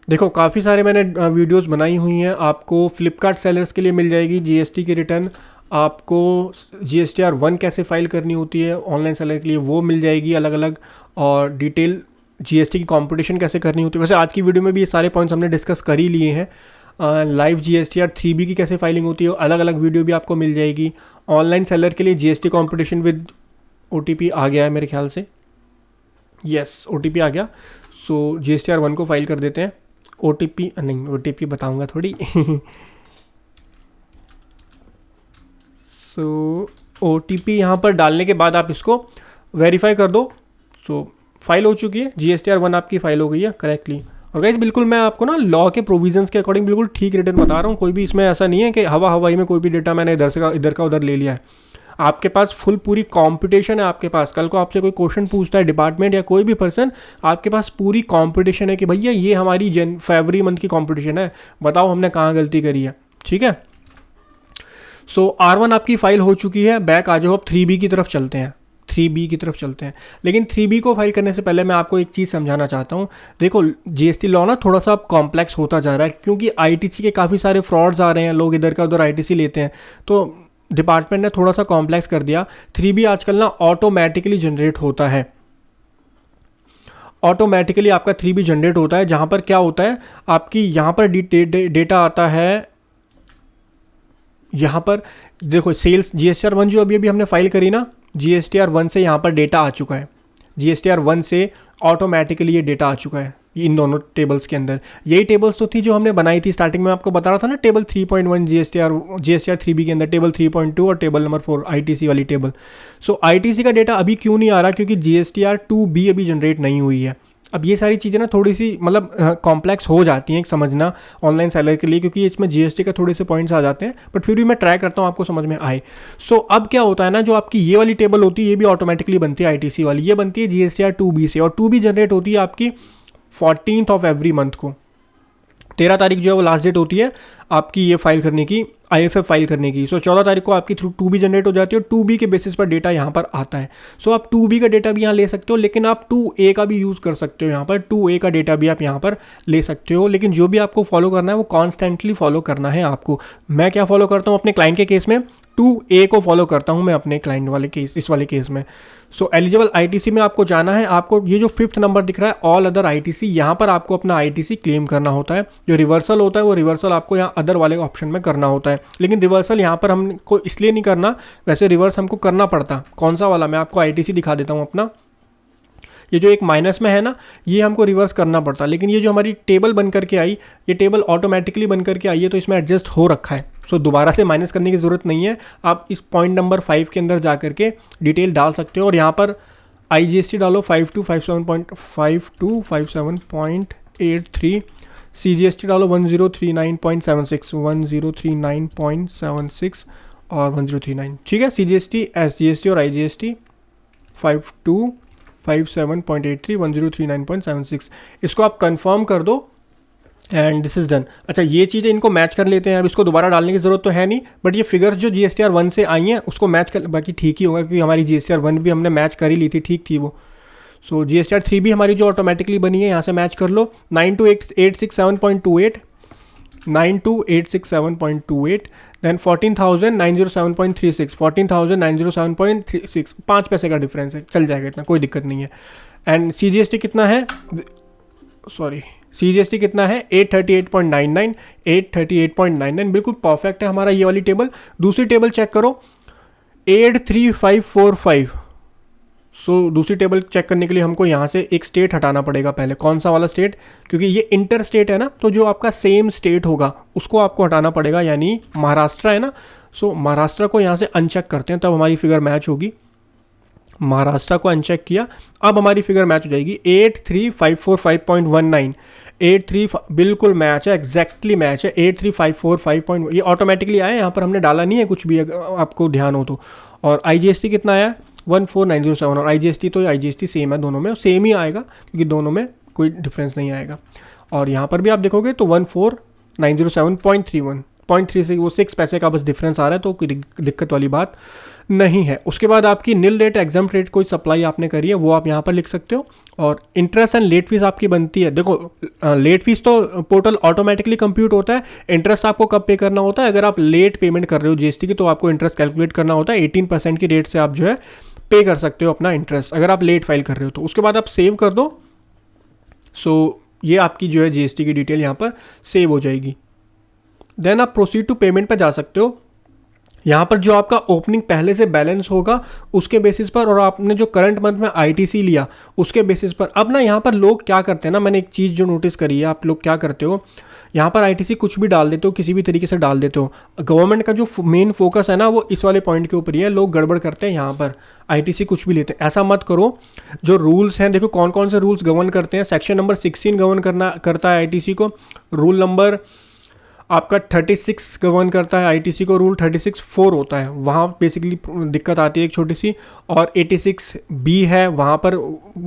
देखो काफ़ी सारे मैंने वीडियोस बनाई हुई हैं। आपको फ्लिपकार्ट सेलर्स के लिए मिल जाएगी जीएसटी की रिटर्न, आपको GSTR1 कैसे फाइल करनी होती है ऑनलाइन सेलर के लिए वो मिल जाएगी अलग अलग, और डिटेल जीएसटी की कंपटीशन कैसे करनी होती है। वैसे आज की वीडियो में भी ये सारे पॉइंट्स हमने डिस्कस कर ही लिए हैं। लाइव GSTR 3B की कैसे फाइलिंग होती है अलग अलग वीडियो भी आपको मिल जाएगी। ऑनलाइन सेलर के लिए जीएसटी कंपटीशन विद OTP आ गया है मेरे ख्याल से, यस OTP आ गया। सो GSTR1 को फाइल कर देते हैं। OTP नहीं, OTP बताऊंगा थोड़ी सो OTP यहाँ पर डालने के बाद आप इसको वेरीफाई कर दो। सो फाइल हो चुकी है, GSTR1 आपकी फाइल हो गई है करेक्टली। और गाइस बिल्कुल मैं आपको ना लॉ के प्रोविजंस के अकॉर्डिंग बिल्कुल ठीक रिटर्न बता रहा हूँ, कोई भी इसमें ऐसा नहीं है कि हवाई में कोई भी डेटा मैंने इधर का उधर ले लिया है। आपके पास फुल पूरी कंपटीशन है आपके पास। कल को आपसे कोई क्वेश्चन पूछता है डिपार्टमेंट या कोई भी पर्सन, आपके पास पूरी कंपटीशन है कि भैया ये हमारी फरवरी मंथ की कंपटीशन है, बताओ हमने कहाँ गलती करी है। ठीक है, सो R1 आपकी फाइल हो चुकी है। बैक आ जाओ, अब 3B की तरफ चलते हैं, 3B की तरफ चलते हैं। लेकिन 3B को फाइल करने से पहले मैं आपको एक चीज़ समझाना चाहता हूँ। देखो GST लॉ ना थोड़ा सा अब कॉम्प्लेक्स होता जा रहा है, क्योंकि ITC के काफ़ी सारे फ्रॉड्स आ रहे हैं, लोग इधर का उधर ITC लेते हैं, तो डिपार्टमेंट ने थोड़ा सा कॉम्प्लेक्स कर दिया। 3B आजकल ना ऑटोमेटिकली जनरेट होता है, ऑटोमेटिकली आपका 3B जनरेट होता है, जहाँ पर क्या होता है आपकी यहाँ पर डेटा आता है। यहाँ पर देखो सेल्स GSTR1 जो अभी हमने फाइल करी ना, GSTR1 से यहाँ पर डेटा आ चुका है, GSTR1 से ऑटोमेटिकली ये डेटा आ चुका है। इन दोनों टेबल्स के अंदर। यही टेबल्स तो थी जो हमने बनाई थी स्टार्टिंग में, आपको बता रहा था ना, टेबल 3.1 GSTR 3B के अंदर, टेबल 3.2 और टेबल नंबर 4 ITC वाली टेबल। सो ITC का डेटा अभी क्यों नहीं आ रहा, क्योंकि GSTR 2B अभी जनरेट नहीं हुई है। अब ये सारी चीज़ें ना थोड़ी सी मतलब कॉम्प्लेक्स हो जाती हैं समझना ऑनलाइन सेलर के लिए, क्योंकि इसमें GST का थोड़े से पॉइंट्स आ जाते हैं, बट फिर भी मैं ट्राई करता हूँ आपको समझ में आए। सो अब क्या होता है ना, जो आपकी ये वाली टेबल होती है ये भी ऑटोमेटिकली बनती है ITC वाली, ये बनती है GSTR 2B से, और 2B जनरेट होती है आपकी 14th ऑफ एवरी मंथ को। 13 तारीख जो है वो लास्ट डेट होती है आपकी ये फाइल करने की, IFF फाइल करने की। सो 14 तारीख को आपकी थ्रू 2B जनरेट हो जाती है और 2B के बेसिस पर डेटा यहाँ पर आता है। सो आप 2B का डेटा भी यहाँ ले सकते हो, लेकिन आप 2A का भी यूज़ कर सकते हो। यहाँ पर 2A का डेटा भी आप यहाँ पर ले सकते हो, लेकिन जो भी आपको फॉलो करना है वो कॉन्स्टेंटली फॉलो करना है आपको। मैं क्या फॉलो करता हूँ अपने क्लाइंट के केस में, 2A को फॉलो करता हूँ मैं अपने क्लाइंट वाले केस, इस वाले केस में। सो एलिजिबल ITC में आपको जाना है, आपको ये जो 5th नंबर दिख रहा है ऑल अदर ITC, यहाँ पर आपको अपना ITC क्लेम करना होता है। जो रिवर्सल होता है वो रिवर्सल आपको यहाँ अदर वाले ऑप्शन में करना होता है, लेकिन रिवर्सल यहाँ पर हमको इसलिए नहीं करना, वैसे रिवर्स हमको करना पड़ता। कौन सा वाला, मैं आपको ITC दिखा देता हूँ अपना। ये जो एक माइनस में है ना, ये हमको रिवर्स करना पड़ता, लेकिन ये जो हमारी टेबल बन करके आई, ये टेबल ऑटोमेटिकली बन करके आई है, तो इसमें एडजस्ट हो रखा है। सो दोबारा से माइनस करने की ज़रूरत नहीं है। आप इस पॉइंट नंबर 5 के अंदर जा करके डिटेल डाल सकते हो, और यहाँ पर IGST डालो 5257.83, CGST डालो 1039.76 और 1039, ठीक है। CGST, SGST और IGST 5257.83 1039.76, इसको आप कंफर्म कर दो एंड दिस इज़ डन। अच्छा, ये चीज़ें इनको मैच कर लेते हैं, अब इसको दोबारा डालने की ज़रूरत तो है नहीं, बट ये फिगर्स जो GSTR 1 से आई हैं उसको मैच कर, बाकी ठीक ही होगा, क्योंकि हमारी GSTR 1 भी हमने मैच कर ही ली थी, ठीक थी वो। सो GSTR 3 भी हमारी जो ऑटोमेटिकली बनी है यहाँ से मैच कर लो, 92,867.28, 92,867.28, देन 14,907.36, 14,907.36, 5 पैसे का डिफरेंस है, चल जाएगा इतना, कोई दिक्कत नहीं है। एंड CGST कितना है, सॉरी CGST कितना है, 838.99, 838.99, बिल्कुल परफेक्ट है हमारा ये वाली टेबल। दूसरी टेबल चेक करो 83545। सो दूसरी टेबल चेक करने के लिए हमको यहाँ से एक स्टेट हटाना पड़ेगा पहले। कौन सा वाला स्टेट, क्योंकि ये इंटर स्टेट है ना, तो जो आपका सेम स्टेट होगा उसको आपको हटाना पड़ेगा, यानी महाराष्ट्र है ना। सो महाराष्ट्र को यहाँ से अनचेक करते हैं, तब हमारी फिगर मैच होगी। महाराष्ट्र को अनचेक किया, अब हमारी फिगर मैच हो जाएगी 83545.19, 83 बिल्कुल मैच है, एग्जैक्टली मैच है 83545. ये ऑटोमेटिकली आया, यहाँ पर हमने डाला नहीं है कुछ भी, आपको ध्यान हो तो। और IGST कितना आया 14907, और IGST तो IGST सेम है, दोनों में सेम ही आएगा क्योंकि दोनों में कोई डिफरेंस नहीं आएगा। और यहाँ पर भी आप देखोगे तो 14907.31.36, वो 6 पैसे का बस डिफरेंस आ रहा है, तो कोई दिक्कत वाली बात नहीं है। उसके बाद आपकी नील रेट एग्जाम रेट कोई सप्लाई आपने करी है वो आप यहाँ पर लिख सकते हो। और इंटरेस्ट एंड लेट फीस आपकी बनती है, देखो लेट फीस तो पोर्टल ऑटोमेटिकली कंप्यूट होता है, इंटरेस्ट आपको कब पे करना होता है, अगर आप लेट पेमेंट कर रहे हो GST की तो आपको इंटरेस्ट कैलकुलेट करना होता है, 18% की रेट से आप जो है पे कर सकते हो अपना इंटरेस्ट, अगर आप लेट फाइल कर रहे हो तो। उसके बाद आप सेव कर दो। सो ये आपकी जो है GST की डिटेल यहाँ पर सेव हो जाएगी। देन आप प्रोसीड टू पेमेंट पर जा सकते हो। यहाँ पर जो आपका ओपनिंग पहले से बैलेंस होगा उसके बेसिस पर, और आपने जो करंट मंथ में ITC लिया उसके बेसिस पर। अब ना यहाँ पर लोग क्या करते हैं ना, मैंने एक चीज़ जो नोटिस करी है, आप लोग क्या करते हो, यहाँ पर ITC कुछ भी डाल देते हो, किसी भी तरीके से डाल देते हो। गवर्नमेंट का जो मेन फोकस है ना वो इस वाले पॉइंट के ऊपर ही है, लोग गड़बड़ करते हैं, यहाँ पर ITC कुछ भी लेते हैं। ऐसा मत करो। जो रूल्स हैं, देखो कौन कौन से रूल्स गवर्न करते हैं। सेक्शन नंबर 16 गवर्न करता है ITC को, रूल नंबर आपका 36 गवर्न करता है ITC को, रूल 36(4) होता है, वहाँ बेसिकली दिक्कत आती है एक छोटी सी। और 86B है, वहाँ पर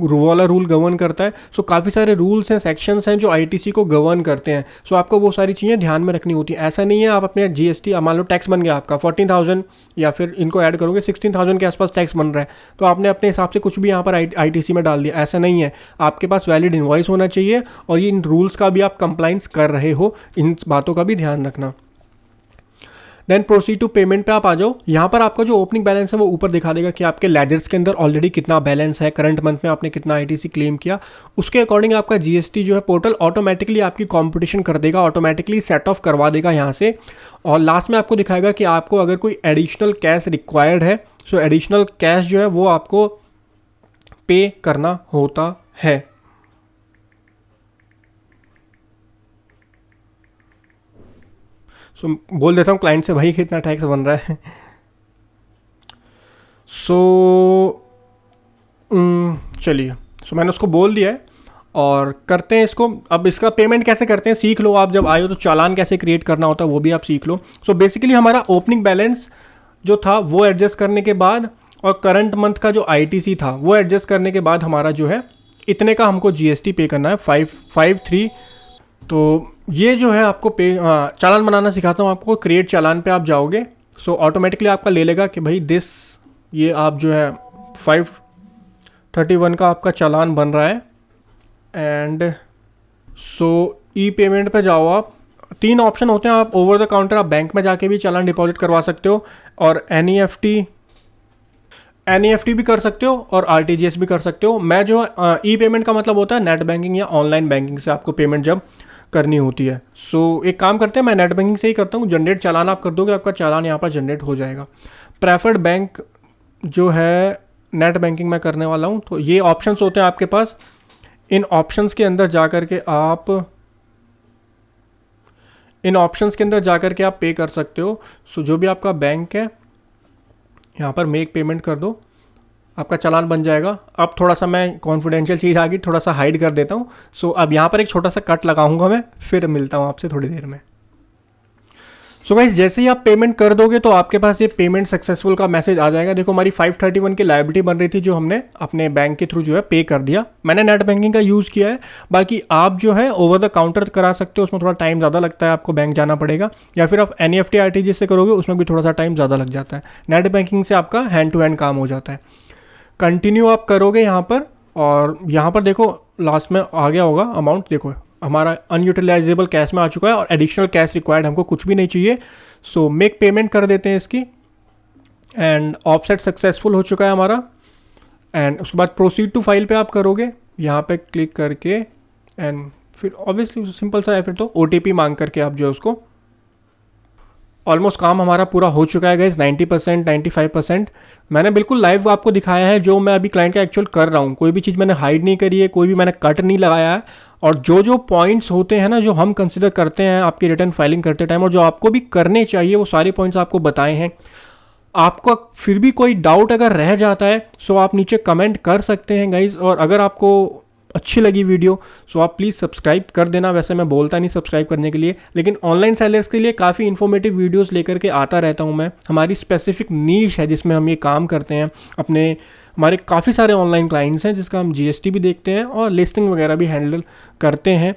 वाला रूल गवर्न करता है। सो काफ़ी सारे रूल्स हैं, सेक्शंस हैं जो ITC को गवर्न करते हैं। सो आपको वो सारी चीज़ें ध्यान में रखनी होती है। ऐसा नहीं है आप अपने GST, मान लो टैक्स बन गया आपका 14,000, या फिर इनको ऐड करोगे 16,000 के आसपास टैक्स बन रहा है, तो आपने अपने हिसाब से कुछ भी यहाँ पर ITC में डाल दिया। ऐसा नहीं है, आपके पास वैलिड इनवॉइस होना चाहिए और ये इन रूल्स का भी आप कंप्लाइंस कर रहे हो, इन बातों का भी ध्यान रखना। देन प्रोसीड टू पेमेंट पे आप आ जाओ। यहाँ पर आपका जो ओपनिंग बैलेंस है वो ऊपर दिखा देगा कि आपके लेजर्स के अंदर ऑलरेडी कितना बैलेंस है, करंट मंथ में आपने कितना ITC क्लेम किया, उसके अकॉर्डिंग आपका GST जो है पोर्टल ऑटोमेटिकली आपकी कंपटीशन कर देगा, ऑटोमेटिकली सेट ऑफ करवा देगा यहाँ से। और लास्ट में आपको दिखाएगा कि आपको अगर कोई एडिशनल कैश रिक्वायर्ड है, सो एडिशनल कैश जो है वो आपको पे करना होता है। सो बोल देता हूँ क्लाइंट से, भाई कितना टैक्स बन रहा है। चलिए, मैंने उसको बोल दिया है और करते हैं इसको। अब इसका पेमेंट कैसे करते हैं सीख लो आप, जब आए हो तो चालान कैसे क्रिएट करना होता है वो भी आप सीख लो। सो बेसिकली हमारा ओपनिंग बैलेंस जो था वो एडजस्ट करने के बाद और करंट मंथ का जो ITC था वो एडजस्ट करने के बाद हमारा जो है इतने का हमको GST पे करना है 553। तो ये जो है आपको चालान बनाना सिखाता हूँ आपको। क्रिएट चालान पे आप जाओगे, सो ऑटोमेटिकली आपका ले लेगा कि भाई ये आप जो है 531 का आपका चालान बन रहा है। एंड ई पेमेंट पे जाओ आप, 3 ऑप्शन होते हैं। आप ओवर द काउंटर आप बैंक में जाके भी चालान डिपॉजिट करवा सकते हो और NEFT भी कर सकते हो और RTGS भी कर सकते हो। मैं जो ई पेमेंट का मतलब होता है नेट बैंकिंग या ऑनलाइन बैंकिंग से आपको पेमेंट जब करनी होती है। एक काम करते हैं, मैं नेट बैंकिंग से ही करता हूँ। जनरेट चालान आप कर दोगे, आपका चालान यहाँ पर जनरेट हो जाएगा। प्रेफर्ड बैंक जो है नेट बैंकिंग में करने वाला हूँ। तो ये ऑप्शंस होते हैं आपके पास, इन ऑप्शंस के अंदर जा कर के आप पे कर सकते हो। जो भी आपका बैंक है यहाँ पर मेक पेमेंट कर दो, आपका चालान बन जाएगा। अब थोड़ा सा मैं कॉन्फिडेंशियल चीज़ आ गई, थोड़ा सा हाइड कर देता हूँ। अब यहाँ पर एक छोटा सा कट लगाऊंगा मैं, फिर मिलता हूँ आपसे थोड़ी देर में। गाइस जैसे ही आप पेमेंट कर दोगे तो आपके पास ये पेमेंट सक्सेसफुल का मैसेज आ जाएगा। देखो हमारी 531 की लायबिलिटी बन रही थी जो हमने अपने बैंक के थ्रू जो है पे कर दिया। मैंने नेट बैंकिंग का यूज़ किया है, बाकी आप जो है ओवर द काउंटर करा सकते हो, उसमें थोड़ा टाइम ज़्यादा लगता है, आपको बैंक जाना पड़ेगा। या फिर आप NEFT RTGS से करोगे, उसमें भी थोड़ा सा टाइम ज़्यादा लग जाता है। नेट बैंकिंग से आपका हैंड टू हैंड काम हो जाता है। कंटिन्यू आप करोगे यहाँ पर, और यहाँ पर देखो लास्ट में आ गया होगा अमाउंट। देखो हमारा अनयूटिलाइजेबल कैश में आ चुका है और एडिशनल कैश रिक्वायर्ड हमको कुछ भी नहीं चाहिए। मेक पेमेंट कर देते हैं इसकी। एंड ऑफसेट सक्सेसफुल हो चुका है हमारा। एंड उसके बाद प्रोसीड टू फाइल पे आप करोगे, यहाँ पे क्लिक करके एंड फिर ऑब्वियसली सिंपल सा है, फिर तो OTP मांग करके आप जो है उसको। ऑलमोस्ट काम हमारा पूरा हो चुका है गाइस, 90% 95%। मैंने बिल्कुल लाइव आपको दिखाया है जो मैं अभी क्लाइंट का एक्चुअल कर रहा हूँ। कोई भी चीज़ मैंने हाइड नहीं करी है, कोई भी मैंने कट नहीं लगाया है। और जो पॉइंट्स होते हैं ना जो हम कंसिडर करते हैं आपकी रिटर्न फाइलिंग करते टाइम और जो आपको भी करने चाहिए, वो सारे पॉइंट्स आपको बताए हैं। आपको फिर भी कोई डाउट अगर रह जाता है आप नीचे कमेंट कर सकते हैं गाइज। और अगर आपको अच्छी लगी वीडियो आप प्लीज़ सब्सक्राइब कर देना। वैसे मैं बोलता नहीं सब्सक्राइब करने के लिए, लेकिन ऑनलाइन सेलर्स के लिए काफ़ी इन्फॉर्मेटिव वीडियोस लेकर के आता रहता हूं मैं। हमारी स्पेसिफिक नीश है जिसमें हम ये काम करते हैं। हमारे काफ़ी सारे ऑनलाइन क्लाइंट्स हैं जिसका हम GST भी देखते हैं और लिस्टिंग वगैरह भी हैंडल करते हैं।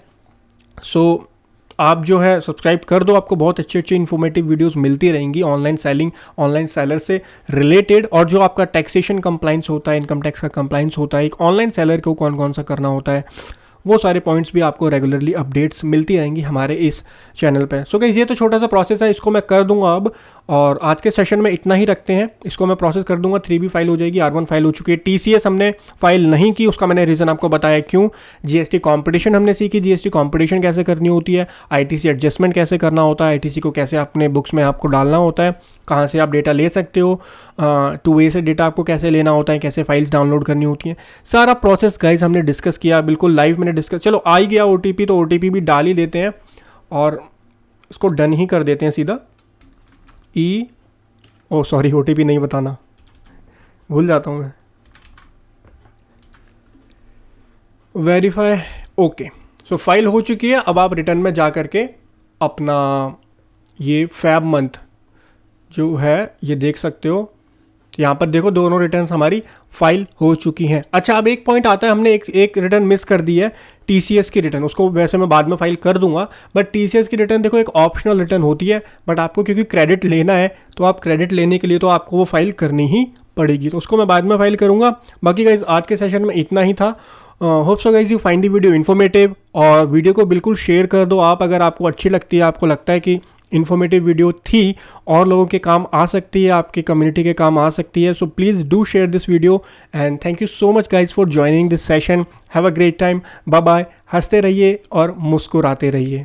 आप जो है सब्सक्राइब कर दो, आपको बहुत अच्छी इन्फॉर्मेटिव वीडियोस मिलती रहेंगी ऑनलाइन सेलिंग, ऑनलाइन सेलर से रिलेटेड। और जो आपका टैक्सेशन कंप्लाइंस होता है, इनकम टैक्स का कंप्लाइंस होता है, एक ऑनलाइन सेलर को कौन कौन सा करना होता है, वो सारे पॉइंट्स भी आपको रेगुलरली अपडेट्स मिलती रहेंगी हमारे इस चैनल पे। गाइस ये तो छोटा सा प्रोसेस है, इसको मैं कर दूंगा अब। और आज के सेशन में इतना ही रखते हैं, इसको मैं प्रोसेस कर दूंगा। 3B फाइल हो जाएगी, R1 फाइल हो चुकी है। TCS हमने फाइल नहीं की, उसका मैंने रीज़न आपको बताया क्यों। GST कॉम्पिटिशन हमने सीखी, GST कॉम्पिटिशन कैसे करनी होती है, ITC एडजस्टमेंट कैसे करना होता है, ITC को कैसे अपने बुक्स में आपको डालना होता है, कहाँ से आप डेटा ले सकते हो, 2A से डेटा आपको कैसे लेना होता है, कैसे फाइल्स डाउनलोड करनी होती हैं, सारा प्रोसेस गाइज हमने डिस्कस किया, बिल्कुल लाइव मैंने डिस्कस। चलो आ ही गया OTP, तो OTP भी डाल ही देते हैं और इसको डन ही कर देते हैं सीधा। सॉरी OTP नहीं बताना, भूल जाता हूँ मैं। Verify, okay. फाइल हो चुकी है। अब आप रिटर्न में जा करके अपना ये फैब मंथ जो है ये देख सकते हो। यहाँ पर देखो दोनों रिटर्न्स हमारी फाइल हो चुकी हैं। अच्छा, अब एक पॉइंट आता है, हमने एक रिटर्न मिस कर दी है, TCS की रिटर्न। उसको वैसे मैं बाद में फाइल कर दूंगा, बट TCS की रिटर्न देखो एक ऑप्शनल रिटर्न होती है, बट आपको क्योंकि क्रेडिट लेना है तो आप क्रेडिट लेने के लिए तो आपको वो फाइल करनी ही पड़ेगी, तो उसको मैं बाद में फाइल करूँगा। बाकी गाइज आज के सेशन में इतना ही था। Hope so guys you find the video informative, और वीडियो को बिल्कुल शेयर कर दो आप अगर आपको अच्छी लगती है, आपको लगता है कि इन्फॉर्मेटिव वीडियो थी और लोगों के काम आ सकती है, आपकी कम्युनिटी के काम आ सकती है। So please do share this video and thank you so much guys for joining this session. Have a great time, bye bye. हंसते रहिए और मुस्कुराते रहिए।